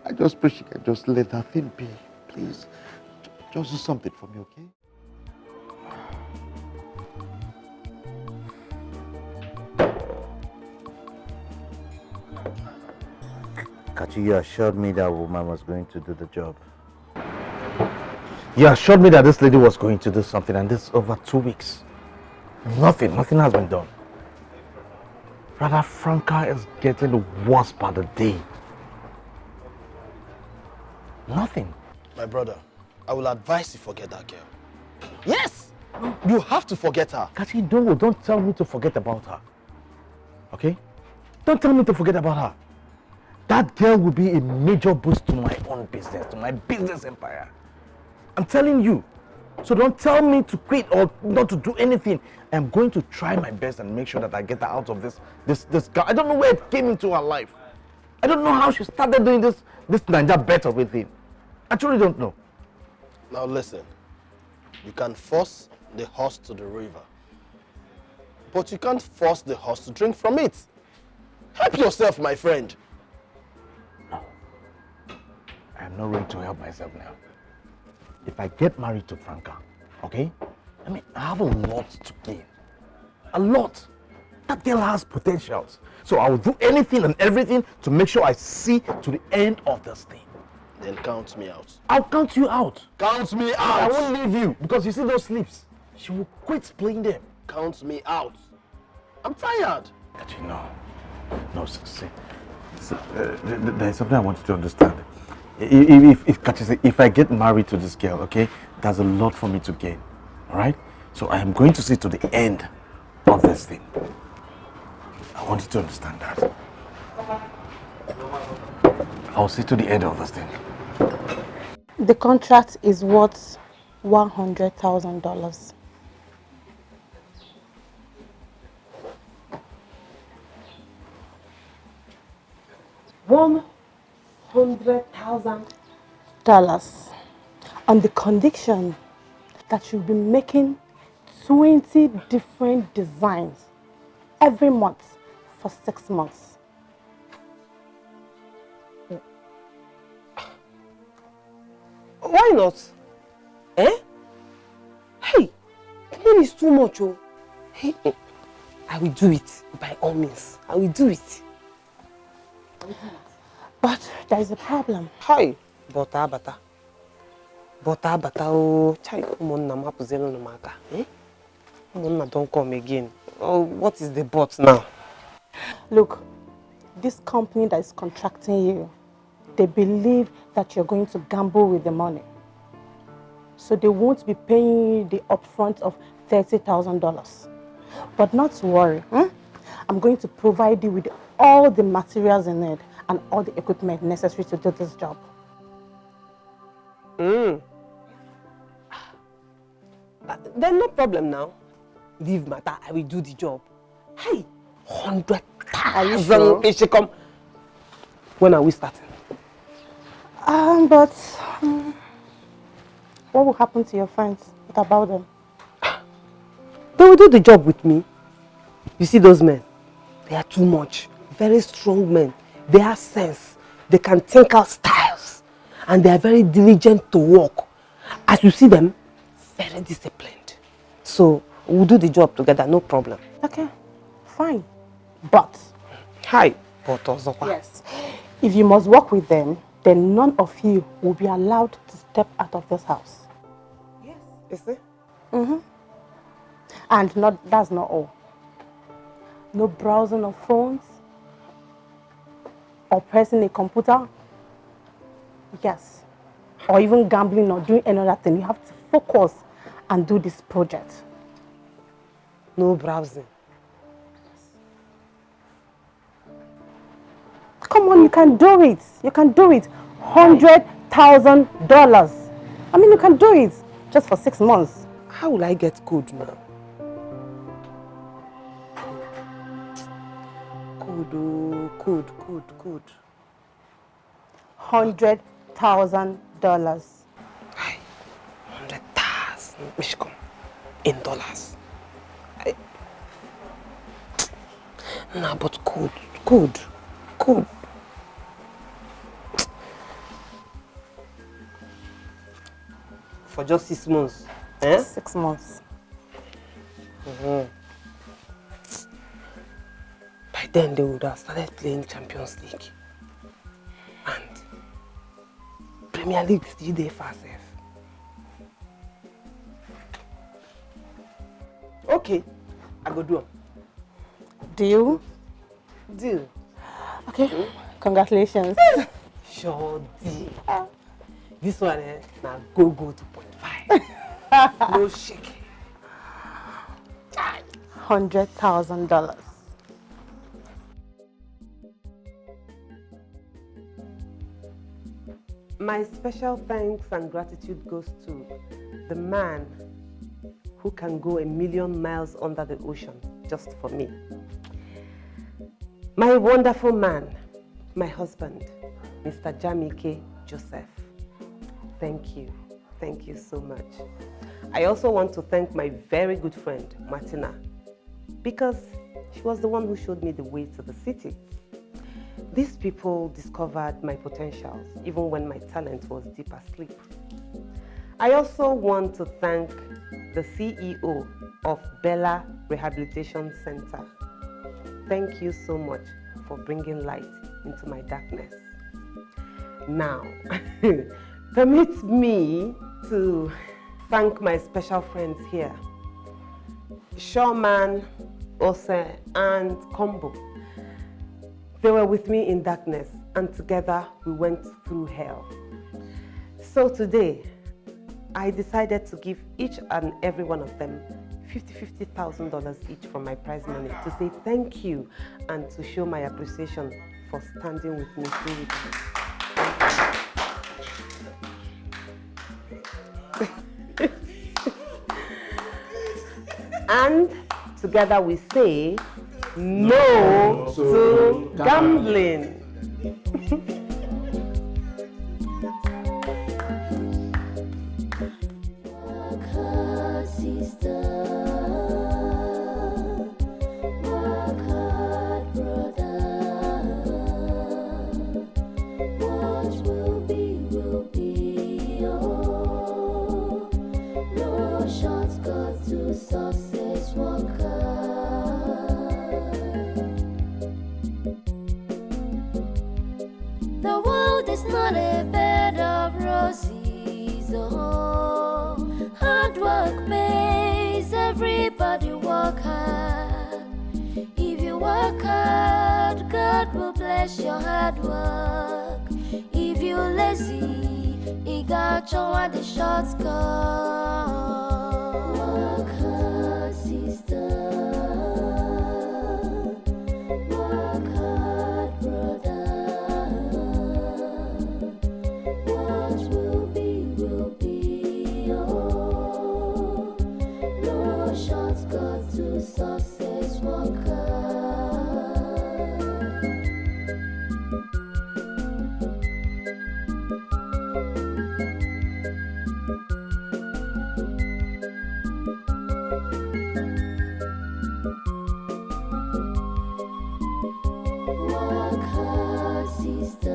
S10: I just wish you could just let that thing be, please. Just do something for me, okay? Kachi, you assured me that woman was going to do the job. You assured me that this lady was going to do something, and this over 2 weeks. Nothing has been done. Brother, Franca is getting worse by the day. Nothing.
S4: My brother, I will advise you forget that girl. Yes! You have to forget her.
S10: Kachi, don't tell me to forget about her. Okay? Don't tell me to forget about her. That girl will be a major boost to my own business, to my business empire. I'm telling you. So don't tell me to quit or not to do anything. I'm going to try my best and make sure that I get her out of this girl. I don't know where it came into her life. I don't know how she started doing this Niger bet of a thing. I truly don't know.
S4: Now listen, you can force the horse to the river, but you can't force the horse to drink from it. Help yourself, my friend.
S10: No. I am not ready to help myself now. If I get married to Franca, okay? I mean, I have a lot to gain. A lot. That girl has potentials. So I will do anything and everything to make sure I see to the end of this thing.
S4: Then count me out.
S10: I'll count you out.
S4: Count me out.
S10: I won't leave you because you see those sleeps. She will quit playing them.
S4: Count me out. I'm tired.
S10: Actually, no, see, there's something I want you to understand. If I get married to this girl, okay, there's a lot for me to gain. All right? So I am going to see to the end of this thing. I want you to understand that. I'll see to the end of this thing.
S16: The contract is worth $100,000.
S7: $100,000 on the condition that you'll be making 20 different designs every month for 6 months.
S11: Why not? Eh? Hey, money is too much, oh. Hey, I will do it by all means. I will do it.
S7: But there is a problem.
S11: Hi, bata, oh, chai, umonna mapuzelo no maka. Eh? Umonna don't come again. Oh, what is the but now?
S7: Look, this company that is contracting you, they believe that you're going to gamble with the money. So they won't be paying you the upfront of $30,000. But not to worry. I'm going to provide you with all the materials in it and all the equipment necessary to do this job.
S11: Then no problem now. Leave matter, I will do the job. Hey, 100,000 she come. When are we starting?
S7: What will happen to your friends? What about them?
S11: They will do the job with me. You see those men? They are too much. Very strong men. They have sense. They can think out styles. And they are very diligent to work. As you see them, very disciplined. So, we'll do the job together, no problem.
S7: Okay, fine. But...
S11: Hi. But Ozokwa.
S7: Yes. If you must work with them, then none of you will be allowed to step out of this house.
S11: Yes. You see?
S7: And that's not all. No browsing of phones or pressing a computer. Yes. Or even gambling or doing any other thing. You have to focus and do this project.
S11: No browsing.
S7: Come on, you can do it. You can do it. $100,000. I mean, you can do it just for 6 months.
S11: How will I get code now? Code.
S7: $100,000.
S11: Mishcom, in dollars. Nah, but good. For just 6 months.
S22: 6 months.
S11: By then, they would have started playing Champions League. And Premier League still there for safe. Okay, I go do 'em.
S22: Deal?
S11: Deal.
S22: Okay, congratulations.
S11: Sure deal. This one, now go 2.5. No shake.
S22: $100,000.
S11: My special thanks and gratitude goes to the man who can go 1,000,000 miles under the ocean just for me. My wonderful man, my husband, Mr. Jamike Joseph. Thank you. Thank you so much. I also want to thank my very good friend, Martina, because she was the one who showed me the way to the city. These people discovered my potentials, even when my talent was deep asleep. I also want to thank the CEO of Bella Rehabilitation Center. Thank you so much for bringing light into my darkness. Now, permit me to thank my special friends here, Shawman, Ose, and Combo. They were with me in darkness, and together we went through hell. So today, I decided to give each and every one of them $50,000 each from my prize money to say thank you and to show my appreciation for standing with me through it. And together we say, no to gambling.
S3: The world is not a bed of roses, oh. Hard work pays, everybody work hard. If you work hard, God will bless your hard work. If you're lazy, He got you on the short cut. Work hard, sister. Work hard, brother. What will be, oh. No shortcut to success, work hard, sister.